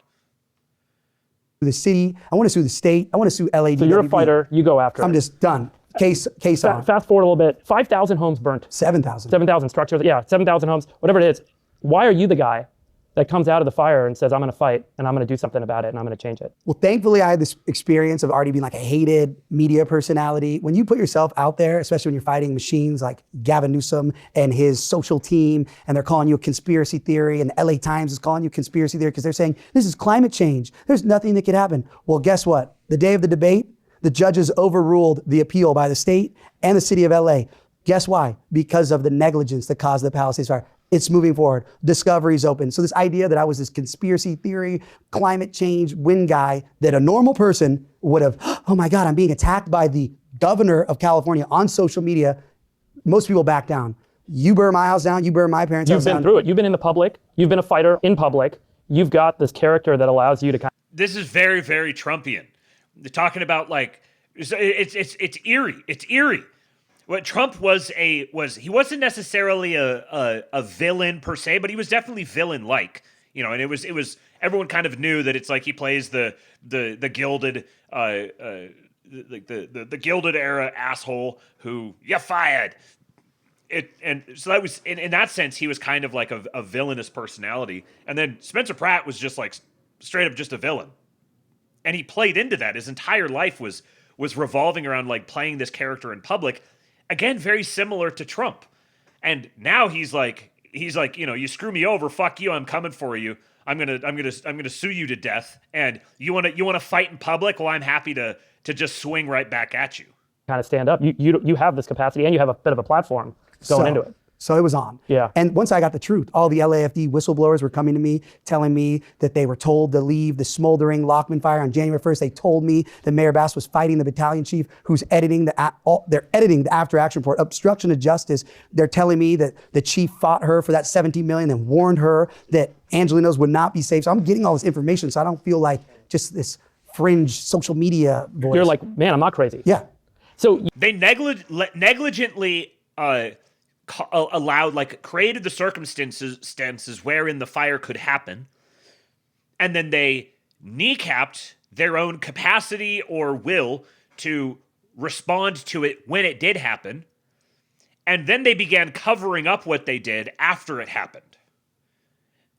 The city, I want to sue the state, I want to sue LAD. So you're a fighter, you go after I'm it. just done. Case on. Fast forward a little bit, 5,000 homes burnt. 7,000. 7,000 structures, yeah, 7,000 homes, whatever it is. Why are you the guy that comes out of the fire and says, I'm going to fight and I'm going to do something about it and I'm going to change it? Well, thankfully, I had this experience of already being like a hated media personality. When you put yourself out there, especially when you're fighting machines like Gavin Newsom and his social team, and they're calling you a conspiracy theory, and the LA Times is calling you conspiracy theory because they're saying, this is climate change. There's nothing that could happen. Well, guess what? The day of the debate, the judges overruled the appeal by the state and the city of LA. Guess why? Because of the negligence that caused the Palisades fire. It's moving forward. Discovery's open. So this idea that I was this conspiracy theory, climate change, win guy, that a normal person would have, oh my God, I'm being attacked by the governor of California on social media. Most people back down. You burn my house down, you burn my parents' house down. You've been through it. You've been in the public. You've been a fighter in public. You've got this character that allows you to kind of... This is very, very Trumpian. They're talking about like, it's eerie. It's eerie. What Trump was he wasn't necessarily a villain per se, but he was definitely villain-like, and it was everyone kind of knew that it's like he plays the gilded the gilded era asshole who you fired. And so that was in that sense he was kind of like a villainous personality, and then Spencer Pratt was just like straight up just a villain, and he played into that. His entire life was revolving around like playing this character in public. Again, very similar to Trump. And now he's like, you screw me over, fuck you, I'm coming for you. I'm gonna sue you to death. And you wanna fight in public? Well, I'm happy to just swing right back at you. Kind of stand up. You have this capacity and you have a bit of a platform going into it. So it was on. Yeah. And once I got the truth, all the LAFD whistleblowers were coming to me, telling me that they were told to leave the smoldering Lockman fire on January 1st. They told me that Mayor Bass was fighting the battalion chief who's editing they're editing the after action report, obstruction of justice. They're telling me that the chief fought her for that $17 million and warned her that Angelinos would not be safe. So I'm getting all this information so I don't feel like just this fringe social media voice. You're like, man, I'm not crazy. Yeah. So they negligently created the circumstances wherein the fire could happen, and then they kneecapped their own capacity or will to respond to it when it did happen, and then they began covering up what they did after it happened.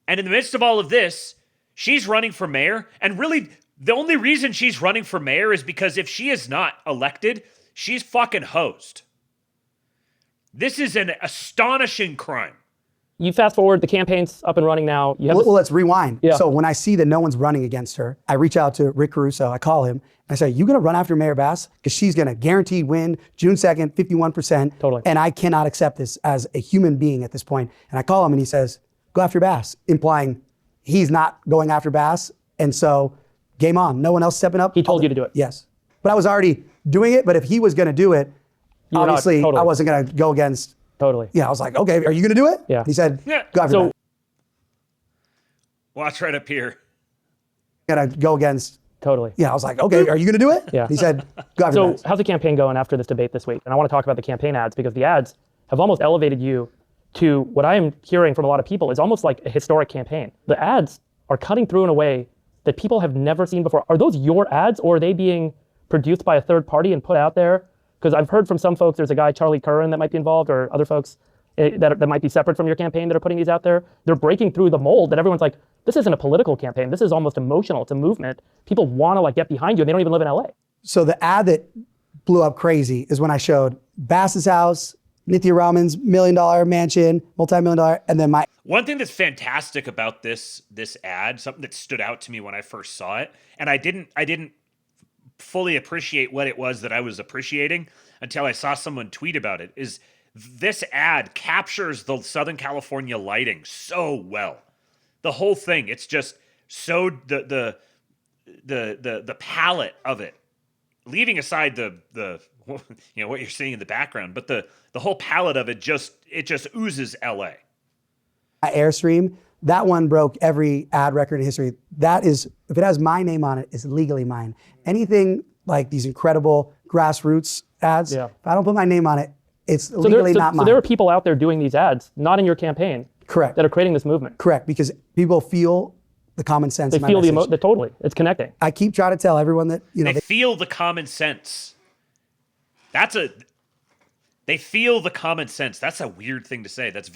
And in the midst of all of this, she's running for mayor, and really the only reason she's running for mayor is because if she is not elected, she's fucking hosed. This is an astonishing crime. You fast forward, the campaign's up and running now. Well, let's rewind. Yeah. So when I see that no one's running against her, I reach out to Rick Caruso. I call him. And I say, you going to run after Mayor Bass? Because she's going to guaranteed win June 2nd, 51%. Totally. And I cannot accept this as a human being at this point. And I call him and he says, go after Bass, implying he's not going after Bass. And so game on. No one else stepping up. He told you to do it. Yes. But I was already doing it. But if he was going to do it, obviously, I wasn't going to go against. Totally. Yeah, I was like, okay, are you going to do it? Yeah. He said, yeah. Go after that. Watch right up here. Going to go against. Totally. Yeah, I was like, okay, are you going to do it? Yeah. He said, go after that. So how's the campaign going after this debate this week? And I want to talk about the campaign ads because the ads have almost elevated you to what I am hearing from a lot of people is almost like a historic campaign. The ads are cutting through in a way that people have never seen before. Are those your ads or are they being produced by a third party and put out there? Because I've heard from some folks, there's a guy, Charlie Curran, that might be involved, or other folks. that might be separate from your campaign that are putting these out there. They're breaking through the mold that everyone's like, this isn't a political campaign. This is almost emotional. It's a movement. People want to like get behind you and they don't even live in LA. So the ad that blew up crazy is when I showed Bass's house, Nithya Raman's $1 million mansion, multi-million-dollar, and then my... One thing that's fantastic about this ad, something that stood out to me when I first saw it, and I didn't fully appreciate what it was that I was appreciating until I saw someone tweet about it, is this ad captures the Southern California lighting so well. The whole thing, it's just so the palette of it, leaving aside the you know what you're seeing in the background, but the whole palette of it just oozes LA. Airstream, that one broke every ad record in history. That is, if it has my name on it, it's legally mine. Anything like these incredible grassroots ads, if I don't put my name on it, it's legally not mine. So there are people out there doing these ads, not in your campaign. Correct. That are creating this movement. Correct, because people feel the common sense. They feel totally. It's connecting. I keep trying to tell everyone that, you know. They feel the common sense. They feel the common sense. That's a weird thing to say. That's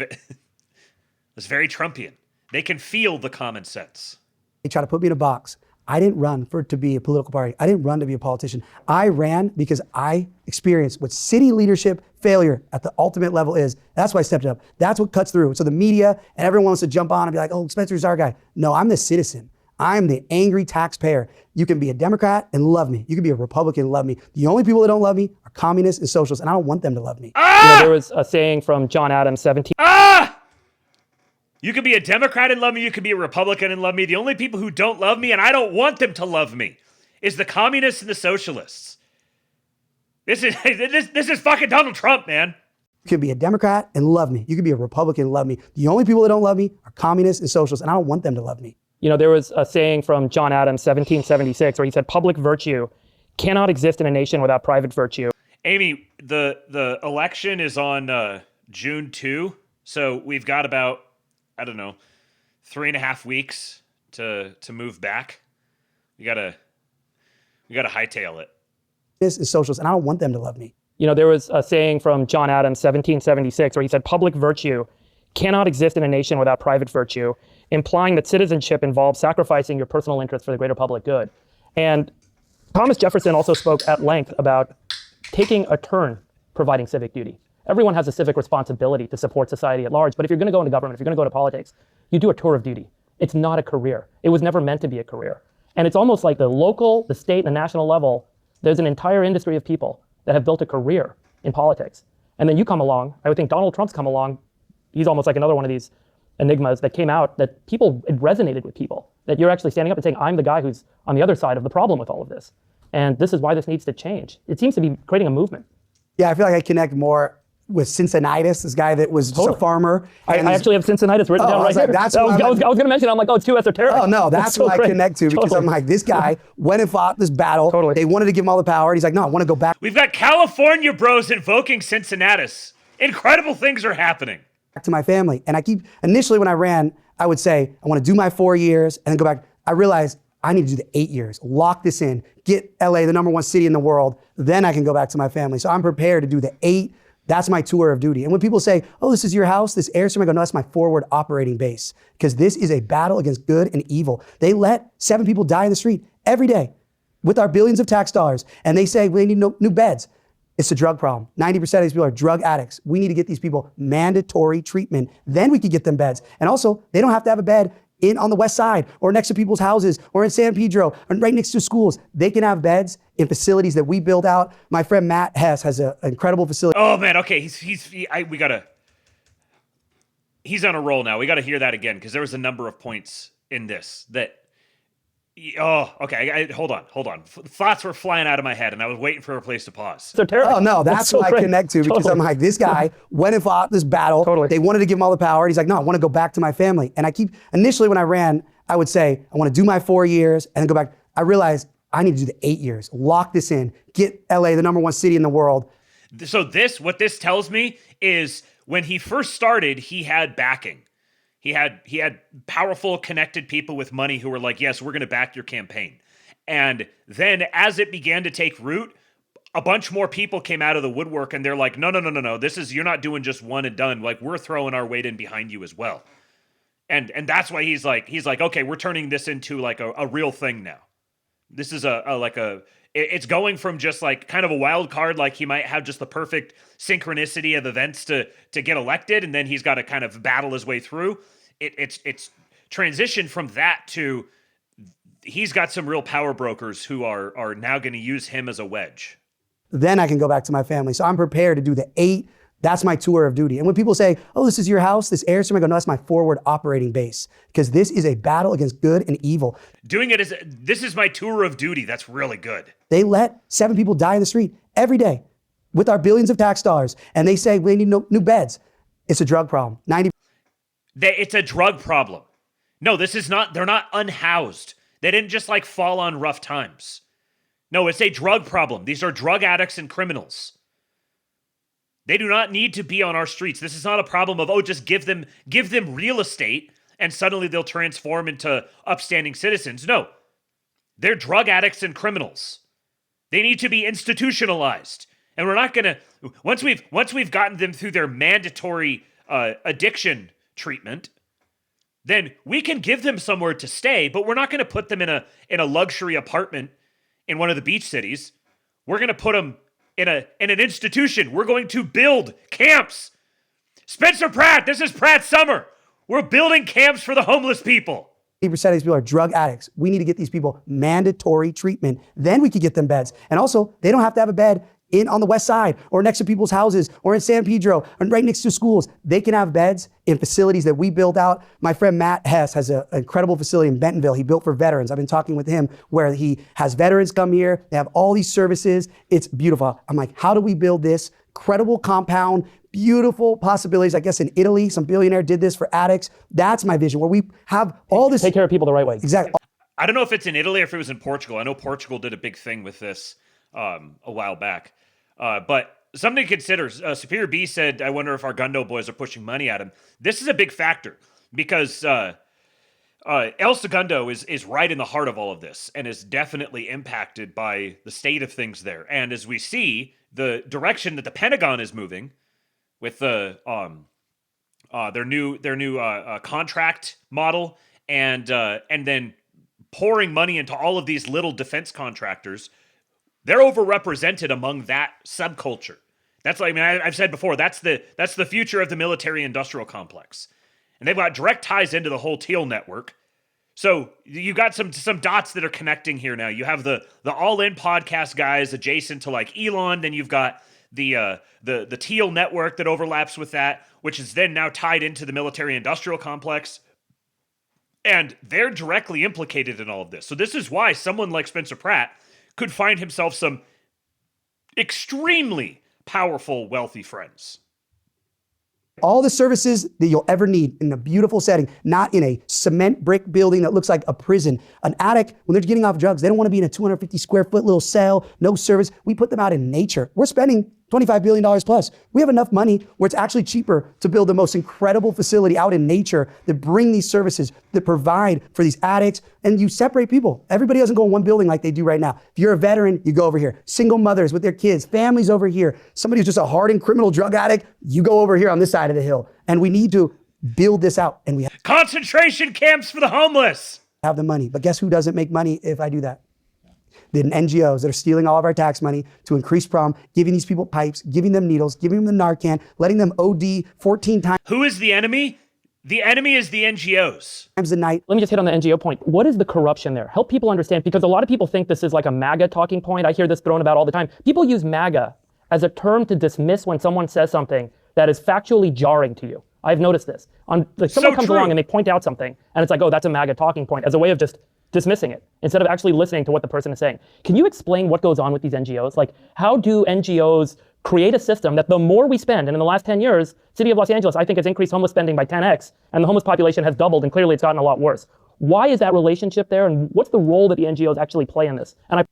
very Trumpian. They can feel the common sense. They try to put me in a box. I didn't run to be a political party. I didn't run to be a politician. I ran because I experienced what city leadership failure at the ultimate level is. That's why I stepped up. That's what cuts through. So the media and everyone wants to jump on and be like, oh, Spencer's our guy. No, I'm the citizen. I'm the angry taxpayer. You can be a Democrat and love me. You can be a Republican and love me. The only people that don't love me are communists and socialists, and I don't want them to love me. You know, there was a saying from John Adams, 17. You could be a Democrat and love me. You could be a Republican and love me. The only people who don't love me, and I don't want them to love me, is the communists and the socialists. This is fucking Donald Trump, man. You could be a Democrat and love me. You could be a Republican and love me. The only people that don't love me are communists and socialists, and I don't want them to love me. You know, there was a saying from John Adams, 1776, where he said, public virtue cannot exist in a nation without private virtue. Amy, the election is on June 2, so we've got about, I don't know, 3.5 weeks to move back. We gotta hightail it. This is socialists, and I don't want them to love me. You know, there was a saying from John Adams, 1776, where he said, public virtue cannot exist in a nation without private virtue, implying that citizenship involves sacrificing your personal interests for the greater public good. And Thomas Jefferson also spoke at length about taking a turn providing civic duty. Everyone has a civic responsibility to support society at large, but if you're going to go into government, if you're going to go into politics, you do a tour of duty. It's not a career. It was never meant to be a career. And it's almost like the local, the state, and the national level, there's an entire industry of people that have built a career in politics. And then you come along, I would think Donald Trump's come along, he's almost like another one of these enigmas that came out that it resonated with people, that you're actually standing up and saying, I'm the guy who's on the other side of the problem with all of this. And this is why this needs to change. It seems to be creating a movement. Yeah, I feel like I connect more with Cincinnatus, this guy that was just a farmer. I actually have Cincinnatus written down right here. I was going to mention, I'm like, oh, it's too esoteric. Oh, no, that's what I connect to because I'm like, this guy went and fought this battle. Totally. They wanted to give him all the power. And he's like, no, I want to go back. We've got California bros invoking Cincinnatus. Incredible things are happening. Back to my family. And I initially when I ran, I would say, I want to do my 4 years and then go back. I realized I need to do the 8 years, lock this in, get LA, the #1 city in the world. Then I can go back to my family. So I'm prepared to do the 8. That's my tour of duty. And when people say, oh, this is your house, this Airstream, I go, no, that's my forward operating base. Because this is a battle against good and evil. They let 7 people die in the street every day with our billions of tax dollars. And they say, we need new beds. It's a drug problem. 90% of these people are drug addicts. We need to get these people mandatory treatment. Then we can get them beds. And also, they don't have to have a bed on the west side or next to people's houses or in San Pedro or right next to schools. They can have beds in facilities that we build out. My friend Matt Hess has an incredible facility. Oh man, okay, he's on a roll now. We gotta hear that again because there was a number of points in this that. Oh, okay. Hold on. Thoughts were flying out of my head, and I was waiting for a place to pause. So terrible. Oh no, that's what I connect to because I'm like, this guy went and fought this battle. Totally. They wanted to give him all the power. He's like, no, I want to go back to my family. And initially when I ran, I would say, I want to do my 4 years and then go back. I realized I need to do the 8 years, lock this in, get LA, the #1 city in the world. So what this tells me is when he first started, he had backing. He had powerful, connected people with money who were like, yes, we're going to back your campaign. And then as it began to take root, a bunch more people came out of the woodwork and they're like, no, you're not doing just one and done. Like, we're throwing our weight in behind you as well. And that's why he's like, okay, we're turning this into like a real thing now. This is it's going from just like kind of a wild card, like he might have just the perfect synchronicity of events to get elected, and then he's got to kind of battle his way through. It's transitioned from that to he's got some real power brokers who are now going to use him as a wedge. Then I can go back to my family. So I'm prepared to do the 8. That's my tour of duty. And when people say, oh, this is your house, this airstream, I go, no, that's my forward operating base. Because this is a battle against good and evil. Doing it this is my tour of duty. That's really good. They let 7 people die in the street every day with our billions of tax dollars. And they say, we need new beds. It's a drug problem. It's a drug problem. No, this is not, they're not unhoused. They didn't just like fall on rough times. No, it's a drug problem. These are drug addicts and criminals. They do not need to be on our streets. This is not a problem of, just give them real estate and suddenly they'll transform into upstanding citizens. No, they're drug addicts and criminals. They need to be institutionalized. And we're not going to, once we've gotten them through their mandatory addiction treatment, then we can give them somewhere to stay, but we're not going to put them in a luxury apartment in one of the beach cities. We're going to put them in an institution. We're going to build camps. Spencer Pratt, this is Pratt Summer. We're building camps for the homeless people. 80% of these people are drug addicts. We need to get these people mandatory treatment. Then we could get them beds. And also, they don't have to have a bed on the west side or next to people's houses or in San Pedro or right next to schools. They can have beds in facilities that we build out. My friend Matt Hess has an incredible facility in Bentonville he built for veterans. I've been talking with him where he has veterans come here. They have all these services. It's beautiful. I'm like, how do we build this incredible compound? Beautiful possibilities. I guess in Italy, some billionaire did this for addicts. That's my vision, where we have all this. Take care of people the right way. Exactly. I don't know if it's in Italy or if it was in Portugal. I know Portugal did a big thing with this a while back. But something to consider. Superior B said, I wonder if our Gundo boys are pushing money at him. This is a big factor because El Segundo is right in the heart of all of this and is definitely impacted by the state of things there. And as we see, the direction that the Pentagon is moving with their new contract model and then pouring money into all of these little defense contractors, they're overrepresented among that subculture. That's like, I've said before, that's the future of the military-industrial complex, and they've got direct ties into the whole Teal network. So you got some dots that are connecting here now. You have the All In podcast guys adjacent to like Elon. Then you've got the Teal network that overlaps with that, which is then now tied into the military-industrial complex. And they're directly implicated in all of this. So this is why someone like Spencer Pratt could find himself some extremely powerful, wealthy friends. All the services that you'll ever need in a beautiful setting, not in a cement brick building that looks like a prison. An addict, when they're getting off drugs, they don't want to be in a 250 square foot little cell, no service. We put them out in nature. We're spending $25 billion plus. We have enough money where it's actually cheaper to build the most incredible facility out in nature that bring these services, that provide for these addicts, and you separate people. Everybody doesn't go in one building like they do right now. If you're a veteran, you go over here. Single mothers with their kids, families over here. Somebody who's just a hardened criminal drug addict, you go over here on this side of the hill. And we need to build this out. And we have concentration camps for the homeless. Have the money. But guess who doesn't make money if I do that? The NGOs that are stealing all of our tax money to increase prom, giving these people pipes, giving them needles, giving them the Narcan, letting them OD 14 times. Who is the enemy? The enemy is the NGOs. Times a night. Let me just hit on the NGO point. What is the corruption there? Help people understand, because a lot of people think this is like a MAGA talking point. I hear this thrown about all the time. People use MAGA as a term to dismiss when someone says something that is factually jarring to you. I've noticed this. Someone comes along and they point out something, and it's like, oh, that's a MAGA talking point, as a way of just dismissing it instead of actually listening to what the person is saying. Can you explain what goes on with these NGOs? Like, how do NGOs create a system that the more we spend, and in the last 10 years, City of Los Angeles, I think, has increased homeless spending by 10x, and the homeless population has doubled, and clearly it's gotten a lot worse. Why is that relationship there, and what's the role that the NGOs actually play in this? And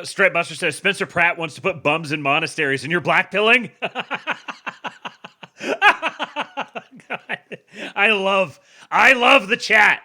Straight Buster says, Spencer Pratt wants to put bums in monasteries, and you're blackpilling? God, I love the chat.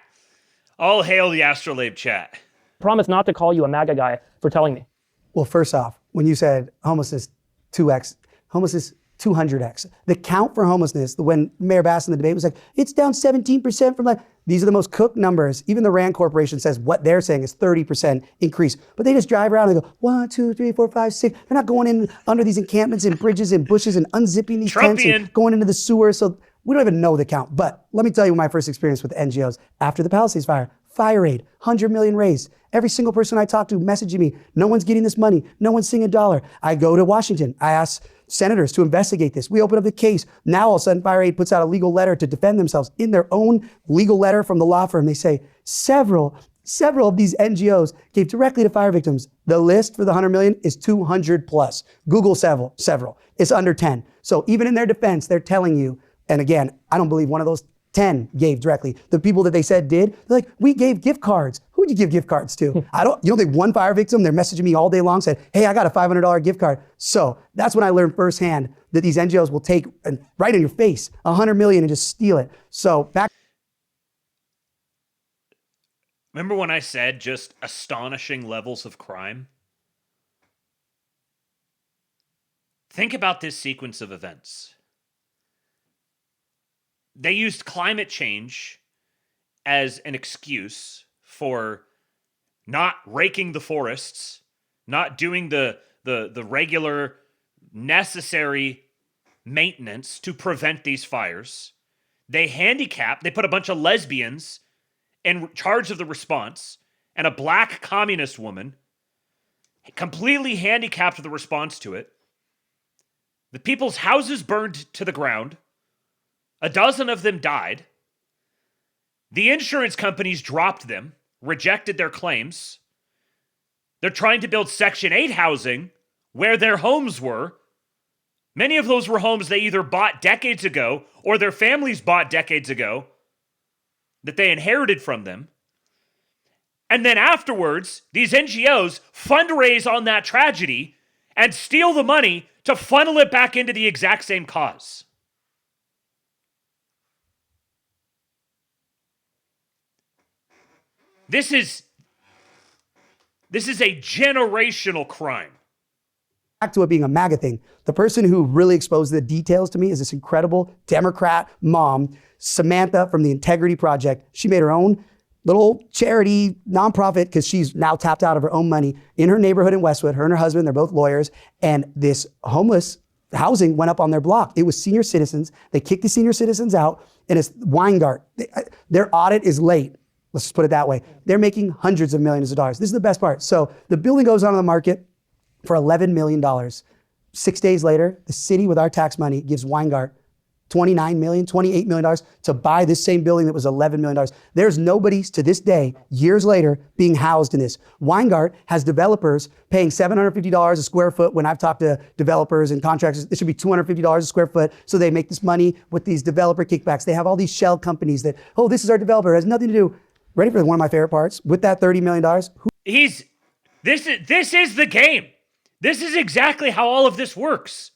All hail the Astrolabe chat. Promise not to call you a MAGA guy for telling me. Well, first off, when you said homelessness 2x, homelessness 200x. The count for homelessness, when Mayor Bass in the debate was like, it's down 17% from like, these are the most cooked numbers. Even the RAND Corporation says what they're saying is 30% increase. But they just drive around and they go, 1, 2, 3, 4, 5, 6. They're not going in under these encampments and bridges and bushes and unzipping these tents and going into the sewer. So we don't even know the count. But let me tell you my first experience with NGOs after the Palisades fire. Fire aid, 100 million raised. Every single person I talk to messaging me, no one's getting this money. No one's seeing $1. I go to Washington. I ask senators to investigate this. We open up the case. Now all of a sudden Fire Aid puts out a legal letter to defend themselves. In their own legal letter from the law firm, they say several of these NGOs gave directly to fire victims. The list for the 100 million is 200 plus. Google several. It's under 10. So even in their defense, they're telling you, and again, I don't believe one of those 10 gave directly. The people that they said did, they're like, we gave gift cards. Who would you give gift cards to? You don't think one fire victim, they're messaging me all day long, said, hey, I got a $500 gift card. So that's when I learned firsthand that these NGOs will take, and right in your face, 100 million and just steal it. So back. Remember when I said just astonishing levels of crime? Think about this sequence of events. They used climate change as an excuse for not raking the forests, not doing the regular necessary maintenance to prevent these fires. They put a bunch of lesbians in charge of the response, and a black communist woman completely handicapped the response to it. The people's houses burned to the ground. 12 of them died. The insurance companies dropped them, rejected their claims. They're trying to build Section 8 housing where their homes were. Many of those were homes they either bought decades ago or their families bought decades ago that they inherited from them. And then afterwards, these NGOs fundraise on that tragedy and steal the money to funnel it back into the exact same cause. This is a generational crime. Back to it being a MAGA thing. The person who really exposed the details to me is this incredible Democrat mom, Samantha from the Integrity Project. She made her own little charity nonprofit because she's now tapped out of her own money in her neighborhood in Westwood. Her and her husband, they're both lawyers. And this homeless housing went up on their block. It was senior citizens. They kicked the senior citizens out, and it's Weingart. Their audit is late. Let's just put it that way. They're making hundreds of millions of dollars. This is the best part. So the building goes on the market for $11 million. 6 days later, the city with our tax money gives Weingart $29 million, $28 million to buy this same building that was $11 million. There's nobody to this day, years later, being housed in this. Weingart has developers paying $750 a square foot. When I've talked to developers and contractors, it should be $250 a square foot. So they make this money with these developer kickbacks. They have all these shell companies that, oh, this is our developer. It has nothing to do. Ready for one of my favorite parts? With that $30 million, This is the game. This is exactly how all of this works.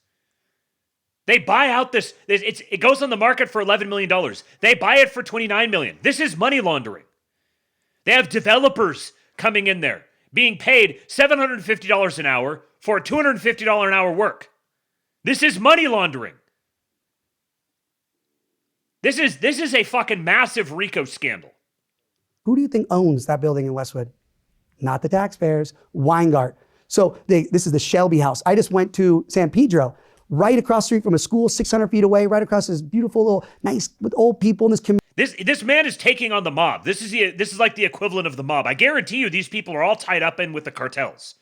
They buy out it goes on the market for $11 million. They buy it for $29 million. This is money laundering. They have developers coming in there, being paid $750 an hour for $250 an hour work. This is money laundering. This is a fucking massive RICO scandal. Who do you think owns that building in Westwood? Not the taxpayers, Weingart. So this is the Shelby House. I just went to San Pedro, right across the street from a school, 600 feet away, right across this beautiful little, nice, with old people in this community. This man is taking on the mob. This is like the equivalent of the mob. I guarantee you these people are all tied up in with the cartels.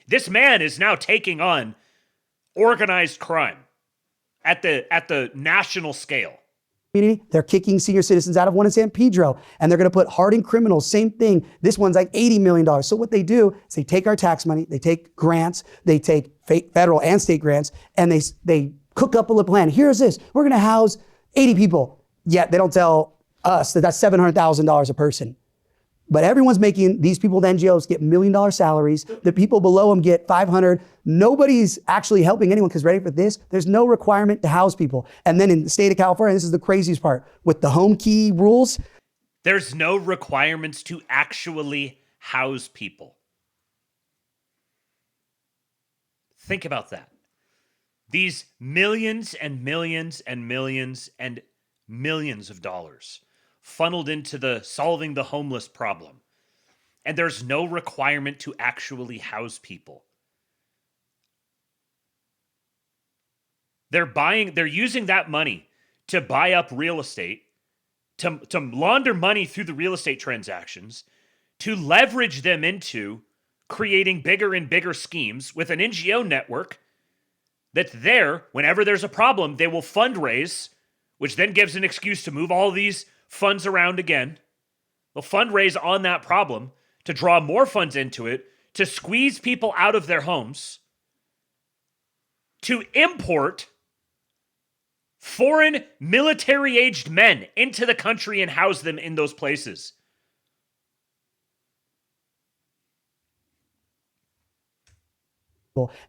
This man is now taking on organized crime at the national scale. They're kicking senior citizens out of one in San Pedro, and they're going to put hardened criminals, same thing. This one's like $80 million. So what they do is they take our tax money, they take grants, they take federal and state grants, and they cook up a little plan. Here's this. We're going to house 80 people. Yet they don't tell us that that's $700,000 a person. But everyone's making, these people with NGOs get $1 million salaries. The people below them get 500. Nobody's actually helping anyone because ready for this, there's no requirement to house people. And then in the state of California, this is the craziest part, with the home key rules. There's no requirements to actually house people. Think about that. These millions and millions and millions and millions of dollars funneled into the solving the homeless problem. And there's no requirement to actually house people. They're using that money to buy up real estate, to launder money through the real estate transactions, to leverage them into creating bigger and bigger schemes with an NGO network that's there whenever there's a problem, they will fundraise, which then gives an excuse to move all these funds around again. They'll fundraise on that problem to draw more funds into it, to squeeze people out of their homes, to import foreign military-aged men into the country and house them in those places.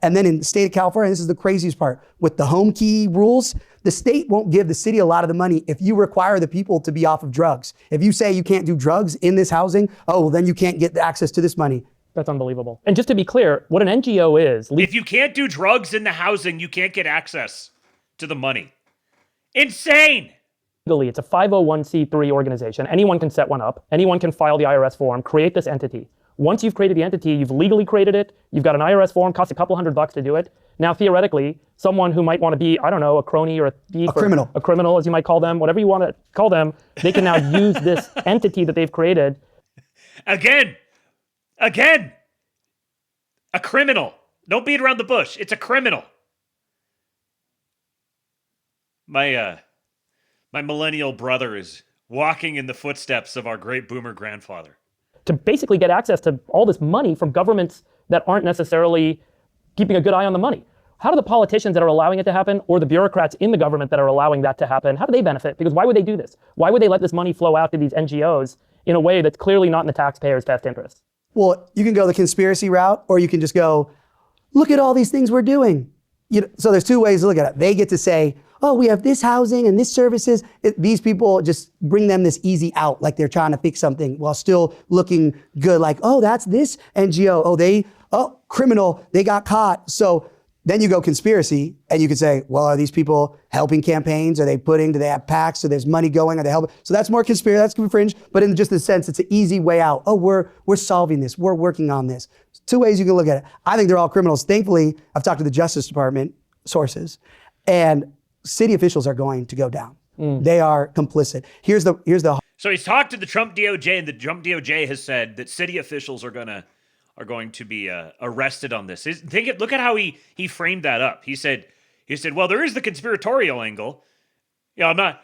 And then in the state of California, this is the craziest part, with the home key rules, the state won't give the city a lot of the money if you require the people to be off of drugs. If you say you can't do drugs in this housing, oh, well, then you can't get access to this money. That's unbelievable. And just to be clear, what an NGO is... If you can't do drugs in the housing, you can't get access to the money. Insane! Legally, it's a 501c3 organization. Anyone can set one up. Anyone can file the IRS form, create this entity. Once you've created the entity, you've legally created it. You've got an IRS form, costs a couple $100 to do it. Now, theoretically, someone who might want to be, I don't know, a crony or a thief, a criminal, as you might call them, whatever you want to call them, they can now use this entity that they've created. Again, a criminal. Don't beat around the bush. It's a criminal. My millennial brother is walking in the footsteps of our great boomer grandfather. To basically get access to all this money from governments that aren't necessarily keeping a good eye on the money. How do the politicians that are allowing it to happen, or the bureaucrats in the government that are allowing that to happen, how do they benefit? Because why would they do this? Why would they let this money flow out to these NGOs in a way that's clearly not in the taxpayers' best interest? Well, you can go the conspiracy route, or you can just go, look at all these things we're doing. So there's two ways to look at it. They get to say, oh, we have this housing and this services. These people just bring them this easy out, like they're trying to fix something while still looking good. Like, oh, that's this NGO. Oh, criminal, they got caught. So then you go conspiracy, and you could say, well, are these people helping campaigns? Do they have PACs? So there's money going? Are they helping? So that's more conspiracy, that's fringe. But in just the sense, it's an easy way out. Oh, we're solving this. We're working on this. Two ways you can look at it. I think they're all criminals. Thankfully, I've talked to the Justice Department sources, and city officials are going to go down. They are complicit. Here's the. So he's talked to the Trump DOJ, and the Trump DOJ has said that city officials are going to be arrested on this. Look at how he framed that up. He said, well, there is the conspiratorial angle. I'm not.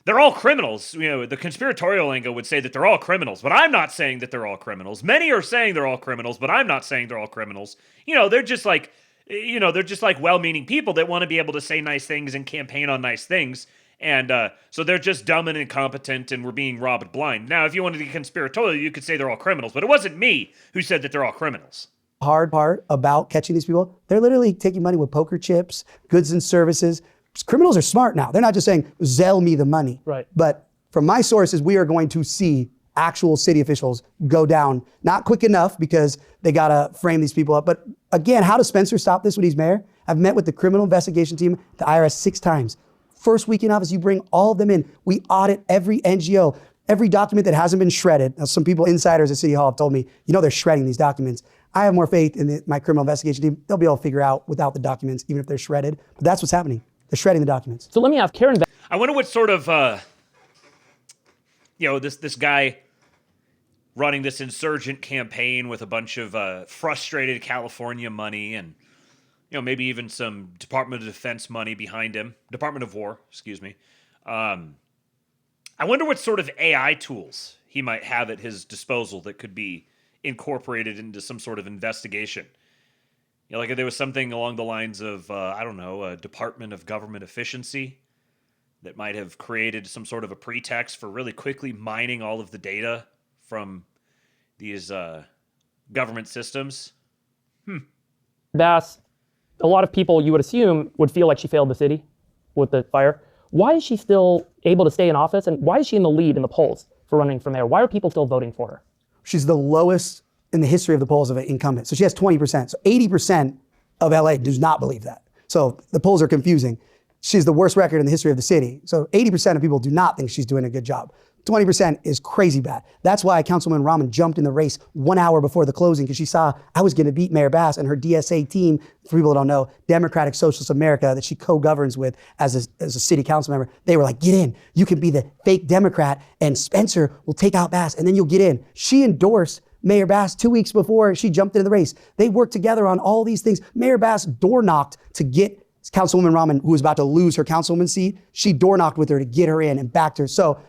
They're all criminals. The conspiratorial angle would say that they're all criminals, but I'm not saying that they're all criminals. Many are saying they're all criminals, but I'm not saying they're all criminals. They're just like well-meaning people that want to be able to say nice things and campaign on nice things. And so they're just dumb and incompetent, and we're being robbed blind. Now, if you wanted to be conspiratorial, you could say they're all criminals, but it wasn't me who said that they're all criminals. Hard part about catching these people, they're literally taking money with poker chips, goods and services. Criminals are smart now. They're not just saying, Zelle me the money. Right. But from my sources, we are going to see actual city officials go down. Not quick enough, because they got to frame these people up. But again, how does Spencer stop this when he's mayor? I've met with the criminal investigation team, the IRS, 6 times. First week in office, you bring all of them in. We audit every NGO, every document that hasn't been shredded. Now, some people, insiders at City Hall, have told me, they're shredding these documents. I have more faith in my criminal investigation team. They'll be able to figure out without the documents, even if they're shredded. But that's what's happening. They're shredding the documents. So let me ask Karen. I wonder what sort of, this guy running this insurgent campaign with a bunch of frustrated California money and, maybe even some Department of Defense money behind him. Department of War, excuse me. I wonder what sort of AI tools he might have at his disposal that could be incorporated into some sort of investigation. Like if there was something along the lines of, a Department of Government Efficiency that might have created some sort of a pretext for really quickly mining all of the data from these government systems. Bass, a lot of people, you would assume, would feel like she failed the city with the fire. Why is she still able to stay in office, and why is she in the lead in the polls for running for mayor? Why are people still voting for her? She's the lowest in the history of the polls of an incumbent. So she has 20%. So 80% of LA does not believe that. So the polls are confusing. She's the worst record in the history of the city. So 80% of people do not think she's doing a good job. 20% is crazy bad. That's why Councilwoman Rahman jumped in the race 1 hour before the closing, because she saw I was going to beat Mayor Bass and her DSA team, for people that don't know, Democratic Socialist America, that she co-governs with as a city council member. They were like, get in. You can be the fake Democrat and Spencer will take out Bass and then you'll get in. She endorsed Mayor Bass 2 weeks before she jumped into the race. They worked together on all these things. Mayor Bass door knocked to get Councilwoman Rahman, who was about to lose her councilwoman seat. She door knocked with her to get her in and backed her. So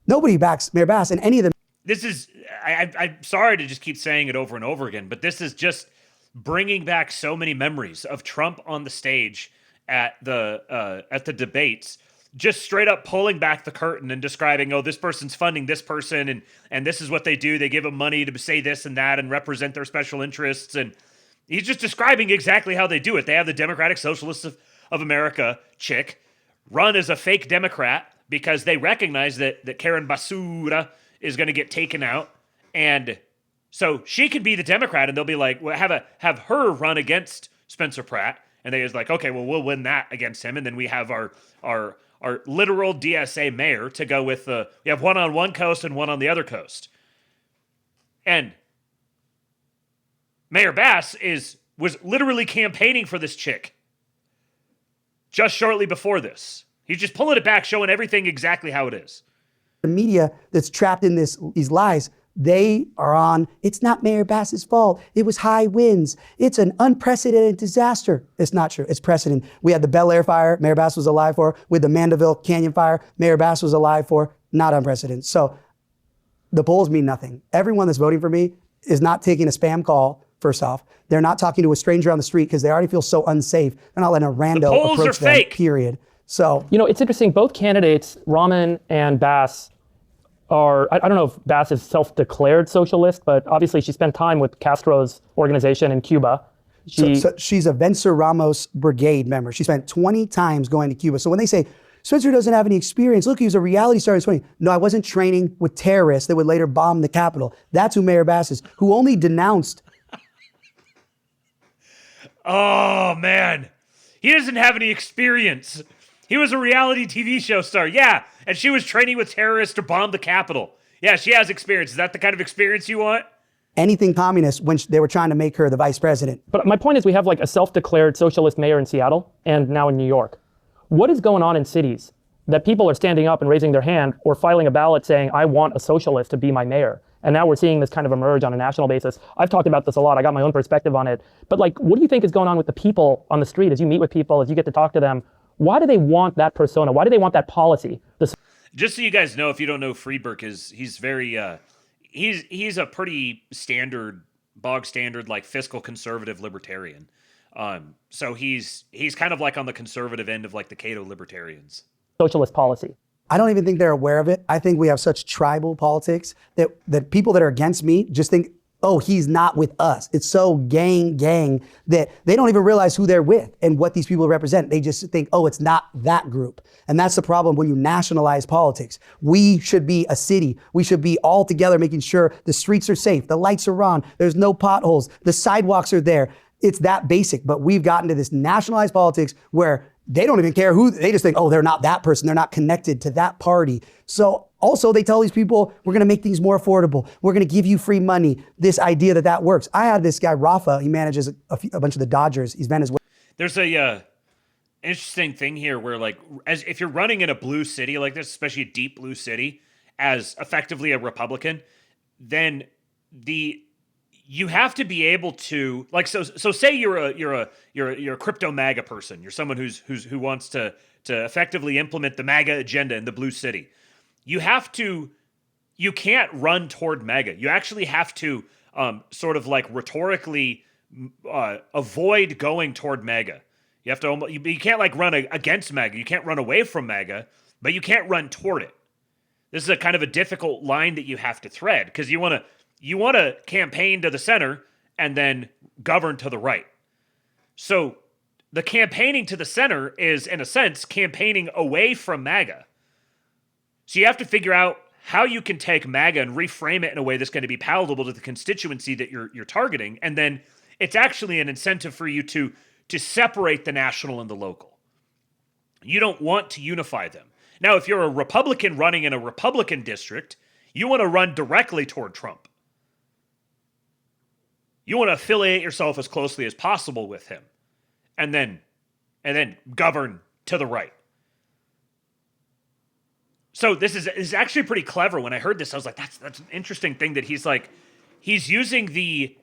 nobody backs Mayor Bass, and any of them. This is, I'm sorry to just keep saying it over and over again, but this is just bringing back so many memories of Trump on the stage at the debates, just straight up pulling back the curtain and describing, oh, this person's funding this person, and this is what they do. They give them money to say this and that and represent their special interests. And he's just describing exactly how they do it. They have the Democratic Socialists of America chick run as a fake Democrat because they recognize that Karen Basura is going to get taken out. And so she could be the Democrat, and they'll be like, well, have her run against Spencer Pratt. And they was like, okay, well, we'll win that against him. And then we have our literal DSA mayor to go with we have one on one coast and one on the other coast. And Mayor Bass was literally campaigning for this chick just shortly before this. He's just pulling it back, showing everything exactly how it is. The media that's trapped in these lies, they are on, it's not Mayor Bass's fault. It was high winds. It's an unprecedented disaster. It's not true. It's precedent. We had the Bel Air fire, Mayor Bass was alive for. With the Mandeville Canyon fire, Mayor Bass was alive for. Not unprecedented. So the polls mean nothing. Everyone that's voting for me is not taking a spam call, first off. They're not talking to a stranger on the street because they already feel so unsafe. They're not letting a rando approach them, period. So, it's interesting. Both candidates, Rahman and Bass, are, I don't know if Bass is self-declared socialist, but obviously she spent time with Castro's organization in Cuba. So she's a Vencer Ramos brigade member. She spent 20 times going to Cuba. So when they say, Spencer doesn't have any experience, look, he was a reality star in 20. No, I wasn't training with terrorists that would later bomb the Capitol. That's who Mayor Bass is, who only denounced. Oh, man. He doesn't have any experience. He was a reality TV show star. Yeah, and she was training with terrorists to bomb the Capitol. Yeah, she has experience. Is that the kind of experience you want? Anything communist when they were trying to make her the vice president. But my point is, we have like a self-declared socialist mayor in Seattle and now in New York. What is going on in cities that people are standing up and raising their hand or filing a ballot saying, I want a socialist to be my mayor? And now we're seeing this kind of emerge on a national basis. I've talked about this a lot. I got my own perspective on it. But what do you think is going on with the people on the street as you meet with people, as you get to talk to them? Why do they want that persona? Why do they want that policy? Just so you guys know, if you don't know, Friedberg he's very he's a pretty bog standard like fiscal conservative libertarian. So he's kind of like on the conservative end of like the Cato libertarians. Socialist policy. I don't even think they're aware of it. I think we have such tribal politics that people that are against me just think, oh, he's not with us. It's so gang that they don't even realize who they're with and what these people represent. They just think, oh, it's not that group. And that's the problem when you nationalize politics. We should be a city. We should be all together making sure the streets are safe, the lights are on, there's no potholes, the sidewalks are there. It's that basic, but we've gotten to this nationalized politics where they don't even care who, they just think, oh, they're not that person. They're not connected to that party. So also they tell these people, we're gonna make things more affordable. We're gonna give you free money. This idea that works. I had this guy, Rafa, he manages a bunch of the Dodgers. He's Venezuelan. There's a interesting thing here where if you're running in a blue city like this, especially a deep blue city, as effectively a Republican, then you have to be able to so say you're a crypto MAGA person. You're someone who wants to effectively implement the MAGA agenda in the blue city. You can't run toward MAGA. You actually have to sort of like rhetorically avoid going toward MAGA. You have to you can't like run against MAGA. You can't run away from MAGA, but you can't run toward it. This is a kind of a difficult line that you have to thread because you want to campaign to the center and then govern to the right. So the campaigning to the center is, in a sense, campaigning away from MAGA. So you have to figure out how you can take MAGA and reframe it in a way that's going to be palatable to the constituency that you're targeting. And then it's actually an incentive for you to to separate the national and the local. You don't want to unify them. Now, if you're a Republican running in a Republican district, you want to run directly toward Trump. You want to affiliate yourself as closely as possible with him, and then govern to the right. So this is actually pretty clever. When I heard this, I was like, that's an interesting thing that he's using the,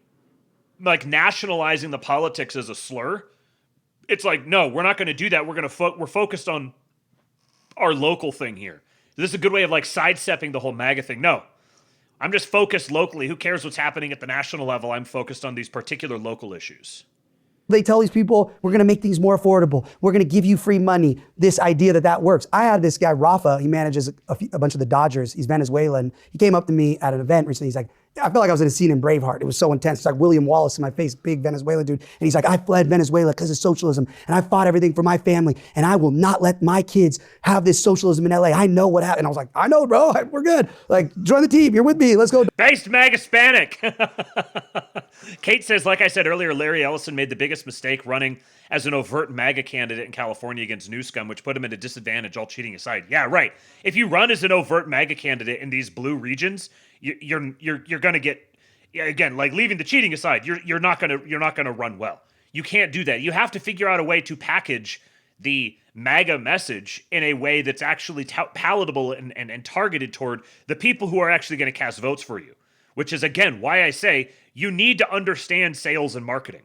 like, nationalizing the politics as a slur. It's like, no, we're not going to do that. We're focused on our local thing here. This is a good way of, like, sidestepping the whole MAGA thing. No, I'm just focused locally. Who cares what's happening at the national level? I'm focused on these particular local issues. They tell these people, we're going to make things more affordable. We're going to give you free money. This idea that works. I had this guy, Rafa, he manages a bunch of the Dodgers. He's Venezuelan. He came up to me at an event recently. He's like, I felt like I was in a scene in Braveheart. It was so intense. It's like William Wallace in my face, big Venezuelan dude. And he's like, I fled Venezuela because of socialism. And I fought everything for my family. And I will not let my kids have this socialism in LA. I know what happened. And I was like, I know, bro. We're good. Like, join the team. You're with me. Let's go. Based MAGA Hispanic. Kate says, like I said earlier, Larry Ellison made the biggest mistake running as an overt MAGA candidate in California against Newscomb, which put him at a disadvantage, all cheating aside. Yeah, right. If you run as an overt MAGA candidate in these blue regions, you're going to get, again, like, leaving the cheating aside, you're not going to run well. You can't do that. You have to figure out a way to package the MAGA message in a way that's actually palatable and targeted toward the people who are actually going to cast votes for you, which is, again, why I say you need to understand sales and marketing.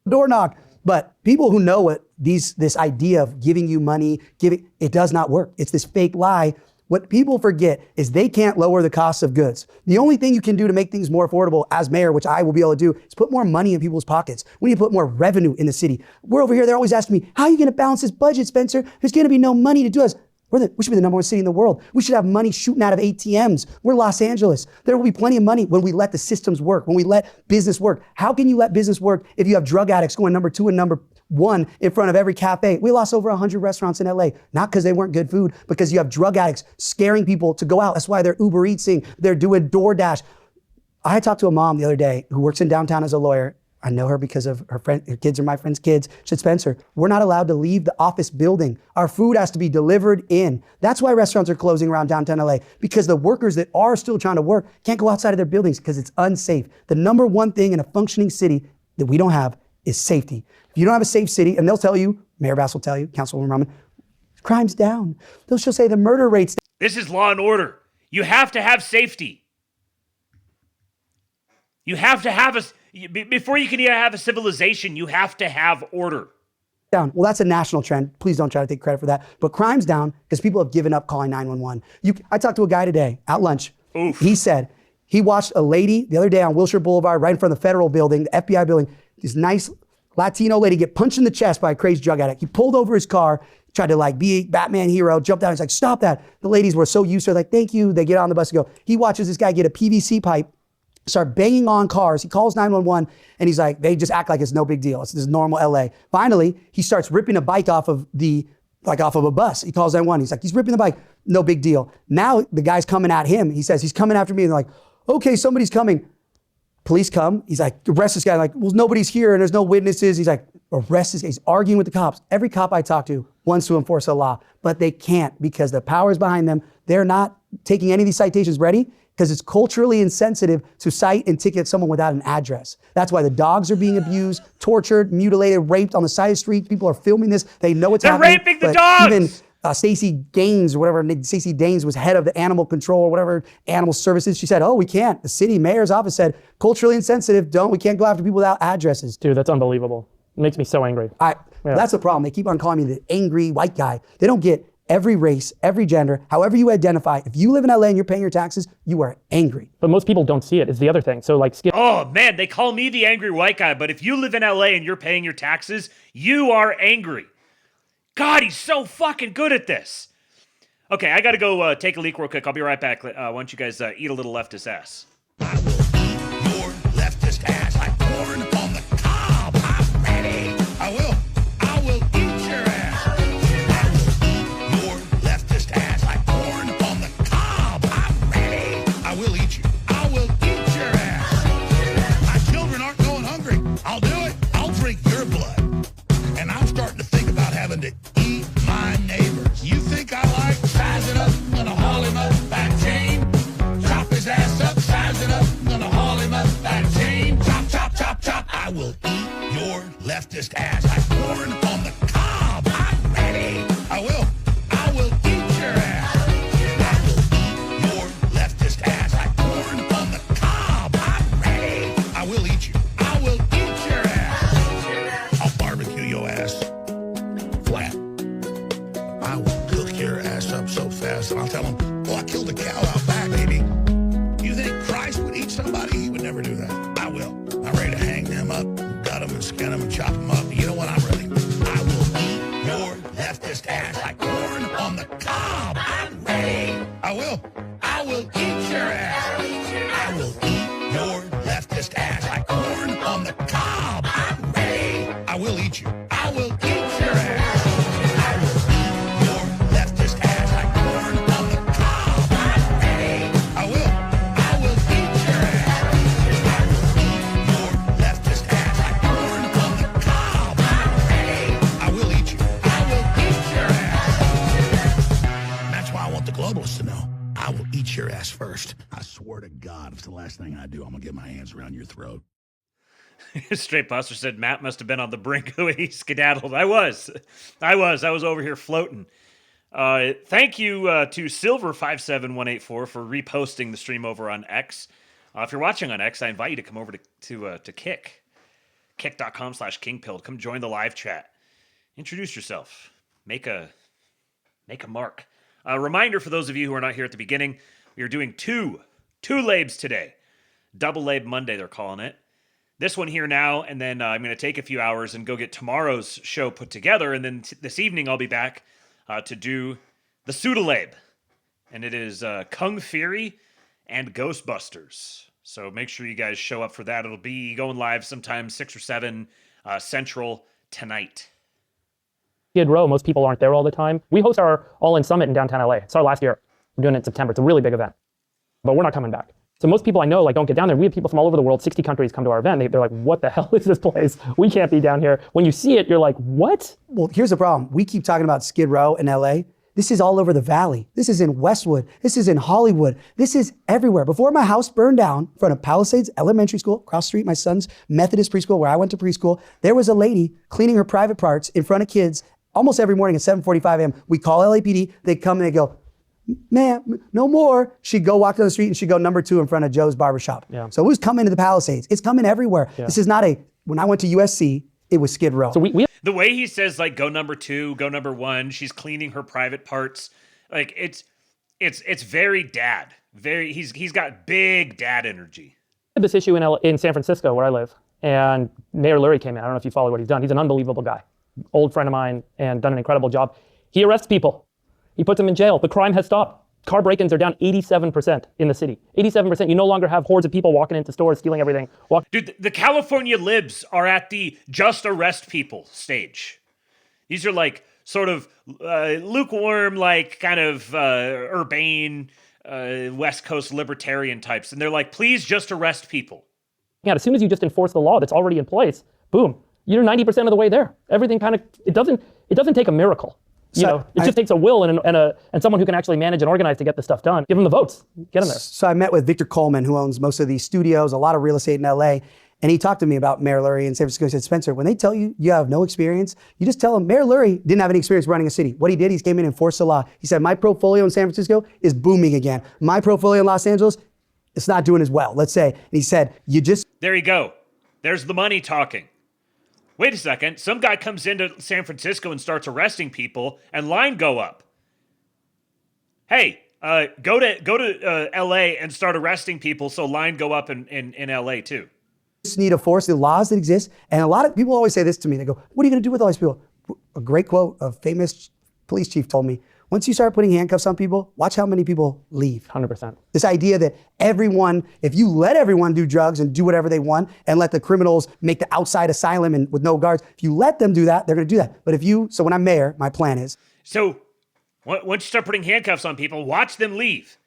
Door knock. But people who know what this idea of giving you money, it does not work. It's this fake lie. What people forget is they can't lower the cost of goods. The only thing you can do to make things more affordable as mayor, which I will be able to do, is put more money in people's pockets. We need to put more revenue in the city. We're over here, they're always asking me, how are you going to balance this budget, Spencer? There's going to be no money to do this. We should be the number one city in the world. We should have money shooting out of ATMs. We're Los Angeles. There will be plenty of money when we let the systems work, when we let business work. How can you let business work if you have drug addicts going number 2 and number 1 in front of every cafe? We lost over 100 restaurants in LA, not because they weren't good food, because you have drug addicts scaring people to go out. That's why they're Uber Eatsing, they're doing DoorDash. I talked to a mom the other day who works in downtown as a lawyer. I know her because of her kids are my friend's kids. She said, Spencer, we're not allowed to leave the office building. Our food has to be delivered in. That's why restaurants are closing around downtown LA, because the workers that are still trying to work can't go outside of their buildings because it's unsafe. The number one thing in a functioning city that we don't have is safety. If you don't have a safe city, and they'll tell you, Mayor Bass will tell you, Councilwoman Rahman, crime's down. She'll say the murder rate's down. This is law and order. You have to have safety. You have to have before you can even have a civilization, you have to have order. Down. Well, that's a national trend. Please don't try to take credit for that. But crime's down because people have given up calling 911. I talked to a guy today at lunch. Oof. He said he watched a lady the other day on Wilshire Boulevard, right in front of the federal building, the FBI building, this nice Latino lady get punched in the chest by a crazy drug addict. He pulled over his car, tried to like be a Batman hero, jumped out. He's like, stop that. The ladies were so used to it, like, thank you. They get on the bus and go. He watches this guy get a PVC pipe, start banging on cars. He calls 911 and he's like, they just act like it's no big deal. It's this normal LA. Finally, he starts ripping a bike off of a bus. He calls 911. He's like, he's ripping the bike. No big deal. Now the guy's coming at him. He says, he's coming after me. And they're like, okay, somebody's coming. Police come. He's like, arrest this guy. Like, well, nobody's here and there's no witnesses. He's like, arrest this guy. He's arguing with the cops. Every cop I talk to wants to enforce the law, but they can't because the power's behind them. They're not taking any of these citations. Ready? Because it's culturally insensitive to cite and ticket someone without an address. That's why the dogs are being abused, tortured, mutilated, raped on the side of the street. People are filming this. They know what's happening. They're raping the dogs! Even Stacey Gaines, or whatever, Stacey Daines was head of the animal control or whatever, animal services. She said, oh, we can't. The city mayor's office said, culturally insensitive, we can't go after people without addresses. Dude, that's unbelievable. It makes me so angry. That's the problem. They keep on calling me the angry white guy. They don't get every race, every gender, however you identify. If you live in LA and you're paying your taxes, you are angry. But most people don't see it, is the other thing. So like, oh man, they call me the angry white guy, but if you live in LA and you're paying your taxes, you are angry. God, he's so fucking good at this. Okay, I gotta go take a leak real quick. I'll be right back. Why don't you guys eat a little leftist ass? I will eat your leftist ass like corn on the cob. I'm ready. I will eat your ass. I will eat your leftist ass like corn on the cob. I'm ready. I will eat you. I will eat your ass. My children aren't going hungry. I'll do it. I'll drink your blood. leftist ass like corn on the cob. I'm ready. I will eat your ass. I will eat your leftist ass like corn on the cob. I'm ready. I will eat you. I will eat your ass. I'll barbecue your ass flat. I will cook your ass up so fast, and I'll tell them, oh, I killed a cow out back, baby. You think Christ would eat somebody? He would never do that. I will. I'm ready to hang them up, gut them and skin them and chop them up. You know what? I'm ready. I will eat your leftist ass like corn on the cob. I'm ready. I will eat your ass. I will eat your leftist ass like corn on the cob. I'm ready. I will eat you. I will eat your ass. I will eat your leftist ass like corn on the cob. I'm ready. I will eat your ass. I will eat your leftist ass like corn on the cob. I'm ready. I will eat you. I will eat your ass. That's why I want the globalists to know. I will eat your ass first. I swear to God, if it's the last thing I do, I'm gonna get my hands around your throat. Straight Buster said Matt must have been on the brink when he skedaddled. I was over here floating. Thank you to Silver57184 for reposting the stream over on X. If you're watching on X, I invite you to come over to Kick. Kick.com/kingpilled. Come join the live chat. Introduce yourself. Make a mark. A reminder for those of you who are not here at the beginning, we are doing two labes today. Double Labe Monday, they're calling it. This one here now, and then I'm going to take a few hours and go get tomorrow's show put together, and then this evening I'll be back to do the Pseudolabe. And it is Kung Fury and Ghostbusters. So make sure you guys show up for that. It'll be going live sometime 6 or 7 Central tonight. Skid Row, most people aren't there all the time. We host our All-In Summit in downtown LA. It's our last year. We're doing it in September. It's a really big event. But we're not coming back. So most people I know don't get down there. We have people from all over the world, 60 countries come to our event. They're like, what the hell is this place? We can't be down here. When you see it, you're like, what? Well, here's the problem. We keep talking about Skid Row in LA. This is all over the valley. This is in Westwood. This is in Hollywood. This is everywhere. Before my house burned down in front of Palisades Elementary School, across the street, my son's Methodist preschool, where I went to preschool, there was a lady cleaning her private parts in front of kids almost every morning at 7:45 a.m. We call LAPD. They come and they go, ma'am, no more. She'd go walk down the street and she'd go number 2 in front of Joe's barbershop. Yeah. So it was coming to the Palisades. It's coming everywhere. Yeah. This is not when I went to USC, it was Skid Row. So we The way he says, like, go number 2, go number 1, she's cleaning her private parts. Like, it's very dad. He's got big dad energy. had this issue in San Francisco where I live, and Mayor Lurie came in. I don't know if you follow what he's done. He's an unbelievable guy, old friend of mine, and done an incredible job. He arrests people. He puts them in jail. The crime has stopped. Car break-ins are down 87% in the city. 87%. You no longer have hordes of people walking into stores, stealing everything. Dude, the California libs are at the just arrest people stage. These are like sort of lukewarm, like kind of urbane, West Coast libertarian types. And they're like, please just arrest people. Yeah, as soon as you just enforce the law that's already in place, boom, you're 90% of the way there. Everything kind of, it doesn't take a miracle. It just takes a will and someone who can actually manage and organize to get this stuff done. Give them the votes. Get them there. So I met with Victor Coleman, who owns most of these studios, a lot of real estate in LA. And he talked to me about Mayor Lurie in San Francisco. He said, Spencer, when they tell you you have no experience, you just tell them Mayor Lurie didn't have any experience running a city. What he did, he came in and enforced the law. He said, my portfolio in San Francisco is booming again. My portfolio in Los Angeles, it's not doing as well, let's say. And he said, There you go. There's the money talking. Wait a second. Some guy comes into San Francisco and starts arresting people, and line go up. Hey, go to L.A. and start arresting people, so line go up in L.A. too. Just need to force the laws that exist. And a lot of people always say this to me. They go, what are you going to do with all these people? A great quote, a famous police chief told me, once you start putting handcuffs on people, watch how many people leave. 100%. This idea that if you let everyone do drugs and do whatever they want and let the criminals make the outside asylum and with no guards, if you let them do that, they're going to do that. But so when I'm mayor, my plan is. So once you start putting handcuffs on people, watch them leave.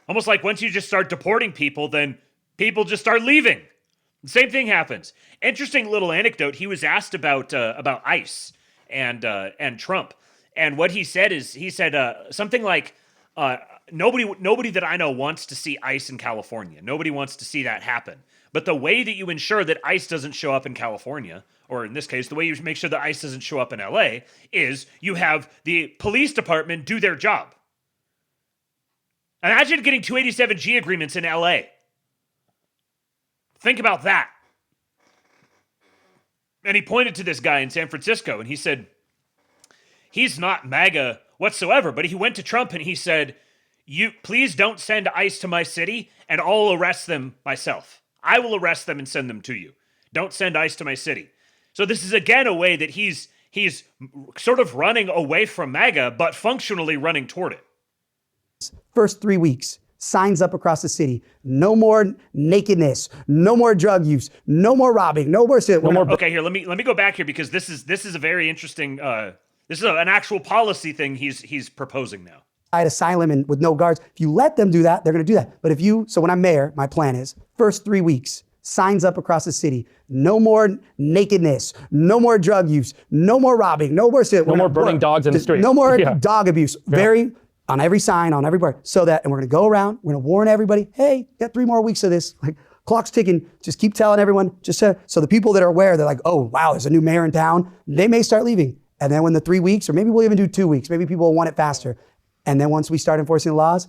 Almost like once you just start deporting people, then people just start leaving. The same thing happens. Interesting little anecdote. He was asked about ICE and Trump. And what he said something like, nobody that I know wants to see ICE in California. Nobody wants to see that happen. But the way that you ensure that ICE doesn't show up in California, or in this case, the way you make sure that ICE doesn't show up in LA, is you have the police department do their job. Imagine getting 287G agreements in LA. Think about that. And he pointed to this guy in San Francisco, and he said, he's not MAGA whatsoever, but he went to Trump and he said, "You please don't send ICE to my city, and I'll arrest them myself. I will arrest them and send them to you. Don't send ICE to my city." So this is again a way that he's sort of running away from MAGA, but functionally running toward it. First 3 weeks, signs up across the city. No more nakedness. No more drug use. No more robbing. No more. Okay, here let me go back here because this is a very interesting. This is an actual policy thing he's proposing now. Asylum and with no guards. If you let them do that, they're going to do that. But so when I'm mayor, my plan is first 3 weeks, signs up across the city. No more nakedness. No more drug use. No more robbing. No more burning dogs in the street. No more dog abuse. On every sign, on every bar. So that, and we're going to go around, we're going to warn everybody, hey, got 3 more weeks of this. Like, clock's ticking. Just keep telling everyone. So the people that are aware, they're like, oh, wow, there's a new mayor in town. They may start leaving. And then when the 3 weeks, or maybe we'll even do 2 weeks, maybe people will want it faster. And then once we start enforcing the laws,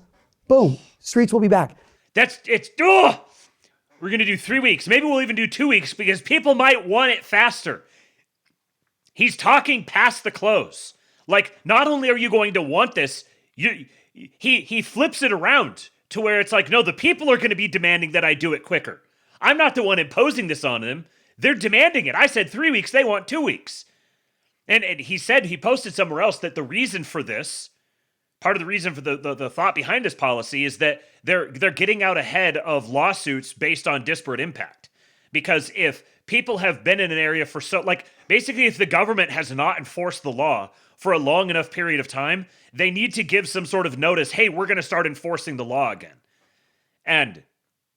boom, streets will be back. We're going to do 3 weeks. Maybe we'll even do 2 weeks because people might want it faster. He's talking past the close. Like, not only are you going to want this, he flips it around to where it's like, no, the people are going to be demanding that I do it quicker. I'm not the one imposing this on them. They're demanding it. I said 3 weeks. They want 2 weeks. And he said, he posted somewhere else that the reason for this, part of the reason for the thought behind this policy is that they're getting out ahead of lawsuits based on disparate impact. Because if people have been in an area for basically if the government has not enforced the law for a long enough period of time, they need to give some sort of notice, hey, we're going to start enforcing the law again. And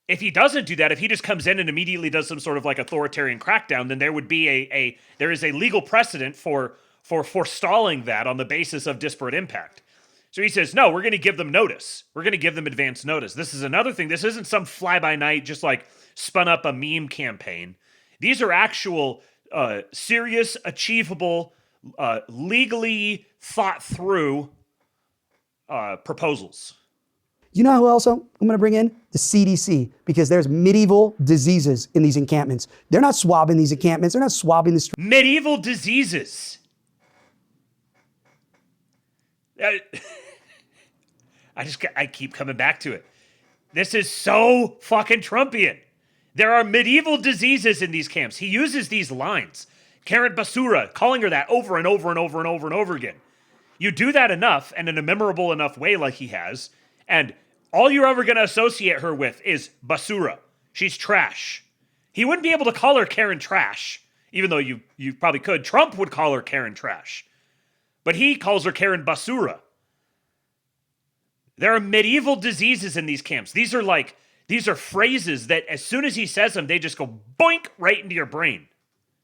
if he doesn't do that, if he just comes in and immediately does some sort of like authoritarian crackdown, then there would be there is a legal precedent for forestalling that on the basis of disparate impact. So he says, no, we're going to give them notice. We're going to give them advance notice. This is another thing. This isn't some fly-by-night, just like spun up a meme campaign. These are actual, serious, achievable, legally thought through proposals. You know who else I'm going to bring in? The CDC, because there's medieval diseases in these encampments. They're not swabbing these encampments. They're not swabbing the streets. Medieval diseases. I keep coming back to it. This is so fucking Trumpian. There are medieval diseases in these camps. He uses these lines. Karen Basura, calling her that over and over and over and over and over again. You do that enough and in a memorable enough way like he has, and all you're ever going to associate her with is Basura. She's trash. He wouldn't be able to call her Karen Trash, even though you probably could. Trump would call her Karen Trash. But he calls her Karen Basura. There are medieval diseases in these camps. These are phrases that as soon as he says them, they just go boink right into your brain.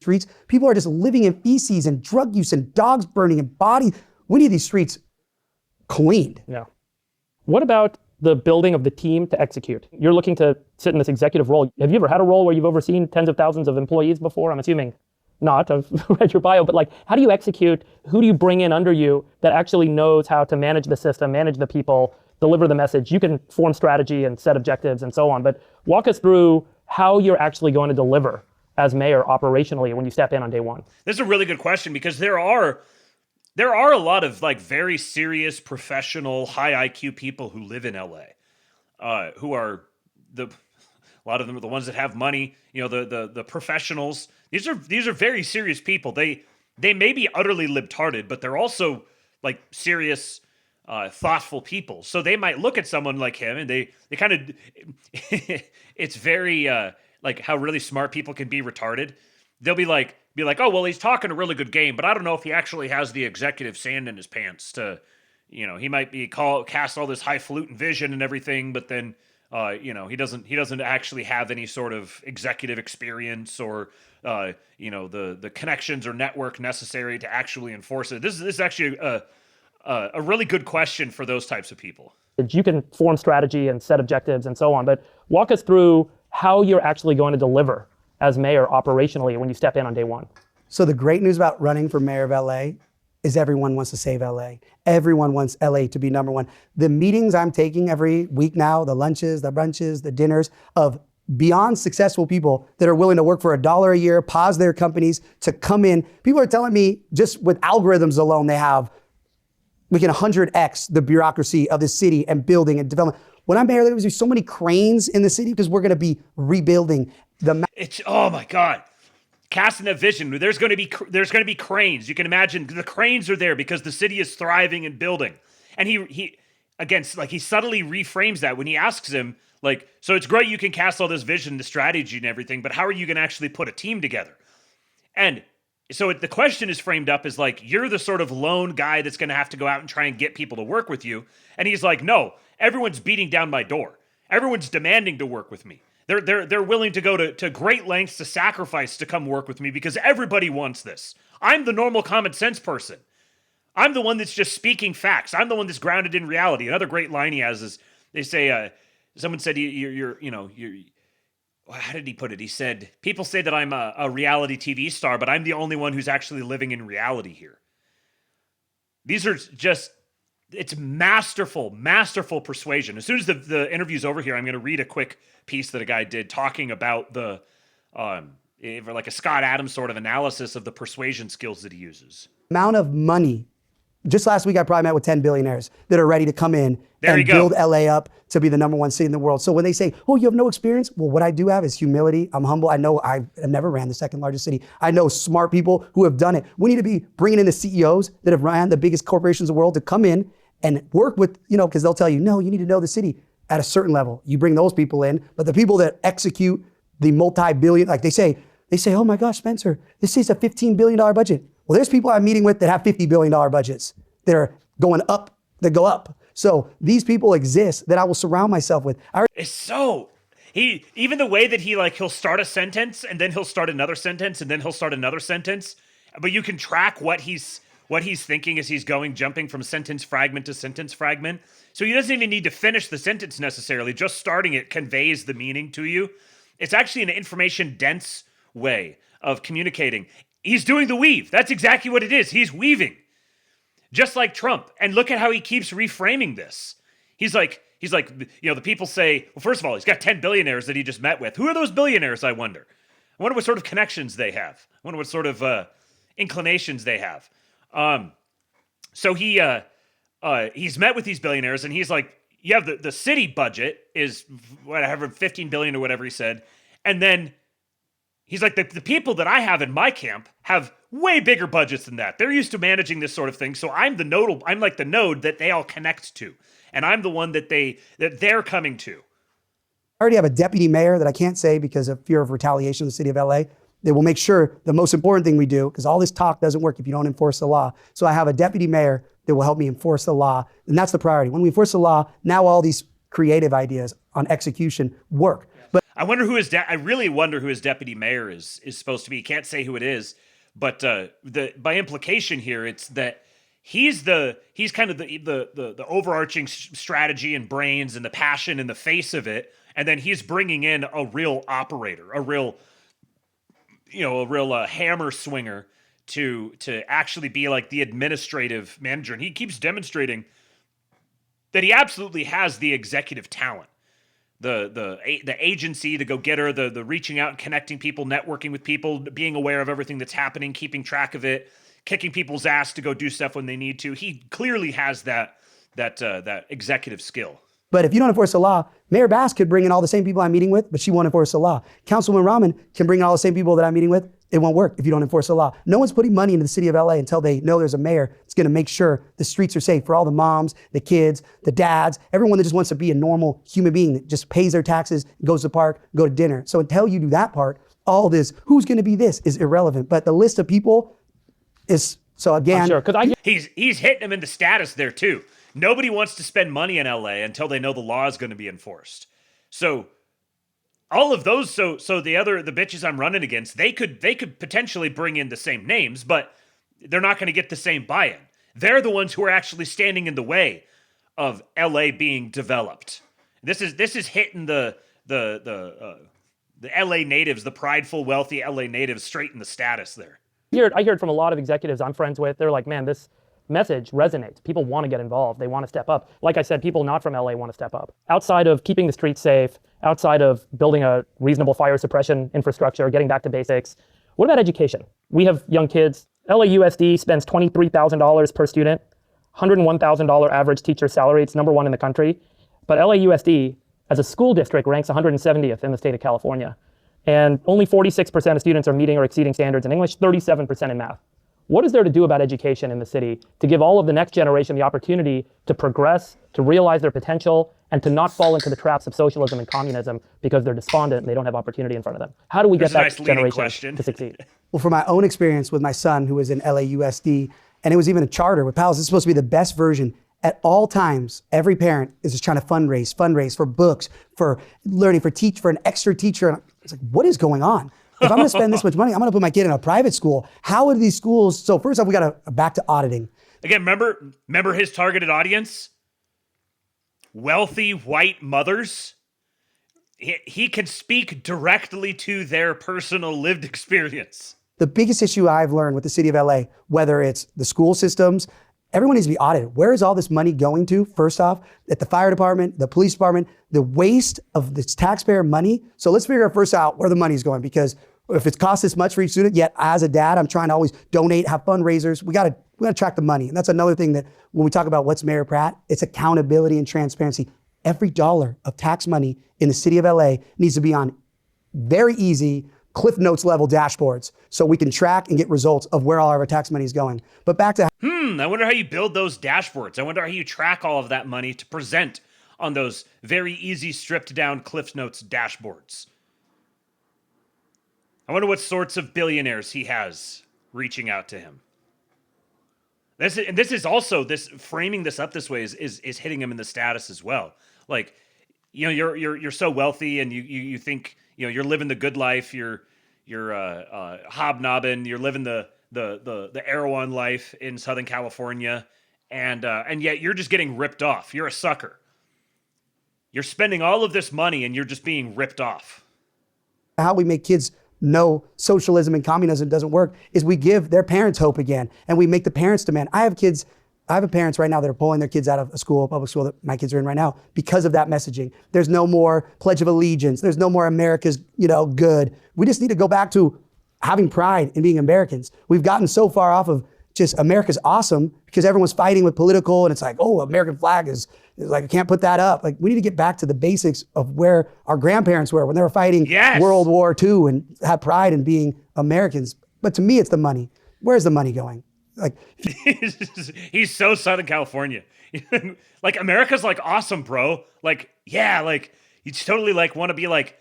Streets. People are just living in feces and drug use and dogs burning and bodies. We need these streets cleaned. Yeah. What about the building of the team to execute? You're looking to sit in this executive role. Have you ever had a role where you've overseen tens of thousands of employees before? I'm assuming not. I've read your bio, but like, how do you execute? Who do you bring in under you that actually knows how to manage the system, manage the people, deliver the message? You can form strategy and set objectives and so on, but walk us through how you're actually going to deliver as mayor operationally when you step in on day one. This is a really good question because there are a lot of like very serious, professional, high IQ people who live in LA, who are a lot of them are the ones that have money. You know, the professionals. These are very serious people. They may be utterly libtarded, but they're also like serious, thoughtful people. So they might look at someone like him, and they kind of it's very like how really smart people can be retarded. They'll be like, oh, well, he's talking a really good game, but I don't know if he actually has the executive sand in his pants to, you know, he might be cast all this highfalutin vision and everything, but then, you know, he doesn't actually have any sort of executive experience or, you know, the connections or network necessary to actually enforce it. This is actually a really good question for those types of people. You can form strategy and set objectives and so on, but walk us through how you're actually going to deliver as mayor operationally when you step in on day one. So the great news about running for mayor of LA is everyone wants to save LA. Everyone wants LA to be number one. The meetings I'm taking every week now, the lunches, the brunches, the dinners of beyond successful people that are willing to work for $1 a year, pause their companies to come in. People are telling me just with algorithms alone, we can 100x the bureaucracy of the city and building and development. When I'm mayor, there's going to be so many cranes in the city because we're going to be rebuilding oh my God. Casting a vision. There's going to be cranes. You can imagine the cranes are there because the city is thriving and building. And he again, like he subtly reframes that when he asks him, like, so it's great you can cast all this vision, the strategy and everything, but how are you going to actually put a team together? And so the question is framed up as like, you're the sort of lone guy that's going to have to go out and try and get people to work with you. And he's like, no, everyone's beating down my door. Everyone's demanding to work with me. They're willing to go to great lengths to sacrifice to come work with me because everybody wants this. I'm the normal common sense person. I'm the one that's just speaking facts. I'm the one that's grounded in reality. Another great line he has is they say, someone said you're how did he put it? He said, people say that I'm a reality TV star, but I'm the only one who's actually living in reality here. These are just, it's masterful persuasion. As soon as the interview's over here, I'm going to read a quick piece that a guy did talking about the, like a Scott Adams sort of analysis of the persuasion skills that he uses. Amount of money. Just last week, I probably met with 10 billionaires that are ready to come in and build LA up to be the number one city in the world. So when they say, oh, you have no experience? Well, what I do have is humility. I'm humble. I know I've never ran the second largest city. I know smart people who have done it. We need to be bringing in the CEOs that have ran the biggest corporations in the world to come in and work with, because they'll tell you, no, you need to know the city at a certain level. You bring those people in, but the people that execute the multi-billion, like they say, oh my gosh, Spencer, this is a $15 billion budget. Well, there's people I'm meeting with that have $50 billion budgets that are going up, that go up. So these people exist that I will surround myself with. It's so, even the way that he'll start a sentence and then he'll start another sentence and then he'll start another sentence, but you can track what he's thinking as he's jumping from sentence fragment to sentence fragment. So he doesn't even need to finish the sentence necessarily. Just starting it conveys the meaning to you. It's actually an information-dense way of communicating. He's doing the weave. That's exactly what it is. He's weaving. Just like Trump. And look at how he keeps reframing this. He's like, the people say, well, first of all, he's got 10 billionaires that he just met with. Who are those billionaires, I wonder? I wonder what sort of connections they have. I wonder what sort of inclinations they have. So he's met with these billionaires and he's like, you have the city budget is whatever, 15 billion or whatever he said. And then he's like, the people that I have in my camp have way bigger budgets than that. They're used to managing this sort of thing. So I'm like the node that they all connect to. And I'm the one that they're coming to. I already have a deputy mayor that I can't say because of fear of retaliation in the city of LA. They will make sure the most important thing we do, because all this talk doesn't work if you don't enforce the law. So I have a deputy mayor that will help me enforce the law. And that's the priority. When we enforce the law, now all these creative ideas on execution work. But I really wonder who his deputy mayor is supposed to be. He can't say who it is, but by implication here, it's that he's kind of the overarching strategy and brains and the passion and the face of it, and then he's bringing in a real operator, a real hammer swinger to actually be like the administrative manager. And he keeps demonstrating that he absolutely has the executive talent. The agency, the go-getter, the reaching out and connecting people, networking with people, being aware of everything that's happening, keeping track of it, kicking people's ass to go do stuff when they need to. He clearly has that executive skill. But if you don't enforce the law, Mayor Bass could bring in all the same people I'm meeting with, but she won't enforce the law. Councilwoman Rahman can bring in all the same people that I'm meeting with. It won't work if you don't enforce the law. No one's putting money into the city of LA until they know there's a mayor that's going to make sure the streets are safe for all the moms, the kids, the dads, everyone that just wants to be a normal human being that just pays their taxes, goes to the park, go to dinner. So until you do that part, all this, who's going to be this, is irrelevant. But the list of people is, so again. Sure, he's hitting them in the status there too. Nobody wants to spend money in LA until they know the law is going to be enforced. So all of those, so the bitches I'm running against, they could potentially bring in the same names, but they're not going to get the same buy-in. They're the ones who are actually standing in the way of LA being developed. This is hitting the the LA natives, the prideful, wealthy LA natives, straighten the status there. I hear it from a lot of executives I'm friends with. They're like, man, this message resonates. People want to get involved. They want to step up. Like I said, people not from LA want to step up. Outside of keeping the streets safe, outside of building a reasonable fire suppression infrastructure, getting back to basics, what about education? We have young kids. LAUSD spends $23,000 per student, $101,000 average teacher salary. It's number 1 in the country. But LAUSD, as a school district, ranks 170th in the state of California. And only 46% of students are meeting or exceeding standards in English, 37% in math. What is there to do about education in the city to give all of the next generation the opportunity to progress, to realize their potential, and to not fall into the traps of socialism and communism because they're despondent and they don't have opportunity in front of them? How do we get that generation to succeed? Well, from my own experience with my son, who was in LAUSD, and it was even a charter with PALS, it's supposed to be the best version. At all times, every parent is just trying to fundraise for books, for learning, for an extra teacher. And it's like, what is going on? If I'm gonna spend this much money, I'm gonna put my kid in a private school. How are these schools? So first off, we gotta back to auditing. Again, remember his targeted audience? Wealthy white mothers. He can speak directly to their personal lived experience. The biggest issue I've learned with the city of LA, whether it's the school systems, everyone needs to be audited. Where is all this money going to? First off, at the fire department, the police department, the waste of this taxpayer money. So let's figure out first out where the money's going, because if it costs this much for each student, yet as a dad, I'm trying to always donate, have fundraisers. We gotta track the money. And that's another thing that when we talk about what's Mayor Pratt, it's accountability and transparency. Every dollar of tax money in the city of LA needs to be on very easy Cliff Notes level dashboards so we can track and get results of where all our tax money is going. But back to I wonder how you build those dashboards. I wonder how you track all of that money to present on those very easy stripped down Cliff Notes dashboards. I wonder what sorts of billionaires he has reaching out to him. This is also framing this up this way is hitting him in the status as well. Like, you know, you're so wealthy and you think, you know, you're living the good life. You're hobnobbing. You're living the Erewhon life in Southern California, and yet you're just getting ripped off. You're a sucker. You're spending all of this money and you're just being ripped off. how we make kids know socialism and communism doesn't work is we give their parents hope again, and we make the parents demand. I have parents right now that are pulling their kids out of a school, public school that my kids are in right now, because of that messaging. There's no more Pledge of Allegiance. There's no more America's, good. We just need to go back to having pride in being Americans. We've gotten so far off of just America's awesome because everyone's fighting with political, and it's like, oh, American flag is like, I can't put that up. Like, we need to get back to the basics of where our grandparents were when they were fighting World War II and have pride in being Americans. But to me, it's the money. Where's the money going? Like, he's so Southern California. Like, America's like awesome, bro. Like, yeah, like you totally like want to be like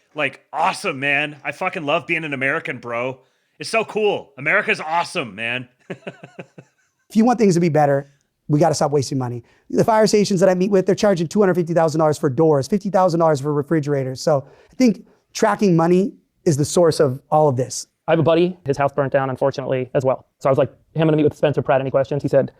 awesome, man. I fucking love being an American, bro. It's so cool. America's awesome, man. If you want things to be better, we got to stop wasting money. The fire stations that I meet with, they're charging $250,000 for doors, $50,000 for refrigerators. So I think tracking money is the source of all of this. I have a buddy, his house burnt down, unfortunately, as well. So I was like, hey, I'm gonna meet with Spencer Pratt, any questions? He said,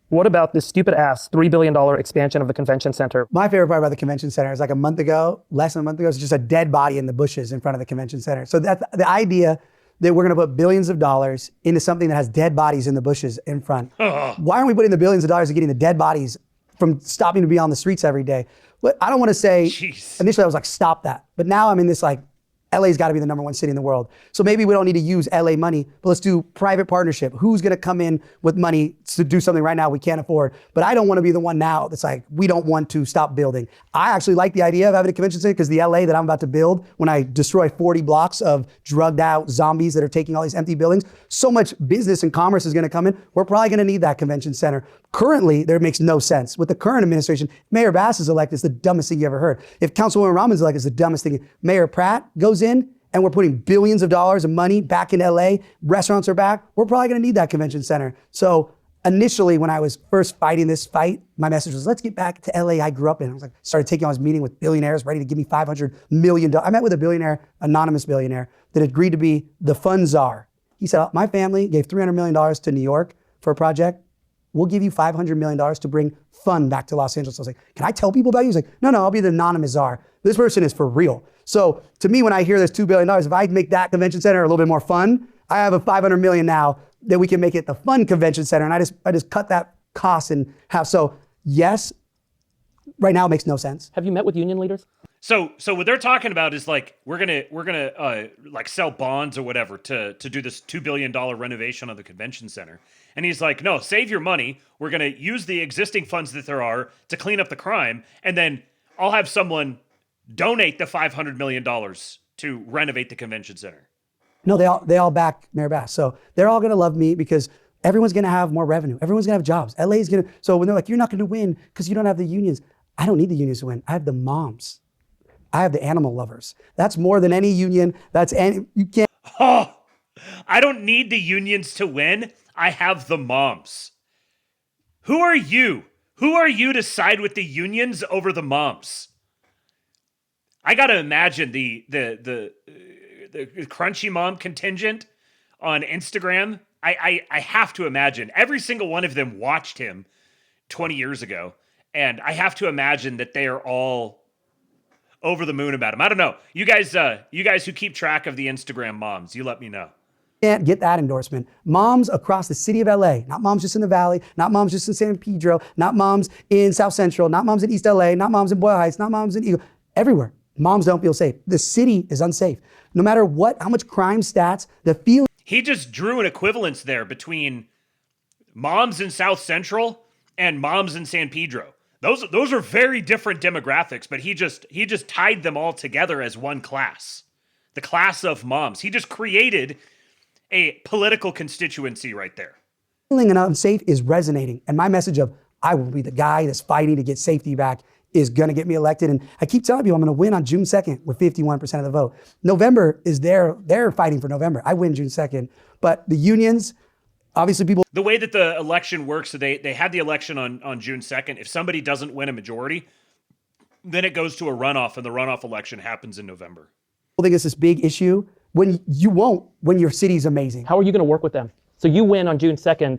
what about this stupid ass $3 billion expansion of the convention center? My favorite part about the convention center is like less than a month ago, it's just a dead body in the bushes in front of the convention center. So that's the idea that we're gonna put billions of dollars into something that has dead bodies in the bushes in front. Why aren't we putting the billions of dollars into getting the dead bodies from stopping to be on the streets every day? But I don't wanna say, initially I was like, stop that. But now I'm in this like, LA's gotta be the #1 city in the world. So maybe we don't need to use LA money, but let's do private partnership. Who's gonna come in with money to do something right now we can't afford? But I don't wanna be the one now that's like, we don't want to stop building. I actually like the idea of having a convention center because the LA that I'm about to build, when I destroy 40 blocks of drugged out zombies that are taking all these empty buildings, so much business and commerce is gonna come in, we're probably gonna need that convention center. Currently, there makes no sense. With the current administration, Mayor Bass is elected, it's the dumbest thing you ever heard. If Councilwoman Rahman is elected, it's the dumbest thing. Mayor Pratt goes in, and we're putting billions of dollars of money back in LA, restaurants are back, we're probably gonna need that convention center. So initially, when I was first fighting this fight, my message was, let's get back to LA I grew up in. I was like, started taking on this meeting with billionaires ready to give me $500 million. I met with a billionaire, anonymous billionaire, that agreed to be the fund czar. He said, my family gave $300 million to New York for a project. We'll give you $500 million to bring fun back to Los Angeles. I was like, can I tell people about you? He's like, no, I'll be the anonymous czar. This person is for real. So to me, when I hear this $2 billion, if I make that convention center a little bit more fun, I have a $500 million now that we can make it the fun convention center. And I just cut that cost in half. So yes, right now it makes no sense. Have you met with union leaders? So what they're talking about is like we're gonna like sell bonds or whatever to do this $2 billion renovation of the convention center. And he's like, no, save your money. We're gonna use the existing funds that there are to clean up the crime, and then I'll have someone donate the $500 million to renovate the convention center. No, they all back Mayor Bass. So they're all gonna love me because everyone's gonna have more revenue. Everyone's gonna have jobs. LA's gonna. So when they're like, you're not gonna win because you don't have the unions. I don't need the unions to win. I have the moms. I have the animal lovers. That's more than any union. You can't. Oh, I don't need the unions to win. I have the moms. Who are you? Who are you to side with the unions over the moms? I gotta imagine the Crunchy Mom contingent on Instagram. I have to imagine every single one of them watched him 20 years ago, and I have to imagine that they are all over the moon about him. I don't know. You guys who keep track of the Instagram moms, you let me know. Can't get that endorsement. Moms across the city of LA, not moms just in the Valley, not moms just in San Pedro, not moms in South Central, not moms in East LA, not moms in Boyle Heights, not moms in Eagle, everywhere. Moms don't feel safe. The city is unsafe. No matter how much crime stats, the feeling. He just drew an equivalence there between moms in South Central and moms in San Pedro. Those are very different demographics, but he just tied them all together as one class. The class of moms. He just created a political constituency right there. Feeling and unsafe is resonating. And my message of I will be the guy that's fighting to get safety back is going to get me elected. And I keep telling people I'm going to win on June 2nd with 51% of the vote. November is they're fighting for November. I win June 2nd. But the unions, obviously people. The way that the election works, so they had the election on June 2nd. If somebody doesn't win a majority, then it goes to a runoff, and the runoff election happens in November. I think it's this big issue when you won't, when your city's amazing. How are you going to work with them? So you win on June 2nd.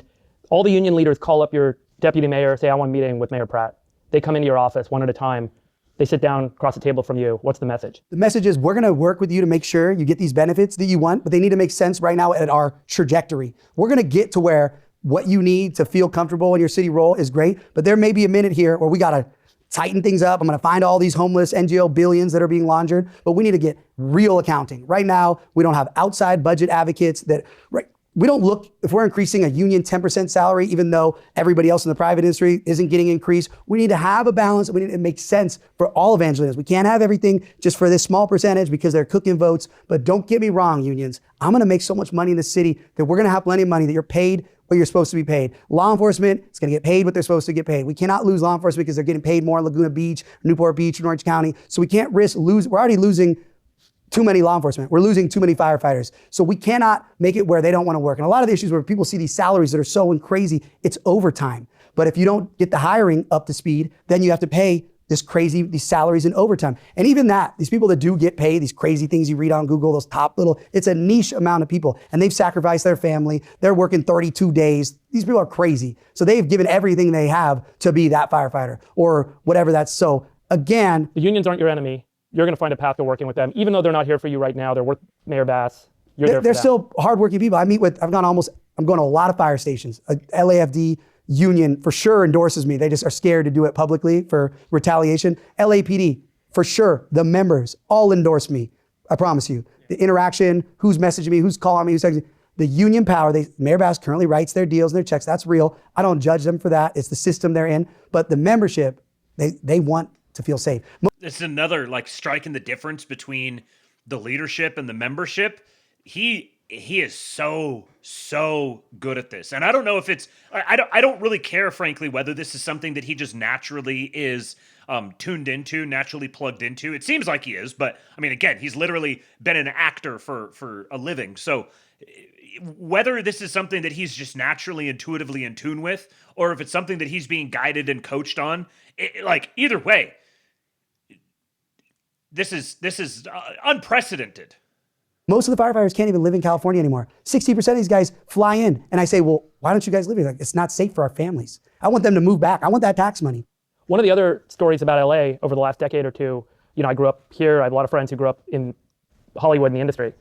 All the union leaders call up your deputy mayor, say, I want a meeting with Mayor Pratt. They come into your office one at a time. They sit down across the table from you. What's the message? The message is we're going to work with you to make sure you get these benefits that you want, but they need to make sense right now at our trajectory. We're going to get to where what you need to feel comfortable in your city role is great, but there may be a minute here where we got to tighten things up. I'm going to find all these homeless NGO billions that are being laundered, but we need to get real accounting. Right now, we don't have outside budget advocates that, we don't look, if we're increasing a union 10% salary, even though everybody else in the private industry isn't getting increased, we need to have a balance. We need to make sense for all evangelists. We can't have everything just for this small percentage because they're cooking votes. But don't get me wrong, unions. I'm going to make so much money in the city that we're going to have plenty of money that you're paid what you're supposed to be paid. Law enforcement is going to get paid what they're supposed to get paid. We cannot lose law enforcement because they're getting paid more in Laguna Beach, Newport Beach, and Orange County. So we can't risk we're already losing too many law enforcement. We're losing too many firefighters. So we cannot make it where they don't want to work. And a lot of the issues where people see these salaries that are so crazy, it's overtime. But if you don't get the hiring up to speed, then you have to pay these salaries in overtime. And even that, these people that do get paid, these crazy things you read on Google, those top it's a niche amount of people. And they've sacrificed their family. They're working 32 days. These people are crazy. So they've given everything they have to be that firefighter or whatever that's. So again. The unions aren't your enemy. You're going to find a path to working with them. Even though they're not here for you right now, they're with Mayor Bass. You're there for They're them. still hardworking people. I'm going to a lot of fire stations. LAFD union for sure endorses me. They just are scared to do it publicly for retaliation. LAPD, for sure, the members all endorse me. I promise you. The interaction, who's messaging me, who's calling me, who's texting me. The union power, Mayor Bass currently writes their deals and their checks. That's real. I don't judge them for that. It's the system they're in. But the membership, they want to feel safe. It's another striking the difference between the leadership and the membership. He is so good at this. And I don't know if I don't really care, frankly, whether this is something that he just naturally is tuned into, naturally plugged into. It seems like he is, but I mean, again, he's literally been an actor for a living. So whether this is something that he's just naturally intuitively in tune with, or if it's something that he's being guided and coached on, either way, this is unprecedented. Most of the firefighters can't even live in California anymore. 60% of these guys fly in. And I say, well, why don't you guys live here? It's not safe for our families. I want them to move back. I want that tax money. One of the other stories about LA over the last decade or two You know, I grew up here. I have a lot of friends who grew up in Hollywood in the industry,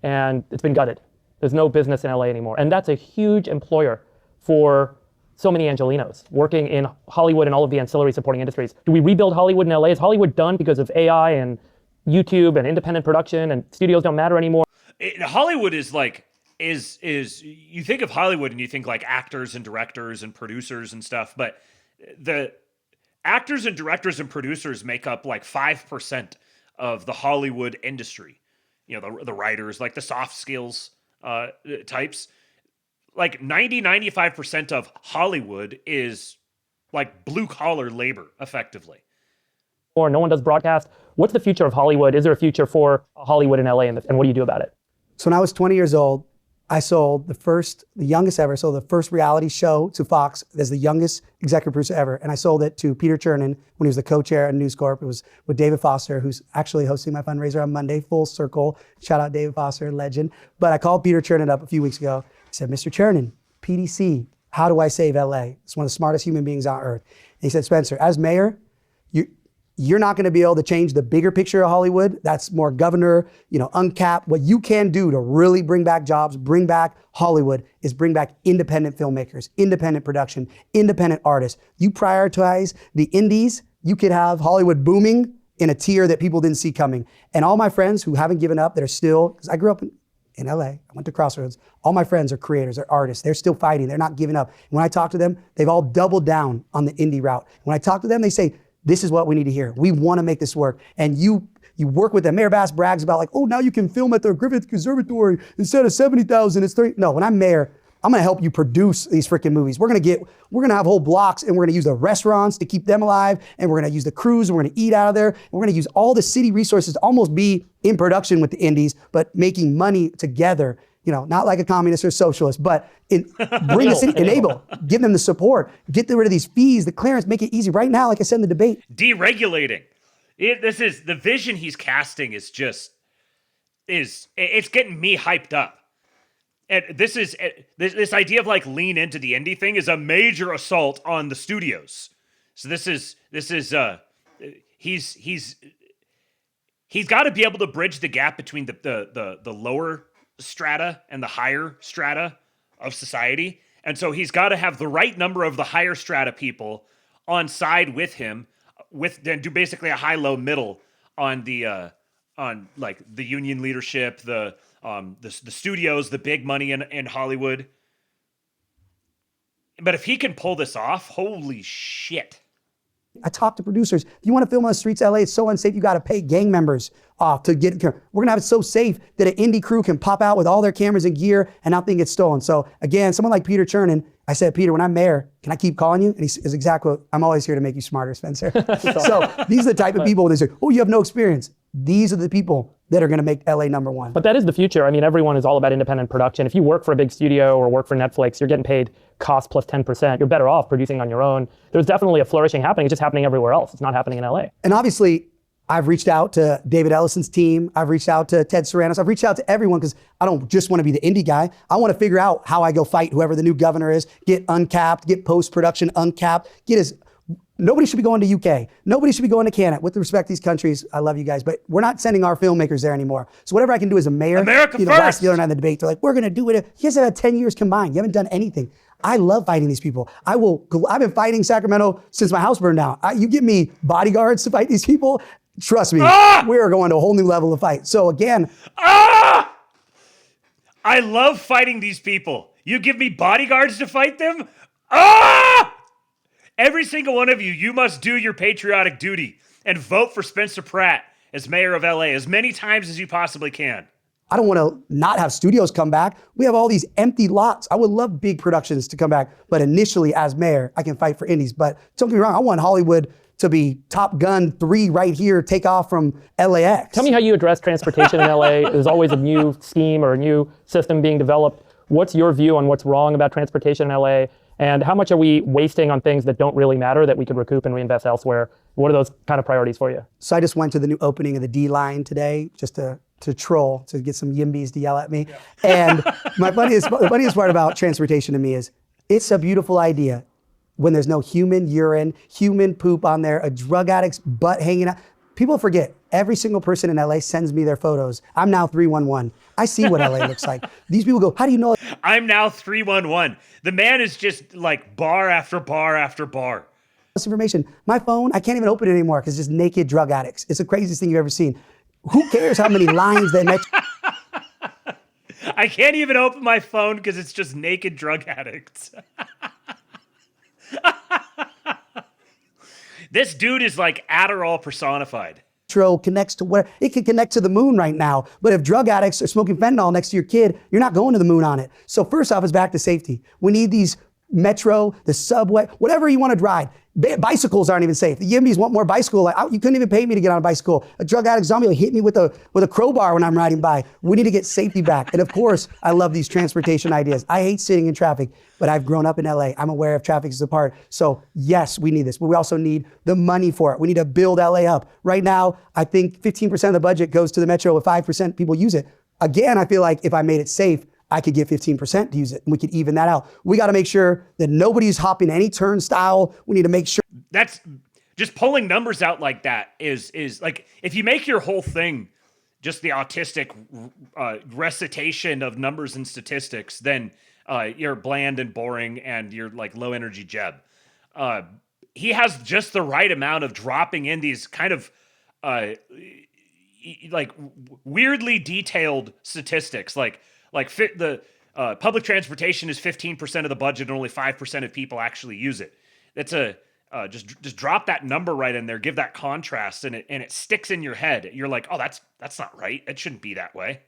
and it's been gutted. There's no business in LA anymore. And that's a huge employer for so many Angelinos working in Hollywood and all of the ancillary supporting industries. Do we rebuild Hollywood in LA? Is Hollywood done because of AI and YouTube and independent production and studios don't matter anymore? Hollywood is like, you think of Hollywood and you think like actors and directors and producers and stuff, but the actors and directors and producers make up like 5% of the Hollywood industry. You know, the writers, like the soft skills types. Like 95% of Hollywood is like blue collar labor, effectively. Or no one does broadcast. What's the future of Hollywood? Is there a future for Hollywood in LA, and what do you do about it? So when I was 20 years old, I sold the youngest ever, sold the first reality show to Fox as the youngest executive producer ever. And I sold it to Peter Chernin when he was the co-chair at News Corp. It was with David Foster, who's actually hosting my fundraiser on Monday, full circle. Shout out David Foster, legend. But I called Peter Chernin up a few weeks ago. I said, Mr. Chernin, PDC, how do I save LA? It's one of the smartest human beings on earth. And he said, Spencer, as mayor, you're not going to be able to change the bigger picture of Hollywood. That's more governor, uncapped. What you can do to really bring back jobs, bring back Hollywood, is bring back independent filmmakers, independent production, independent artists. You prioritize the indies, you could have Hollywood booming in a tier that people didn't see coming. And all my friends who haven't given up, that are still, because I grew up in LA, I went to Crossroads. All my friends are creators, they're artists. They're still fighting, they're not giving up. And when I talk to them, they've all doubled down on the indie route. When I talk to them, they say, this is what we need to hear. We want to make this work. And you work with them. Mayor Bass brags about like, oh, now you can film at the Griffith Conservatory instead of 70,000, it's 30. No, when I'm mayor, I'm gonna help you produce these freaking movies. We're gonna have whole blocks, and we're gonna use the restaurants to keep them alive, and we're gonna use the crews, and we're gonna eat out of there, and we're gonna use all the city resources to almost be in production with the indies, but making money together. Not like a communist or socialist, but bring the city, enable, give them the support, get rid of these fees, the clearance, make it easy. Right now, like I said in the debate. Deregulating. This is the vision he's casting it's getting me hyped up. And this idea of like lean into the indie thing is a major assault on the studios. So he's got to be able to bridge the gap between the lower strata and the higher strata of society. And so he's got to have the right number of the higher strata people on side with him, then do basically a high-low middle on the union leadership, the studios, the big money in Hollywood. But if he can pull this off, holy shit. I talk to producers. If you want to film on the streets of LA, it's so unsafe, you got to pay gang members off to get. We're going to have it so safe that an indie crew can pop out with all their cameras and gear and nothing gets stolen. So again, someone like Peter Chernin, I said, Peter, when I'm mayor, can I keep calling you? And he is exactly, I'm always here to make you smarter, Spencer. So these are the type of people they say, oh, you have no experience. These are the people that are going to make LA #1. But that is the future. I mean, everyone is all about independent production. If you work for a big studio or work for Netflix, you're getting paid cost plus 10%. You're better off producing on your own. There's definitely a flourishing happening. It's just happening everywhere else. It's not happening in LA. And obviously, I've reached out to David Ellison's team. I've reached out to Ted Sarandos. I've reached out to everyone because I don't just want to be the indie guy. I want to figure out how I go fight whoever the new governor is, get uncapped, get post-production uncapped, nobody should be going to UK. Nobody should be going to Canada. With respect to these countries, I love you guys, but we're not sending our filmmakers there anymore. So whatever I can do as a mayor, America first. Last the other night in the debate, they're like, we're going to do it. You guys have had 10 years combined. You haven't done anything. I love fighting these people. I've been fighting Sacramento since my house burned down. You give me bodyguards to fight these people, trust me, we are going to a whole new level of fight. So again. I love fighting these people. You give me bodyguards to fight them? Every single one of you must do your patriotic duty and vote for Spencer Pratt as mayor of LA as many times as you possibly can. I don't want to not have studios come back. We have all these empty lots. I would love big productions to come back, but initially as mayor, I can fight for indies. But don't get me wrong, I want Hollywood to be Top Gun 3 right here, take off from LAX. Tell me how you address transportation in LA. There's always a new scheme or a new system being developed. What's your view on what's wrong about transportation in LA? And how much are we wasting on things that don't really matter that we could recoup and reinvest elsewhere? What are those kind of priorities for you? So I just went to the new opening of the D line today just to troll, to get some Yimbys to yell at me. Yeah. And the funniest part about transportation to me is it's a beautiful idea when there's no human urine, human poop on there, a drug addict's butt hanging out. People forget, every single person in LA sends me their photos. I'm now 311. I see what LA looks like. These people go, how do you know? I'm now 311. The man is just like bar after bar after bar. This information. My phone, I can't even open it anymore because it's just naked drug addicts. It's the craziest thing you've ever seen. Who cares how many lines they met? I can't even open my phone because it's just naked drug addicts. This dude is like Adderall personified. Metro connects to where it can connect to the moon right now. But if drug addicts are smoking fentanyl next to your kid, you're not going to the moon on it. So first off, it's back to safety. We need these metro, the subway, whatever you want to ride. Bicycles aren't even safe. The Yimbys want more bicycle. Like, you couldn't even pay me to get on a bicycle. A drug addict zombie will hit me with a crowbar when I'm riding by. We need to get safety back. And of course, I love these transportation ideas. I hate sitting in traffic, but I've grown up in LA. I'm aware of traffic is a part. So yes, we need this, but we also need the money for it. We need to build LA up. Right now, I think 15% of the budget goes to the metro, with 5% people use it. Again, I feel like if I made it safe, I could get 15% to use it, and we could even that out. We got to make sure that nobody's hopping any turnstile. We need to make sure. That's just pulling numbers out like that is like, if you make your whole thing just the autistic recitation of numbers and statistics, then you're bland and boring and you're like low energy Jeb. He has just the right amount of dropping in these kind of like weirdly detailed statistics, like the public transportation is 15% of the budget and only 5% of people actually use it. That's just drop that number right in there, give that contrast, and it sticks in your head. You're like, oh, that's not right. It shouldn't be that way.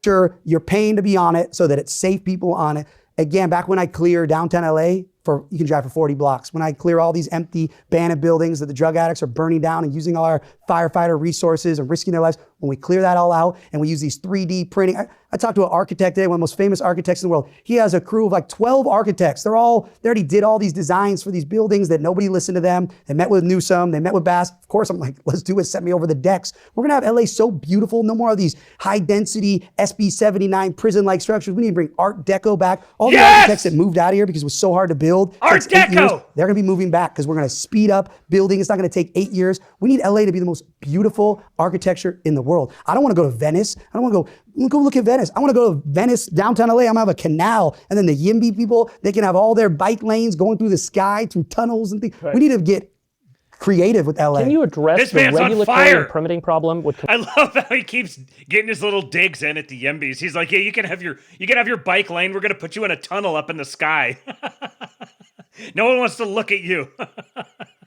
Sure, you're paying to be on it so that it's safe people on it. Again, back when I clear downtown LA, you can drive for 40 blocks. When I clear all these empty, abandoned buildings that the drug addicts are burning down and using all our firefighter resources and risking their lives, when we clear that all out and we use these 3D printing. I talked to an architect today, one of the most famous architects in the world. He has a crew of like 12 architects. They already did all these designs for these buildings that nobody listened to them. They met with Newsom, they met with Bass. Of course, I'm like, let's do it, set me over the decks. We're gonna have LA so beautiful, no more of these high density SB 79 prison-like structures. We need to bring Art Deco back. All the architects that moved out of here because it was so hard to build. Art Deco! They're gonna be moving back because we're gonna speed up building. It's not gonna take 8 years. We need LA to be the most beautiful architecture in the world. I don't wanna go to Venice. I don't wanna go look at Venice. I wanna go to Venice, downtown LA. I'm gonna have a canal. And then the Yimby people, they can have all their bike lanes going through the sky, through tunnels and things. Right. We need to get creative with LA. Can you address the regulatory and permitting problem with? I love how he keeps getting his little digs in at the Yimbys. He's like, yeah, you can have your bike lane. We're gonna put you in a tunnel up in the sky. No one wants to look at you.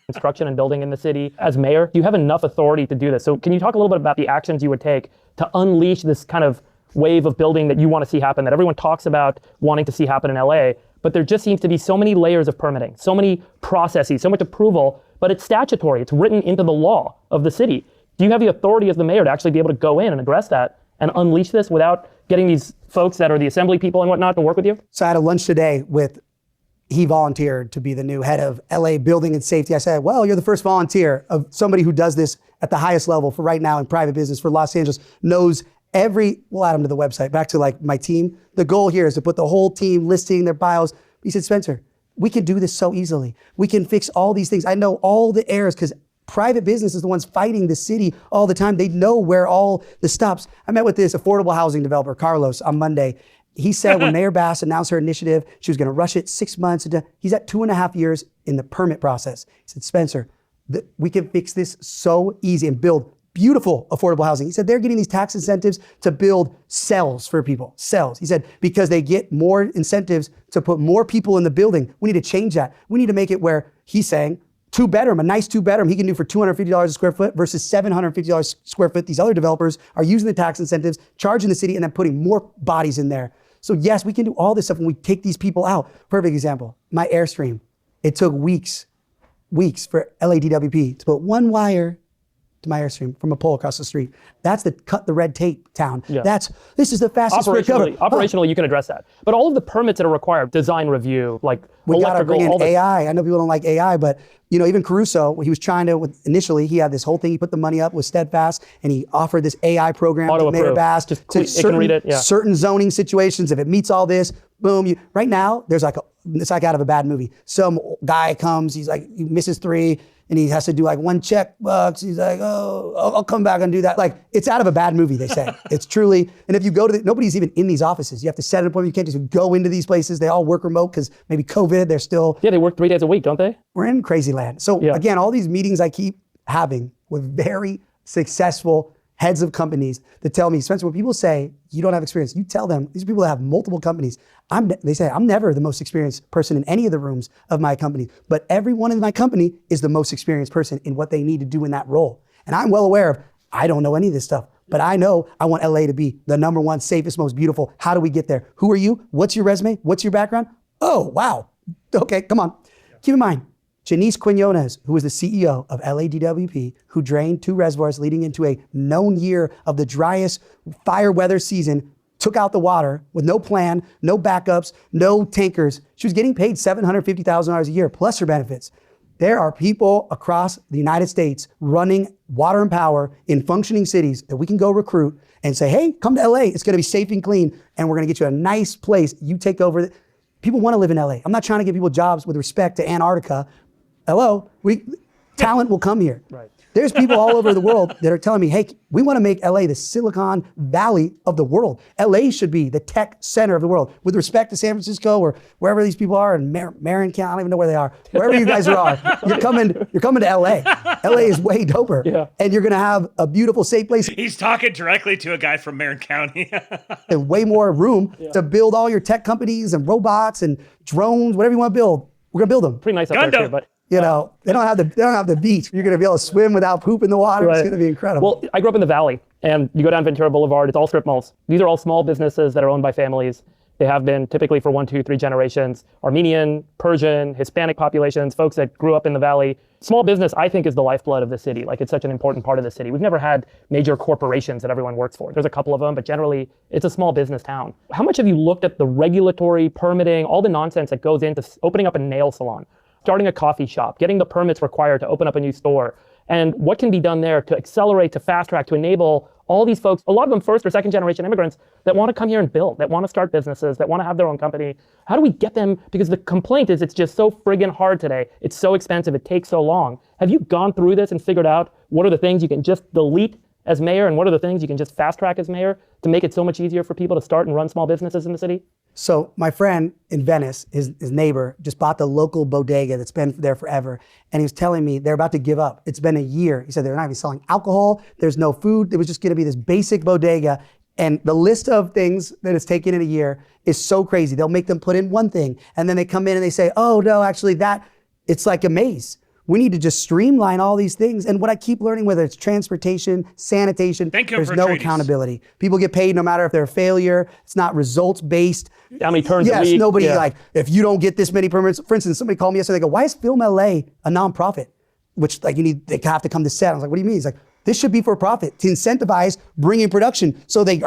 Construction and building in the city. As mayor, you have enough authority to do this. So can you talk a little bit about the actions you would take to unleash this kind of wave of building that you want to see happen, that everyone talks about wanting to see happen in LA, but there just seems to be so many layers of permitting, so many processes, so much approval, but it's statutory. It's written into the law of the city. Do you have the authority as the mayor to actually be able to go in and address that and unleash this without getting these folks that are the assembly people and whatnot to work with you? So I had a lunch today he volunteered to be the new head of LA Building and Safety. I said, well, you're the first volunteer of somebody who does this at the highest level for right now in private business for Los Angeles, knows we'll add them to the website. Back to like my team. The goal here is to put the whole team listing their bios. He said, Spencer, we can do this so easily. We can fix all these things. I know all the errors because private business is the ones fighting the city all the time. They know where all the stops. I met with this affordable housing developer, Carlos, on Monday. He said when Mayor Bass announced her initiative, she was going to rush it 6 months. He's at 2.5 years in the permit process. He said, Spencer, we can fix this so easy and build beautiful affordable housing. He said they're getting these tax incentives to build cells for people, cells. He said because they get more incentives to put more people in the building. We need to change that. We need to make it where he's saying a nice two bedroom he can do for $250 a square foot versus $750 a square foot. These other developers are using the tax incentives, charging the city, and then putting more bodies in there. So yes, we can do all this stuff when we take these people out. Perfect example, my Airstream. It took weeks for LADWP to put one wire to my Airstream from a pole across the street. That's the cut the red tape town. Yeah. This is the fastest recovery. Operationally, you can address that. But all of the permits that are required, design review, like we gotta bring in AI. I know people don't like AI, but even Caruso, when he was trying to, initially he had this whole thing, he put the money up with Steadfast, and he offered this AI program to Mayor Bass to certain zoning situations. If it meets all this, boom. Right now, it's like out of a bad movie. Some guy comes, he's like, he misses 3, and he has to do like one checkbox. He's like, oh, I'll come back and do that. Like, it's out of a bad movie, they say. It's truly, and if you go to, nobody's even in these offices. You have to set an appointment. You can't just go into these places. They all work remote because maybe COVID, they're still. Yeah, they work 3 days a week, don't they? We're in crazy land. So again, all these meetings I keep having with very successful heads of companies that tell me, Spencer, when people say you don't have experience, you tell them, these are people that have multiple companies. They say, I'm never the most experienced person in any of the rooms of my company, but everyone in my company is the most experienced person in what they need to do in that role. And I'm well aware of, I don't know any of this stuff, but I know I want LA to be the #1 safest, most beautiful. How do we get there? Who are you? What's your resume? What's your background? Oh, wow. Okay, come on. Keep in mind, Janice Quinones, who was the CEO of LADWP, who drained 2 reservoirs leading into a known year of the driest fire weather season, took out the water with no plan, no backups, no tankers. She was getting paid $750,000 a year plus her benefits. There are people across the United States running water and power in functioning cities that we can go recruit and say, hey, come to LA. It's going to be safe and clean, and we're going to get you a nice place. You take over. People want to live in LA. I'm not trying to give people jobs with respect to Antarctica. Hello, talent will come here. Right. There's people all over the world that are telling me, hey, we want to make LA the Silicon Valley of the world. LA should be the tech center of the world. With respect to San Francisco or wherever these people are, in Marin County, I don't even know where they are. Wherever you guys are, you're coming to LA. LA is way doper. Yeah. And you're going to have a beautiful, safe place. He's talking directly to a guy from Marin County. And way more room to build all your tech companies and robots and drones, whatever you want to build. We're going to build them. Pretty nice up there, too, but. You know, they don't have the beach. You're going to be able to swim without poop in the water. Right. It's going to be incredible. Well, I grew up in the Valley, and you go down Ventura Boulevard, it's all strip malls. These are all small businesses that are owned by families. They have been typically for 1, 2, 3 generations. Armenian, Persian, Hispanic populations, folks that grew up in the Valley. Small business, I think, is the lifeblood of the city. Like, it's such an important part of the city. We've never had major corporations that everyone works for. There's a couple of them, but generally, it's a small business town. How much have you looked at the regulatory, permitting, all the nonsense that goes into opening up a nail salon, starting a coffee shop, getting the permits required to open up a new store, and what can be done there to accelerate, to fast track, to enable all these folks, a lot of them 1st or 2nd generation immigrants that want to come here and build, that want to start businesses, that want to have their own company. How do we get them? Because the complaint is it's just so friggin' hard today. It's so expensive. It takes so long. Have you gone through this and figured out what are the things you can just delete as mayor and what are the things you can just fast track as mayor to make it so much easier for people to start and run small businesses in the city? So my friend in Venice, his neighbor, just bought the local bodega that's been there forever. And he was telling me they're about to give up. It's been a year. He said they're not even selling alcohol. There's no food. It was just going to be this basic bodega. And the list of things that it's taken in a year is so crazy. They'll make them put in one thing. And then they come in and they say, oh, no, actually it's like a maze. We need to just streamline all these things. And what I keep learning, whether it's transportation, sanitation, there's no accountability. People get paid no matter if they're a failure. It's not results-based. How many turns a week? Yes, nobody like, if you don't get this many permits. For instance, somebody called me yesterday, they go, why is Film LA a nonprofit? Which like they have to come to set. I was like, what do you mean? He's like, this should be for profit to incentivize bringing production. So they're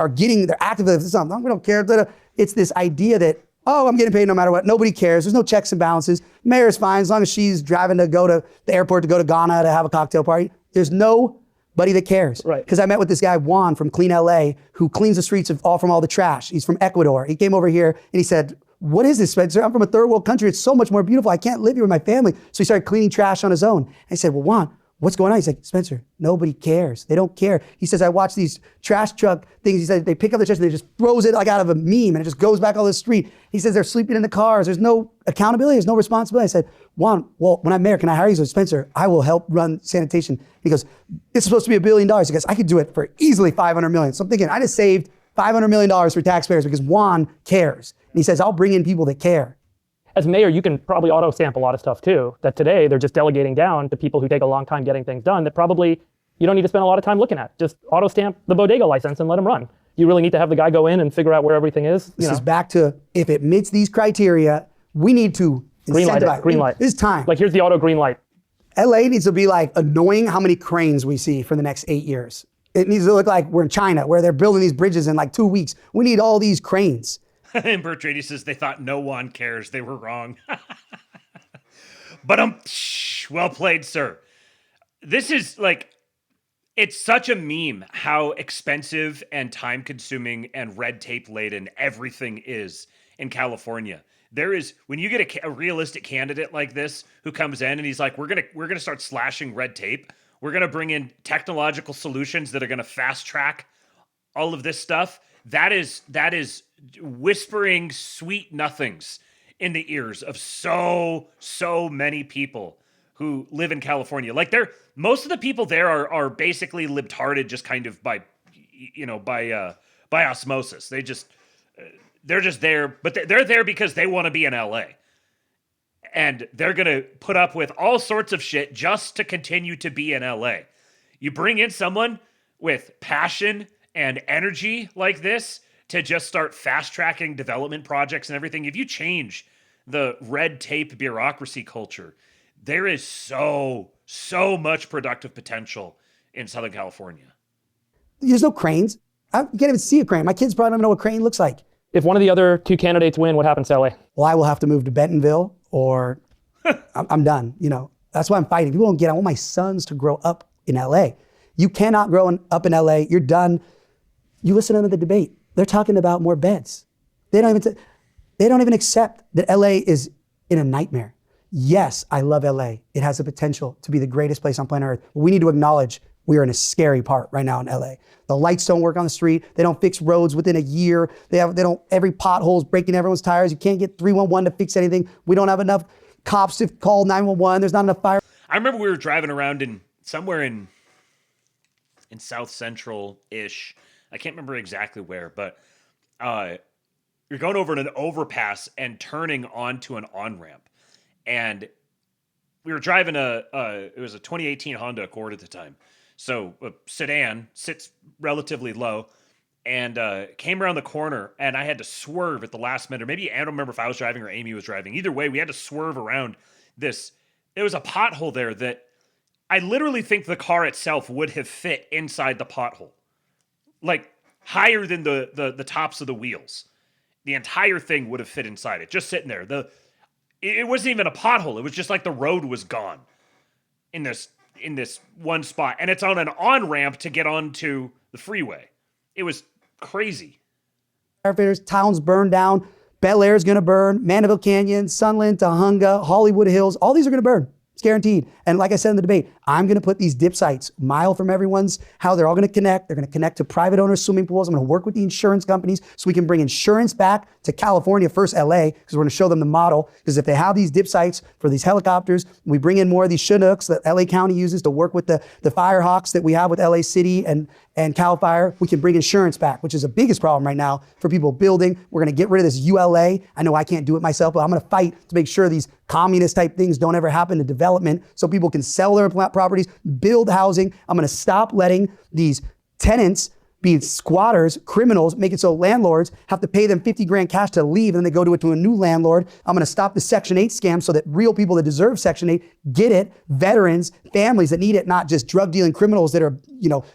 active. We don't care. It's this idea that, oh, I'm getting paid no matter what. Nobody cares. There's no checks and balances. Mayor's fine as long as she's driving to go to the airport to go to Ghana to have a cocktail party. There's nobody that cares. Right. Because I met with this guy, Juan, from Clean LA, who cleans the streets from all the trash. He's from Ecuador. He came over here and he said, what is this, Spencer? I'm from a third world country. It's so much more beautiful. I can't live here with my family. So he started cleaning trash on his own. And I said, well, Juan, what's going on? He's like, Spencer, nobody cares. They don't care. He says, I watch these trash truck things. He said, they pick up the trash and they just throws it like out of a meme and it just goes back on the street. He says, they're sleeping in the cars. There's no accountability. There's no responsibility. I said, Juan, well, when I'm mayor, can I hire you? He said, Spencer, I will help run sanitation. He goes, it's supposed to be $1 billion. He goes, I could do it for easily $500 million. So I'm thinking, I just saved $500 million for taxpayers because Juan cares. And he says, I'll bring in people that care. As mayor, you can probably auto-stamp a lot of stuff too, that today they're just delegating down to people who take a long time getting things done that probably you don't need to spend a lot of time looking at. Just auto-stamp the bodega license and let them run. You really need to have the guy go in and figure out where everything is. This is back to, if it meets these criteria, we need to incentivize. Green light. It's time. Like, here's the auto green light. LA needs to be like annoying how many cranes we see for the next 8 years. It needs to look like we're in China where they're building these bridges in like 2 weeks. We need all these cranes. And Bert Trady says they thought no one cares. They were wrong. But well played, sir. This is like, it's such a meme how expensive and time consuming and red tape laden everything is in California. There is, when you get a realistic candidate like this who comes in and he's like, we're gonna start slashing red tape. We're gonna bring in technological solutions that are gonna fast track all of this stuff. That is whispering sweet nothings in the ears of so many people who live in California. Like most of the people there are basically libtarded, just kind of by osmosis. They're just there, but they're there because they want to be in LA. And they're going to put up with all sorts of shit just to continue to be in LA. You bring in someone with passion and energy like this to just start fast-tracking development projects and everything. If you change the red tape bureaucracy culture, there is so much productive potential in Southern California. There's no cranes. I can't even see a crane. My kids probably don't even know what a crane looks like. If one of the other two candidates win, what happens to LA? Well, I will have to move to Bentonville or I'm done. That's why I'm fighting. People don't get it. I want my sons to grow up in LA. You cannot grow up in LA. You're done. You listen to them at the debate. They're talking about more beds. They don't even accept that LA is in a nightmare. Yes, I love LA. It has the potential to be the greatest place on planet Earth. But we need to acknowledge we are in a scary part right now in LA. The lights don't work on the street. They don't fix roads within a year. Every pothole is breaking everyone's tires. You can't get 311 to fix anything. We don't have enough cops to call 911. There's not enough fire. I remember we were driving around somewhere in South Central-ish. I can't remember exactly where, but you're going over an overpass and turning onto an on-ramp. And we were driving it was a 2018 Honda Accord at the time. So a sedan, sits relatively low, and came around the corner, and I had to swerve at the last minute. Or maybe, I don't remember if I was driving or Amy was driving. Either way, we had to swerve around this. There was a pothole there that I literally think the car itself would have fit inside the pothole. Like, higher than the tops of the wheels. The entire thing would have fit inside it, just sitting there. It wasn't even a pothole. It was just like the road was gone in this one spot. And it's on an on-ramp to get onto the freeway. It was crazy. Firefighters, towns burned down. Bel Air's gonna burn. Mandeville Canyon, Sunland, Tahunga, Hollywood Hills, all these are gonna burn. It's guaranteed. And like I said in the debate, I'm gonna put these dip sites a mile from everyone's how they're all gonna connect. They're gonna connect to private owner swimming pools. I'm gonna work with the insurance companies so we can bring insurance back to California, first LA, because we're gonna show them the model. Because if they have these dip sites for these helicopters, we bring in more of these Chinooks that LA County uses to work with the Firehawks that we have with LA City and CAL FIRE, we can bring insurance back, which is the biggest problem right now for people building. We're gonna get rid of this ULA. I know I can't do it myself, but I'm gonna fight to make sure these communist type things don't ever happen to development so people can sell their properties, build housing. I'm gonna stop letting these tenants be squatters, criminals, make it so landlords have to pay them 50 grand cash to leave and then they go to a new landlord. I'm gonna stop the Section 8 scam so that real people that deserve Section 8 get it, veterans, families that need it, not just drug dealing criminals that are,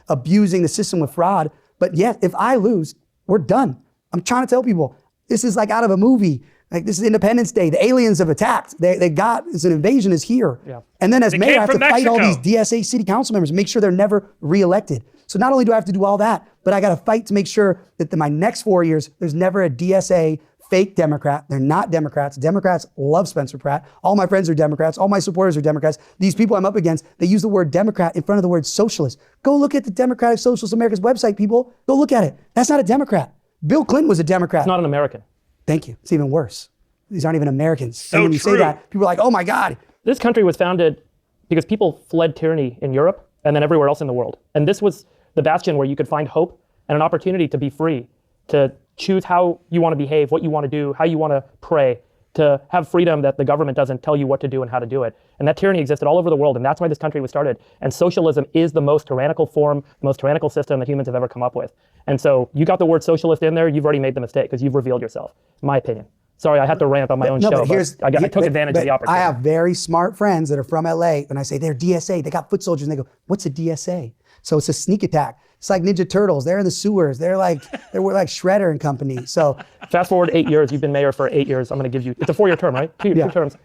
abusing the system with fraud. But yet, if I lose, we're done. I'm trying to tell people, this is like out of a movie. Like this is Independence Day. The aliens have attacked. It's an invasion is here. Yeah. And then as mayor, I have to fight all Mexico. these DSA city council members and make sure they're never reelected. So not only do I have to do all that, but I got to fight to make sure that my next 4 years, there's never a DSA fake Democrat. They're not Democrats. Democrats love Spencer Pratt. All my friends are Democrats. All my supporters are Democrats. These people I'm up against, they use the word Democrat in front of the word socialist. Go look at the Democratic Socialist America's website, people. Go look at it. That's not a Democrat. Bill Clinton was a Democrat. It's not an American. Thank you. It's even worse. These aren't even Americans. So and when you true. say that, people are like, oh my God. This country was founded because people fled tyranny in Europe and then everywhere else in the world. And this was the bastion where you could find hope and an opportunity to be free, to choose how you want to behave, what you want to do, how you want to pray, to have freedom that the government doesn't tell you what to do and how to do it. And that tyranny existed all over the world, and that's why this country was started. And socialism is the most tyrannical form, the most tyrannical system that humans have ever come up with. And so you got the word socialist in there, you've already made the mistake because you've revealed yourself, in my opinion. Sorry, I had to rant on my own show, but I took advantage of the opportunity. I have very smart friends that are from LA, and I say, they're DSA, they got foot soldiers, and they go, what's a DSA? So it's a sneak attack. It's like Ninja Turtles. They're in the sewers. They're like Shredder and company. So fast forward 8 years. You've been mayor for 8 years. I'm going to give you, it's a 4-year term, right? Two terms.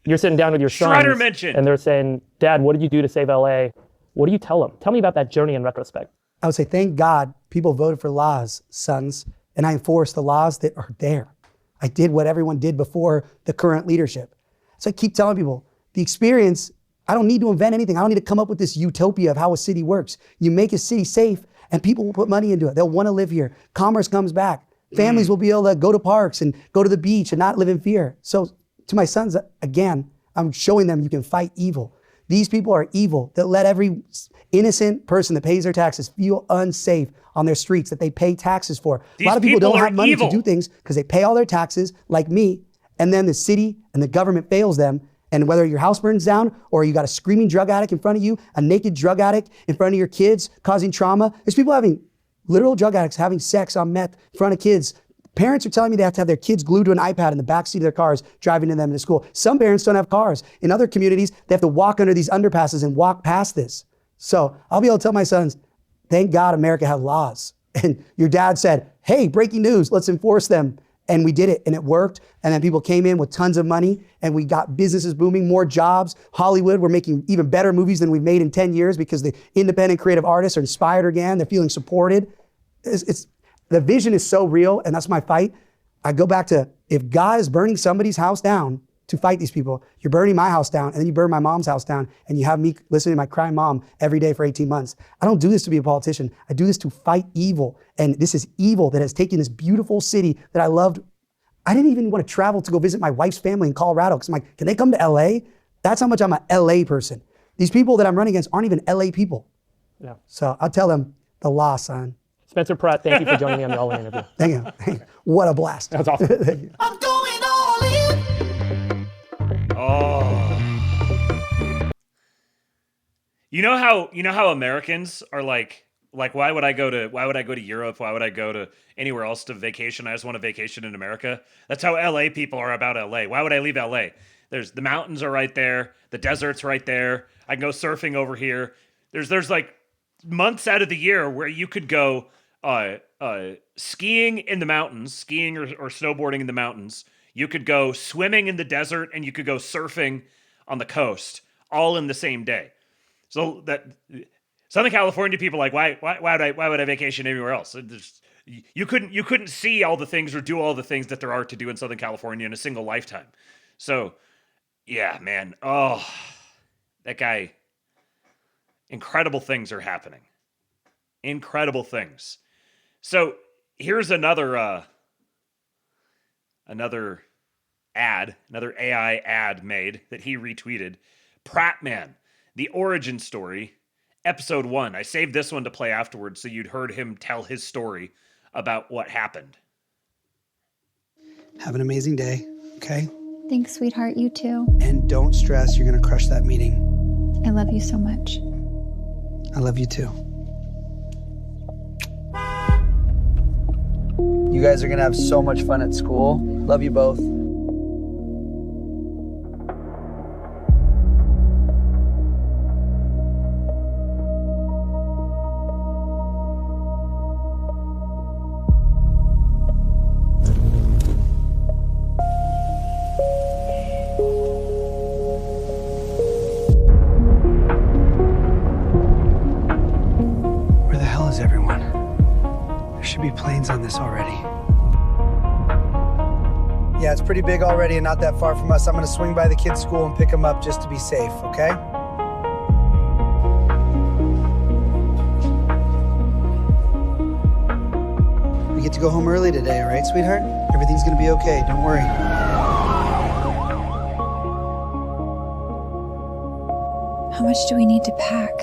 You're sitting down with your sons. Shredder mentioned. And they're saying, Dad, what did you do to save LA? What do you tell them? Tell me about that journey in retrospect. I would say, thank God people voted for laws, sons, and I enforce the laws that are there. I did what everyone did before the current leadership. So I keep telling people, the experience, I don't need to invent anything. I don't need to come up with this utopia of how a city works. You make a city safe and people will put money into it. They'll want to live here. Commerce comes back. Families will be able to go to parks and go to the beach and not live in fear. So to my sons, again, I'm showing them you can fight evil. These people are evil that let every innocent person that pays their taxes feel unsafe on their streets that they pay taxes for. A lot of people don't have money to do things because they pay all their taxes, like me, and then the city and the government fails them. And whether your house burns down or you got a screaming drug addict in front of you, a naked drug addict in front of your kids causing trauma, there's people having, literal drug addicts having sex on meth in front of kids. Parents are telling me they have to have their kids glued to an iPad in the backseat of their cars driving them to school. Some parents don't have cars. In other communities, they have to walk under these underpasses and walk past this. So I'll be able to tell my sons, thank God America had laws. And your dad said, hey, breaking news, let's enforce them. And we did it and it worked. And then people came in with tons of money and we got businesses booming, more jobs. Hollywood, we're making even better movies than we've made in 10 years because the independent creative artists are inspired again. They're feeling supported. The vision is so real, and that's my fight. I go back to, if God is burning somebody's house down to fight these people, you're burning my house down, and then you burn my mom's house down, and you have me listening to my crying mom every day for 18 months. I don't do this to be a politician. I do this to fight evil, and this is evil that has taken this beautiful city that I loved. I didn't even want to travel to go visit my wife's family in Colorado, because I'm like, can they come to LA? That's how much I'm a LA person. These people that I'm running against aren't even LA people. Yeah. So I'll tell them the law, son. Spencer Pratt, thank you for joining me on the All In interview. Thank you. What a blast. That was awesome. Thank you. I'm going all in. Oh. You know how Americans are like why would I go to Europe? Why would I go to anywhere else to vacation? I just want to vacation in America. That's how LA people are about LA. Why would I leave LA? There's the mountains are right there, the desert's right there. I can go surfing over here. There's like months out of the year where you could go skiing in the mountains, skiing or snowboarding in the mountains. You could go swimming in the desert and you could go surfing on the coast, all in the same day. So that Southern California people are like, why would I vacation anywhere else? You couldn't see all the things or do all the things that there are to do in Southern California in a single lifetime. So yeah, man. Oh, that guy. Incredible things are happening. Incredible things. So here's another AI ad made that he retweeted. Pratt Man, the origin story, episode 1. I saved this one to play afterwards so you'd heard him tell his story about what happened. Have an amazing day, okay? Thanks, sweetheart. You too. And don't stress, you're gonna crush that meeting. I love you so much. I love you too. You guys are gonna have so much fun at school. Love you both. On this already. Yeah, it's pretty big already and not that far from us. I'm gonna swing by the kids' school and pick them up just to be safe, okay? We get to go home early today, all right, sweetheart? Everything's gonna be okay, don't worry. How much do we need to pack?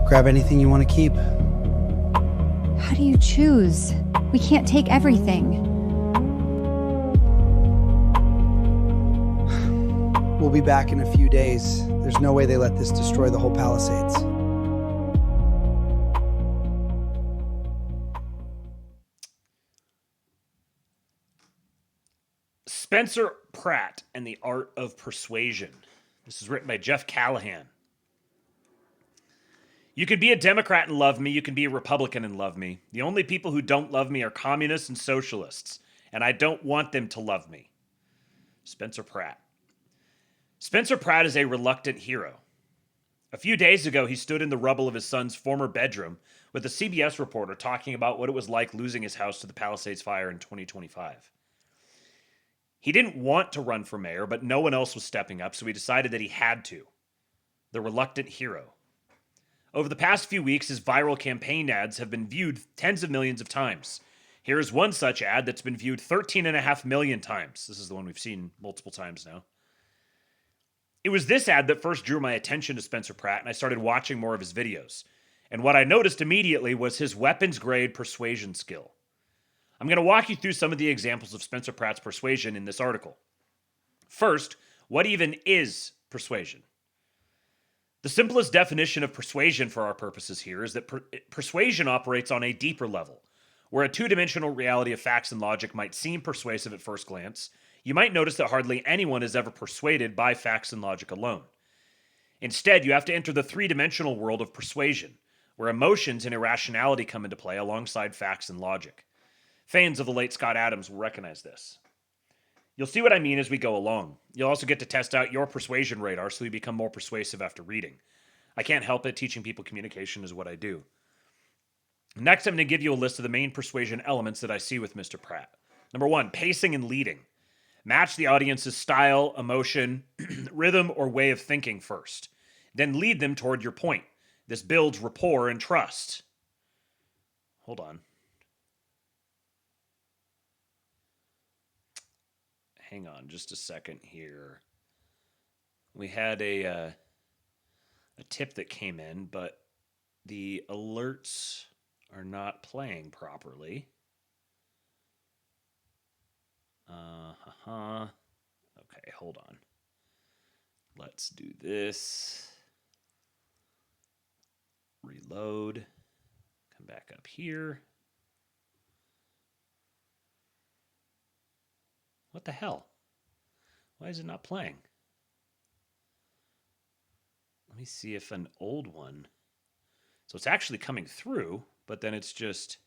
Grab anything you want to keep. How do you choose? We can't take everything. We'll be back in a few days. There's no way they let this destroy the whole Palisades. Spencer Pratt and the Art of Persuasion. This is written by Jeff Callahan. You can be a Democrat and love me. You can be a Republican and love me. The only people who don't love me are communists and socialists, and I don't want them to love me. Spencer Pratt. Spencer Pratt is a reluctant hero. A few days ago, he stood in the rubble of his son's former bedroom with a CBS reporter talking about what it was like losing his house to the Palisades fire in 2025. He didn't want to run for mayor, but no one else was stepping up, so he decided that he had to. The reluctant hero. Over the past few weeks, his viral campaign ads have been viewed tens of millions of times. Here is one such ad that's been viewed 13.5 million times. This is the one we've seen multiple times now. It was this ad that first drew my attention to Spencer Pratt, and I started watching more of his videos. And what I noticed immediately was his weapons-grade persuasion skill. I'm going to walk you through some of the examples of Spencer Pratt's persuasion in this article. First, what even is persuasion? The simplest definition of persuasion for our purposes here is that persuasion operates on a deeper level. Where a two-dimensional reality of facts and logic might seem persuasive at first glance, you might notice that hardly anyone is ever persuaded by facts and logic alone. Instead, you have to enter the three-dimensional world of persuasion, where emotions and irrationality come into play alongside facts and logic. Fans of the late Scott Adams will recognize this. You'll see what I mean as we go along. You'll also get to test out your persuasion radar so you become more persuasive after reading. I can't help it. Teaching people communication is what I do. Next, I'm going to give you a list of the main persuasion elements that I see with Mr. Pratt. Number 1, pacing and leading. Match the audience's style, emotion, rhythm, or way of thinking first. Then lead them toward your point. This builds rapport and trust. Hold on. Hang on just a second here. We had a tip that came in, but the alerts are not playing properly. Okay, hold on. Let's do this. Reload. Come back up here. What the hell? Why is it not playing? Let me see if an old one. So it's actually coming through, but then it's just...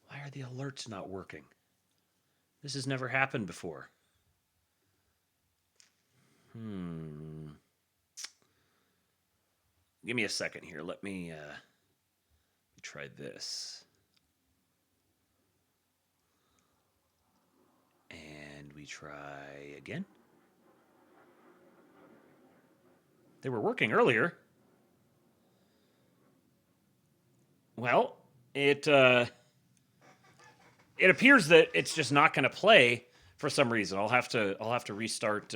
Why are the alerts not working? This has never happened before. Give me a second here. Let me try this. And we try again. They were working earlier. Well, it appears that it's just not going to play for some reason. I'll have to restart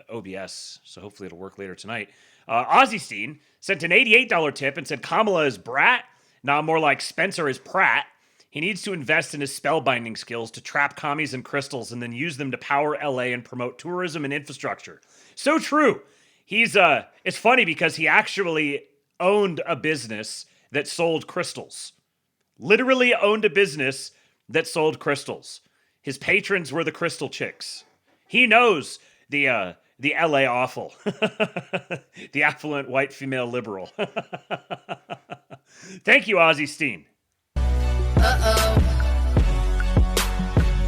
OBS, so hopefully it'll work later tonight. Ozzystein sent an $88 tip and said Kamala is Brat, now more like Spencer is Pratt. He needs to invest in his spellbinding skills to trap commies and crystals and then use them to power LA and promote tourism and infrastructure. So true. It's funny because he actually owned a business that sold crystals. Literally owned a business that sold crystals. His patrons were the crystal chicks. He knows the LA awful. The affluent white female liberal. Thank you, Ozzystein.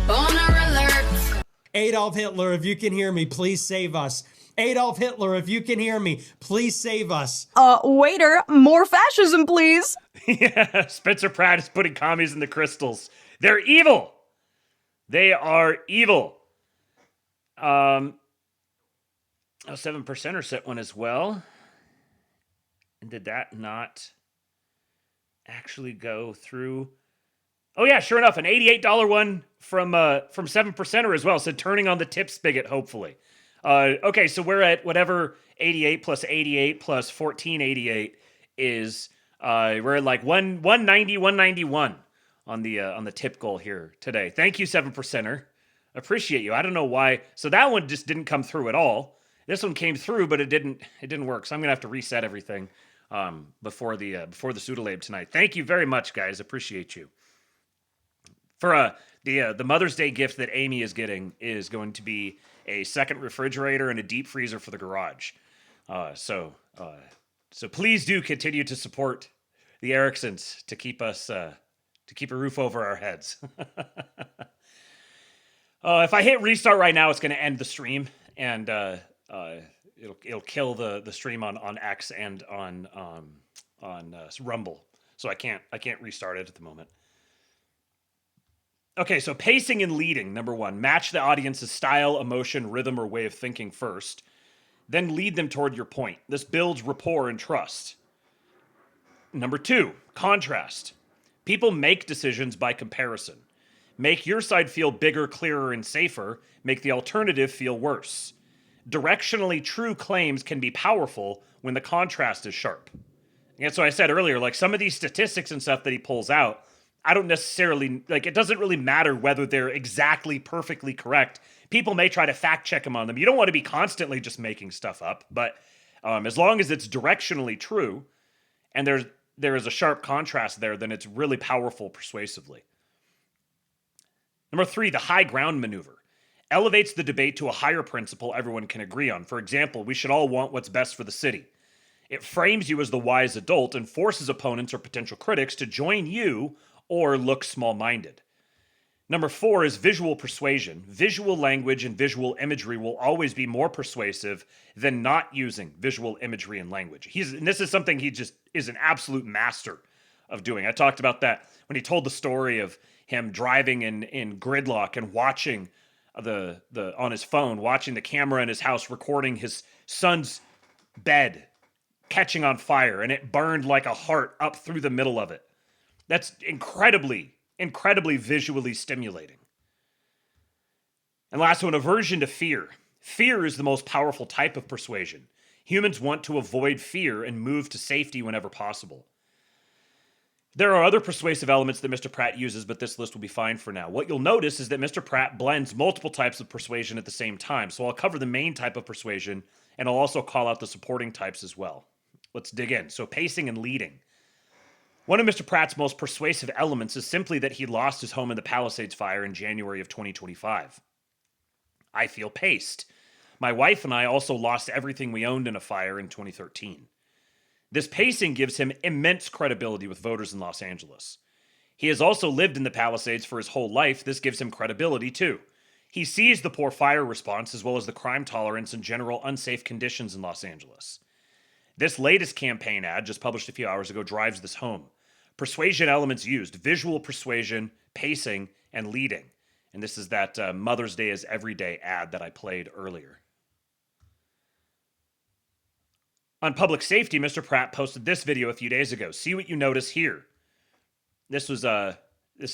Boner alert! Adolf Hitler, if you can hear me, please save us. Adolf Hitler, if you can hear me, please save us. Waiter, more fascism, please. Yeah, Spencer Pratt is putting commies in the crystals. They're evil. They are evil. 7%er sent one as well. And did that not actually go through? Oh yeah, sure enough, an $88 one from 7%er as well. So turning on the tip spigot, hopefully. Okay, so we're at whatever 88 plus 88 plus 1488 is. We're at like 190, 191 on the tip goal here today. Thank you, 7%er. Appreciate you. I don't know why. So that one just didn't come through at all. This one came through, but it didn't work. So I'm gonna have to reset everything before the Pseudolab tonight. Thank you very much, guys. Appreciate you. For the Mother's Day gift that Amy is getting is going to be a second refrigerator and a deep freezer for the garage. So please do continue to support the Ericksons to keep us to keep a roof over our heads. If I hit restart right now, it's going to end the stream, and it'll kill the stream on X and on Rumble. So I can't restart it at the moment. Okay, so pacing and leading, number one. Match the audience's style, emotion, rhythm, or way of thinking first. Then lead them toward your point. This builds rapport and trust. Number two, contrast. People make decisions by comparison. Make your side feel bigger, clearer, and safer. Make the alternative feel worse. Directionally true claims can be powerful when the contrast is sharp. And so I said earlier, like some of these statistics and stuff that he pulls out, I don't necessarily, like it doesn't really matter whether they're exactly perfectly correct. People may try to fact check him on them. You don't want to be constantly just making stuff up, but as long as it's directionally true and there is a sharp contrast there, then it's really powerful persuasively. Number three, the high ground maneuver. Elevates the debate to a higher principle everyone can agree on. For example, we should all want what's best for the city. It frames you as the wise adult and forces opponents or potential critics to join you or look small-minded. Number four is visual persuasion. Visual language and visual imagery will always be more persuasive than not using visual imagery and language. And this is something he just is an absolute master of doing. I talked about that when he told the story of him driving in gridlock and watching the on his phone, watching the camera in his house, recording his son's bed catching on fire, and it burned like a heart up through the middle of it. That's incredibly visually stimulating. And last one, aversion to fear. Fear is the most powerful type of persuasion. Humans want to avoid fear and move to safety whenever possible. There are other persuasive elements that Mr. Pratt uses, but this list will be fine for now. What you'll notice is that Mr. Pratt blends multiple types of persuasion at the same time. So I'll cover the main type of persuasion, and I'll also call out the supporting types as well. Let's dig in. So pacing and leading. One of Mr. Pratt's most persuasive elements is simply that he lost his home in the Palisades fire in January of 2025. I feel paced. My wife and I also lost everything we owned in a fire in 2013. This pacing gives him immense credibility with voters in Los Angeles. He has also lived in the Palisades for his whole life. This gives him credibility too. He sees the poor fire response as well as the crime tolerance and general unsafe conditions in Los Angeles. This latest campaign ad, just published a few hours ago, drives this home. Persuasion elements used: visual persuasion, pacing, and leading. And this is that Mother's Day is Every Day ad that I played earlier. On public safety, Mr. Pratt posted this video a few days ago. See what you notice here. This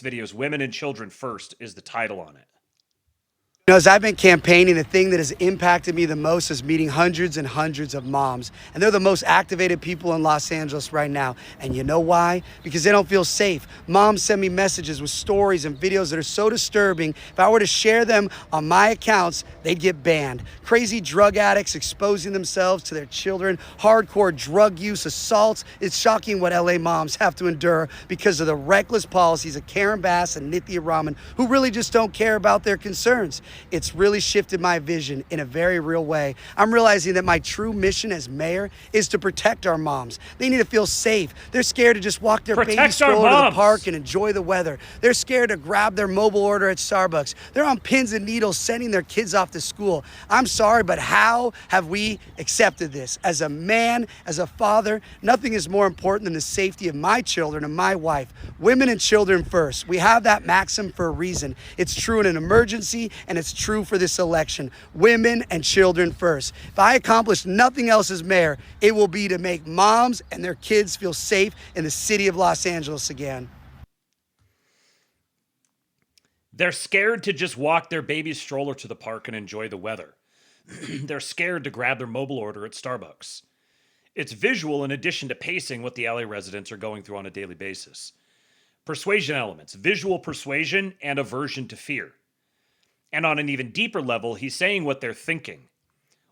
video's Women and Children First is the title on it. As I've been campaigning, the thing that has impacted me the most is meeting hundreds and hundreds of moms. And they're the most activated people in Los Angeles right now. And you know why? Because they don't feel safe. Moms send me messages with stories and videos that are so disturbing. If I were to share them on my accounts, they'd get banned. Crazy drug addicts exposing themselves to their children, hardcore drug use, assaults. It's shocking what LA moms have to endure because of the reckless policies of Karen Bass and Nithya Raman, who really just don't care about their concerns. It's really shifted my vision in a very real way. I'm realizing that my true mission as mayor is to protect our moms. They need to feel safe. They're scared to just walk their baby stroller to the park and enjoy the weather. They're scared to grab their mobile order at Starbucks. They're on pins and needles sending their kids off to school. I'm sorry, but how have we accepted this? As a man, as a father, nothing is more important than the safety of my children and my wife. Women and children first. We have that maxim for a reason. It's true in an emergency, and it's true for this election. Women and children first. If I accomplish nothing else as mayor, it will be to make moms and their kids feel safe in the city of Los Angeles again. They're scared to just walk their baby stroller to the park and enjoy the weather. They're scared to grab their mobile order at Starbucks. It's visual in addition to pacing what the LA residents are going through on a daily basis. Persuasion elements: visual persuasion and aversion to fear. And on an even deeper level, he's saying what they're thinking.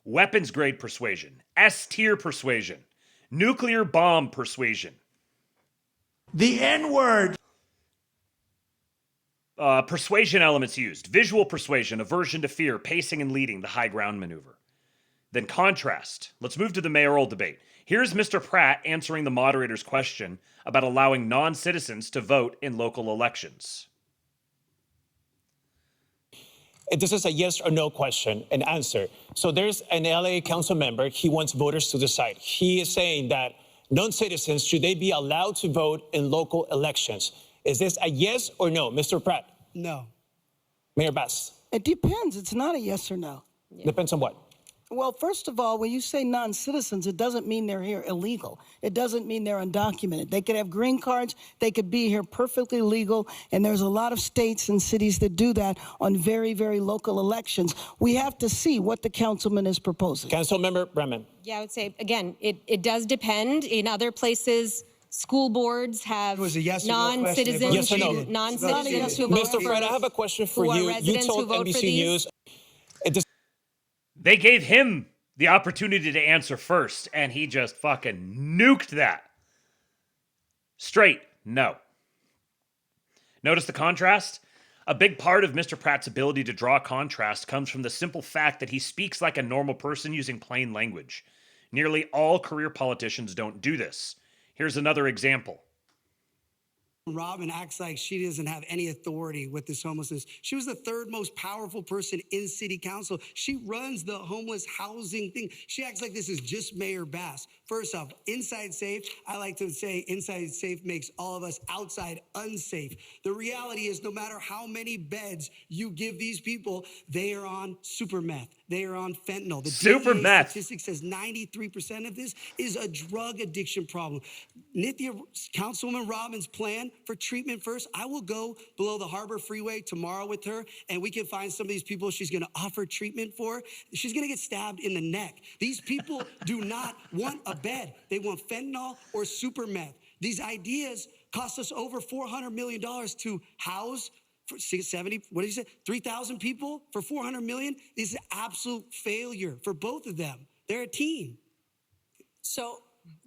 Weapons-grade persuasion, S-tier persuasion, nuclear bomb persuasion. The N-word. Persuasion elements used: visual persuasion, aversion to fear, pacing and leading, the high ground maneuver. Then contrast. Let's move to the mayoral debate. Here's Mr. Pratt answering the moderator's question about allowing non-citizens to vote in local elections. This is a yes or no question and answer. So there's an LA council member. He wants voters to decide. He is saying that non-citizens, should they be allowed to vote in local elections? Is this a yes or no, Mr. Pratt? No. Mayor Bass? It depends. It's not a yes or no. Depends on what? Well, first of all, when you say non-citizens, it doesn't mean they're here illegal. It doesn't mean they're undocumented. They could have green cards. They could be here perfectly legal. And there's a lot of states and cities that do that on very, very local elections. We have to see what the councilman is proposing. Councilmember Bremen? Yeah, I would say, again, it does depend. In other places, school boards have yes or no non-citizens, Yes or no? non-citizens who vote Mr. Pratt, I have a question for who are you. You residents who told vote for NBC these. News. They gave him the opportunity to answer first, and he just fucking nuked that. Straight no. Notice the contrast? A big part of Mr. Pratt's ability to draw contrast comes from the simple fact that he speaks like a normal person using plain language. Nearly all career politicians don't do this. Here's another example. Robin acts like she doesn't have any authority with this homelessness. She was the third most powerful person in city council. She runs the homeless housing thing. She acts like this is just Mayor Bass. First off, inside safe, I like to say inside safe makes all of us outside unsafe. The reality is no matter how many beds you give these people, they are on super meth. They are on fentanyl. The Super DEA meth. statistic says 93% of this is a drug addiction problem. Nithya, Councilwoman Robin's plan for treatment first, I will go below the Harbor Freeway tomorrow with her, and we can find some of these people she's going to offer treatment for. She's going to get stabbed in the neck. These people do not want a bed. They want fentanyl or super meth. These ideas cost us over $400 million to house. For 70, what did you say? 3,000 people for 400 million is an absolute failure for both of them. They're a team. So,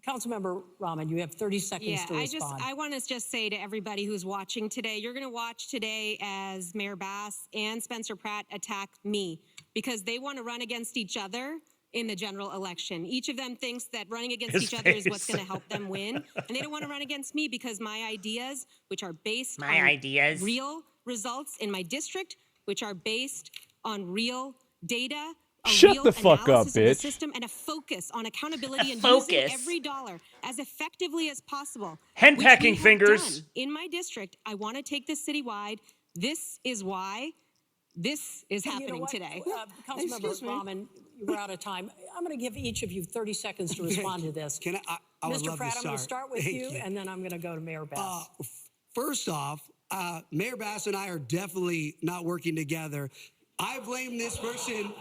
Councilmember Rahman, you have 30 seconds to respond. I want to just say to everybody who's watching today, you're going to watch today as Mayor Bass and Spencer Pratt attack me because they want to run against each other in the general election. Each of them thinks that running against each other is what's going to help them win. And they don't want to run against me because my ideas, which are based on real results in my district, which are based on real data, a Shut real the fuck up, analysis of the bitch. system, and a focus on accountability and Focus. using every dollar as effectively as possible. Henpecking which we have fingers. done in my district. I want to take this citywide. This is why this is happening today. Councilmember Rahman, we're out of time. I'm going to give each of you 30 seconds to respond to this. Can I would Mr. love Pratt, to I'm going to start. start with Thank you, and then I'm going to go to Mayor Bass. First off, Mayor Bass and I are definitely not working together. I blame this person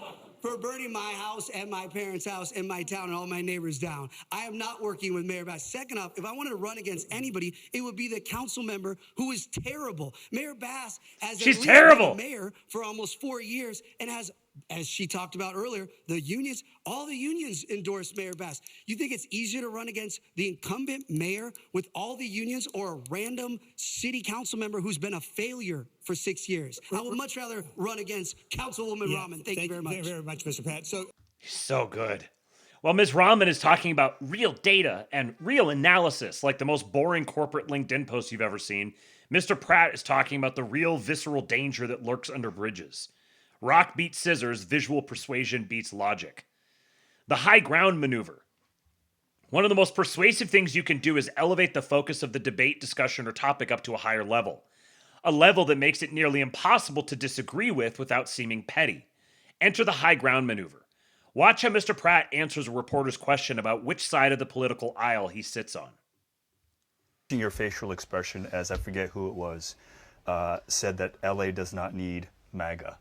for burning my house and my parents' house and my town and all my neighbors down. I am not working with Mayor Bass. Second off, if I wanted to run against anybody, it would be the council member who is terrible. Mayor Bass has She's at least terrible. been a mayor for almost 4 years and has, as she talked about earlier, the unions, all the unions endorse Mayor Bass. You think it's easier to run against the incumbent mayor with all the unions or a random city council member who's been a failure for 6 years? I would much rather run against Councilwoman Rahman. Thank you very much. Very much, Mr. Pratt. So good. Well, Ms. Rahman is talking about real data and real analysis, like the most boring corporate LinkedIn post you've ever seen. Mr. Pratt is talking about the real visceral danger that lurks under bridges. Rock beats scissors, visual persuasion beats logic. The high ground maneuver. One of the most persuasive things you can do is elevate the focus of the debate, discussion, or topic up to a higher level. A level that makes it nearly impossible to disagree with without seeming petty. Enter the high ground maneuver. Watch how Mr. Pratt answers a reporter's question about which side of the political aisle he sits on. Your facial expression, as I forget who it was, said that LA does not need MAGA.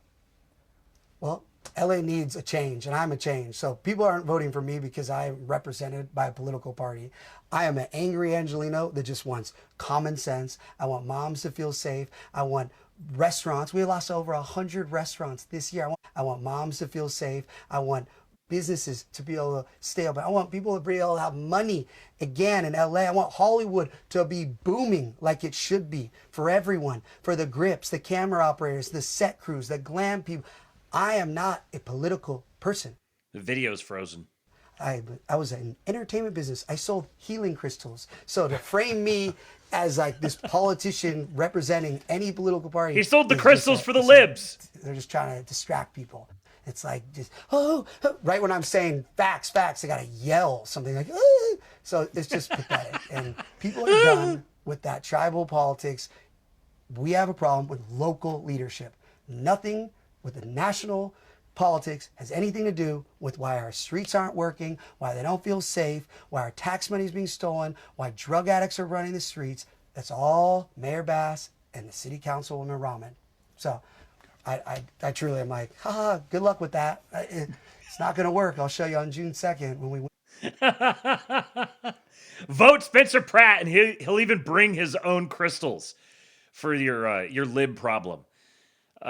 Well, LA needs a change, and I'm a change. So people aren't voting for me because I'm represented by a political party. I am an angry Angelino that just wants common sense. I want moms to feel safe. I want restaurants. We lost over 100 restaurants this year. I want moms to feel safe. I want businesses to be able to stay open. I want people to be able to have money again in LA. I want Hollywood to be booming like it should be for everyone, for the grips, the camera operators, the set crews, the glam people. I am not a political person. The video's frozen. I was in entertainment business. I sold healing crystals. So to frame me as like this politician representing any political party. He sold the crystals for the libs. They're just trying to distract people. It's like just, right when I'm saying facts, I gotta yell something like, oh. So it's just pathetic. And people are done with that tribal politics. We have a problem with local leadership. Nothing with the national politics has anything to do with why our streets aren't working, why they don't feel safe, why our tax money is being stolen, why drug addicts are running the streets. That's all Mayor Bass and the City Councilwoman Rahman. So I truly am like, haha, good luck with that. It's not going to work. I'll show you on June 2nd when we win. Vote Spencer Pratt, and he'll even bring his own crystals for your lib problem.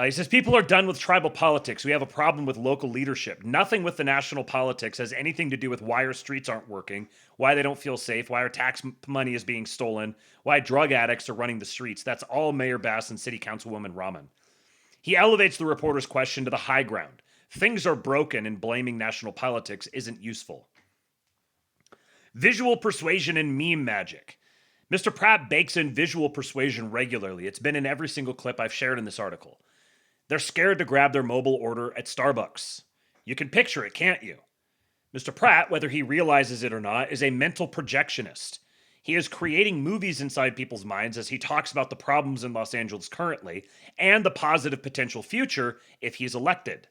He says, people are done with tribal politics. We have a problem with local leadership. Nothing with the national politics has anything to do with why our streets aren't working, why they don't feel safe, why our tax money is being stolen, why drug addicts are running the streets. That's all Mayor Bass and City Councilwoman Rahman. He elevates the reporter's question to the high ground. Things are broken, and blaming national politics isn't useful. Visual persuasion and meme magic. Mr. Pratt bakes in visual persuasion regularly. It's been in every single clip I've shared in this article. They're scared to grab their mobile order at Starbucks. You can picture it, can't you? Mr. Pratt, whether he realizes it or not, is a mental projectionist. He is creating movies inside people's minds as he talks about the problems in Los Angeles currently and the positive potential future if he's elected.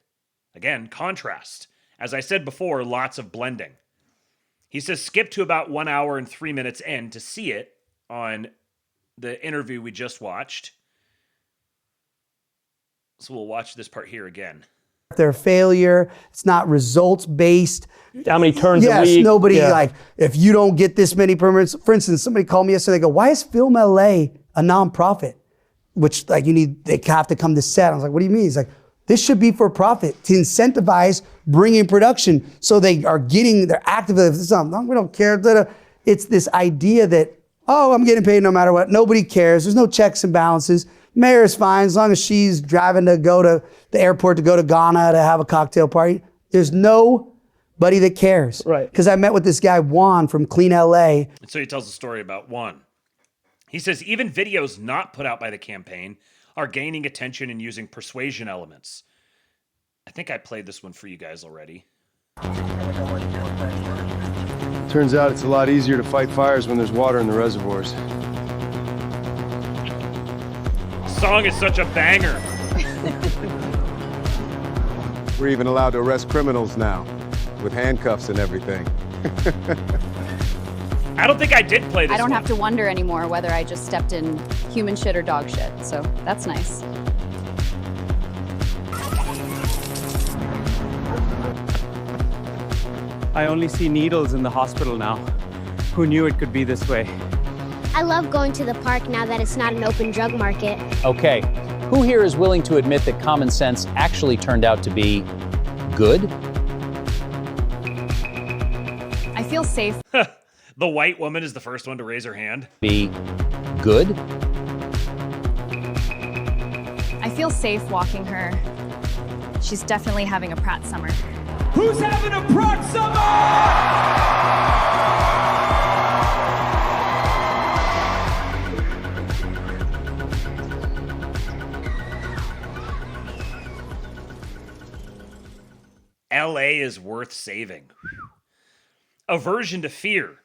Again, contrast. As I said before, lots of blending. He says skip to about 1 hour and 3 minutes in to see it on the interview we just watched. So we'll watch this part here again. Their failure, it's not results based. How many turns a week? Yes, nobody like, if you don't get this many permits. For instance, somebody called me yesterday, they go, why is Film LA a nonprofit? Which like they have to come to set. I was like, what do you mean? He's like, this should be for profit to incentivize bringing production. So they are they're active. We don't care. It's this idea that, oh, I'm getting paid no matter what. Nobody cares. There's no checks and balances. Mayor is fine as long as she's driving to go to the airport to go to Ghana to have a cocktail party. There's nobody that cares. Right. Because I met with this guy, Juan, from Clean LA. And so he tells a story about Juan. He says even videos not put out by the campaign are gaining attention and using persuasion elements. I think I played this one for you guys already. Turns out it's a lot easier to fight fires when there's water in the reservoirs. Song is such a banger. We're even allowed to arrest criminals now, with handcuffs and everything. I don't think I did play this I don't one. have to wonder anymore whether I just stepped in human shit or dog shit, so that's nice. I only see needles in the hospital now. Who knew it could be this way? I love going to the park now that it's not an open drug market. Okay, who here is willing to admit that common sense actually turned out to be good? I feel safe. The white woman is the first one to raise her hand. Be good? I feel safe walking her. She's definitely having a Pratt summer. Who's having a Pratt summer? LA is worth saving. Aversion to fear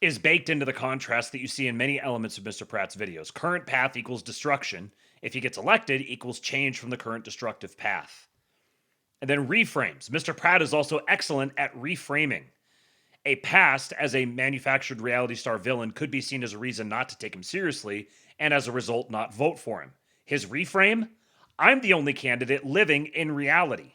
is baked into the contrast that you see in many elements of Mr. Pratt's videos. Current path equals destruction. If he gets elected, equals change from the current destructive path. And then reframes. Mr. Pratt is also excellent at reframing. A past as a manufactured reality star villain could be seen as a reason not to take him seriously, and as a result, not vote for him. His reframe? I'm the only candidate living in reality.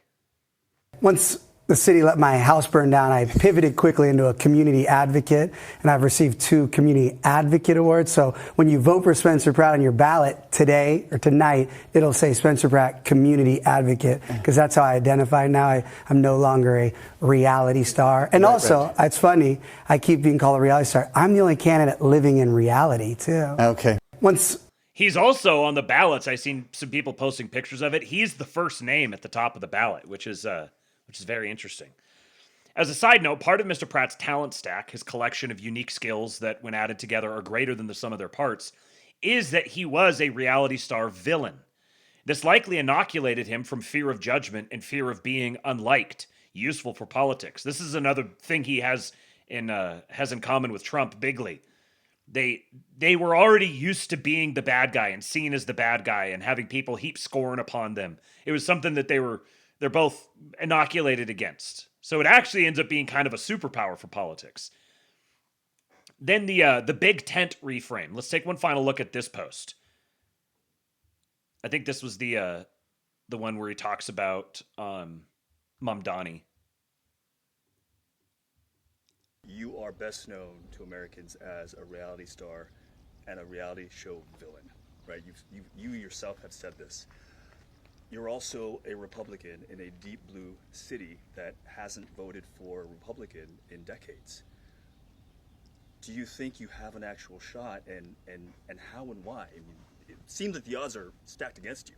Once the city let my house burn down, I pivoted quickly into a community advocate, and I've received 2 community advocate awards. So when you vote for Spencer Pratt on your ballot today or tonight, it'll say Spencer Pratt community advocate, because that's how I identify now. I'm no longer a reality star. And also, it's funny, I keep being called a reality star. I'm the only candidate living in reality too. Okay. He's also on the ballots. I've seen some people posting pictures of it. He's the first name at the top of the ballot, which is very interesting. As a side note, part of Mr. Pratt's talent stack, his collection of unique skills that, when added together, are greater than the sum of their parts, is that he was a reality star villain. This likely inoculated him from fear of judgment and fear of being unliked, useful for politics. This is another thing he has in common with Trump bigly. They were already used to being the bad guy and seen as the bad guy and having people heap scorn upon them. It was something that they're both inoculated against. So it actually ends up being kind of a superpower for politics. Then the big tent reframe. Let's take one final look at this post. I think this was the one where he talks about Mamdani. You are best known to Americans as a reality star and a reality show villain, right? You yourself have said this. You're also a Republican in a deep blue city that hasn't voted for a Republican in decades. Do you think you have an actual shot, and how and why? I mean, it seems that the odds are stacked against you.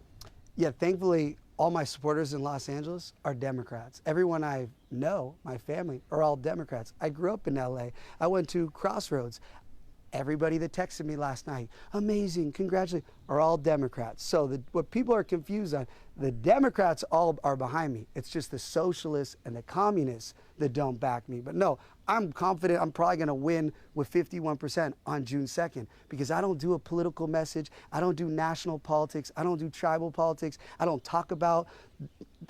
Yeah, thankfully, all my supporters in Los Angeles are Democrats. Everyone I know, my family, are all Democrats. I grew up in LA. I went to Crossroads. Everybody that texted me last night, amazing, congratulations, are all Democrats. So what people are confused on, the Democrats all are behind me. It's just the socialists and the communists that don't back me. But no, I'm confident I'm probably going to win with 51% on June 2nd because I don't do a political message. I don't do national politics. I don't do tribal politics. I don't talk about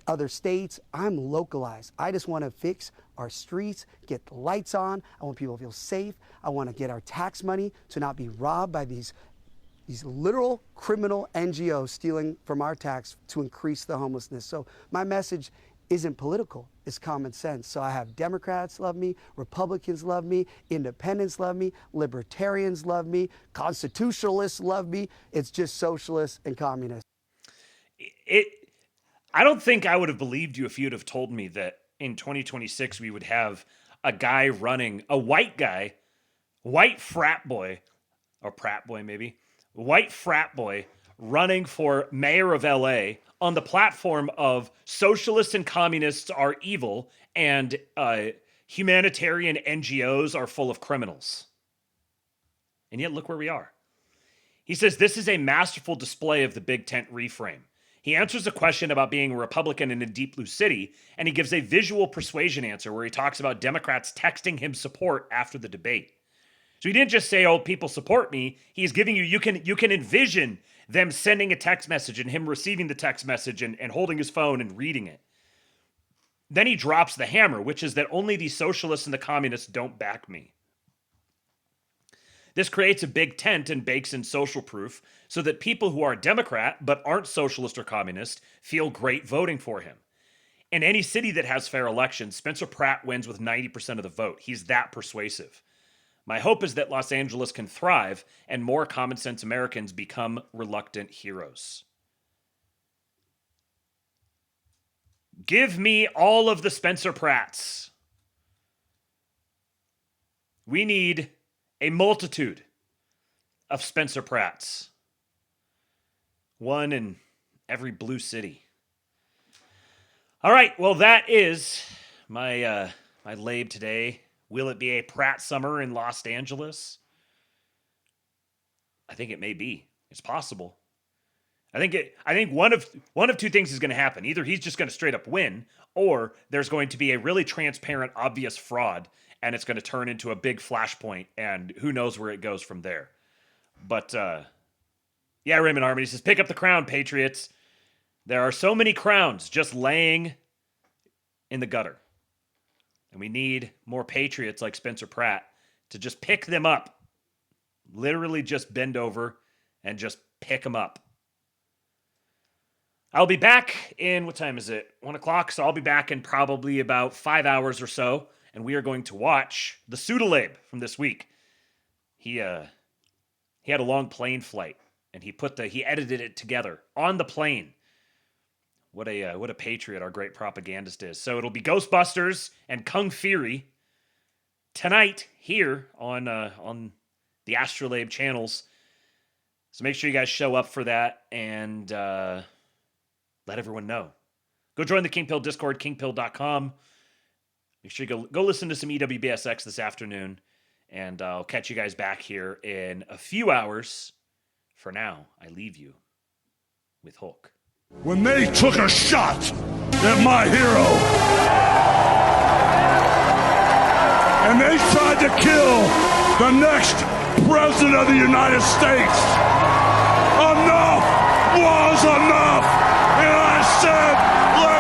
other states. I'm localized. I just want to fix our streets, get the lights on. I want people to feel safe. I want to get our tax money to not be robbed by these literal criminal NGOs stealing from our tax to increase the homelessness. So my message isn't political, it's common sense. So I have Democrats love me, Republicans love me, independents love me, libertarians love me, constitutionalists love me. It's just socialists and communists. I don't think I would have believed you if you'd have told me that in 2026 we would have a guy running, a white guy, white frat boy, or Pratt boy maybe, white frat boy running for mayor of LA on the platform of socialists and communists are evil and humanitarian NGOs are full of criminals. And yet look where we are. He says this is a masterful display of the big tent reframe. He answers a question about being a Republican in a deep blue city, and he gives a visual persuasion answer where he talks about Democrats texting him support after the debate. So he didn't just say, oh, people support me. He's giving you can envision them sending a text message and him receiving the text message and holding his phone and reading it. Then he drops the hammer, which is that only the socialists and the communists don't back me. This creates a big tent and bakes in social proof so that people who are Democrat but aren't socialist or communist feel great voting for him. In any city that has fair elections, Spencer Pratt wins with 90% of the vote. He's that persuasive. My hope is that Los Angeles can thrive and more common sense Americans become reluctant heroes. Give me all of the Spencer Pratts. We need a multitude of Spencer Pratts. One in every blue city. All right, well, that is my lab today. Will it be a Pratt summer in Los Angeles? I think it may be. It's possible. I think one of two things is going to happen. Either he's just going to straight up win, or there's going to be a really transparent, obvious fraud, and it's going to turn into a big flashpoint, and who knows where it goes from there. But yeah, Raymond Harmony says, pick up the crown, Patriots. There are so many crowns just laying in the gutter. And we need more patriots like Spencer Pratt to just pick them up. Literally just bend over and just pick them up. I'll be back in, what time is it? 1 o'clock. So I'll be back in probably about 5 hours or so. And we are going to watch the Pseudolab from this week. He had a long plane flight and he edited it together on the plane. What a patriot our great propagandist is. So it'll be Ghostbusters and Kung Fury tonight here on the Astrolabe channels. So make sure you guys show up for that and let everyone know. Go join the King Pill Discord, kingpill.com. Make sure you go listen to some EWBSX this afternoon. And I'll catch you guys back here in a few hours. For now, I leave you with Hulk. When they took a shot at my hero, and they tried to kill the next President of the United States. Enough was enough. And I said,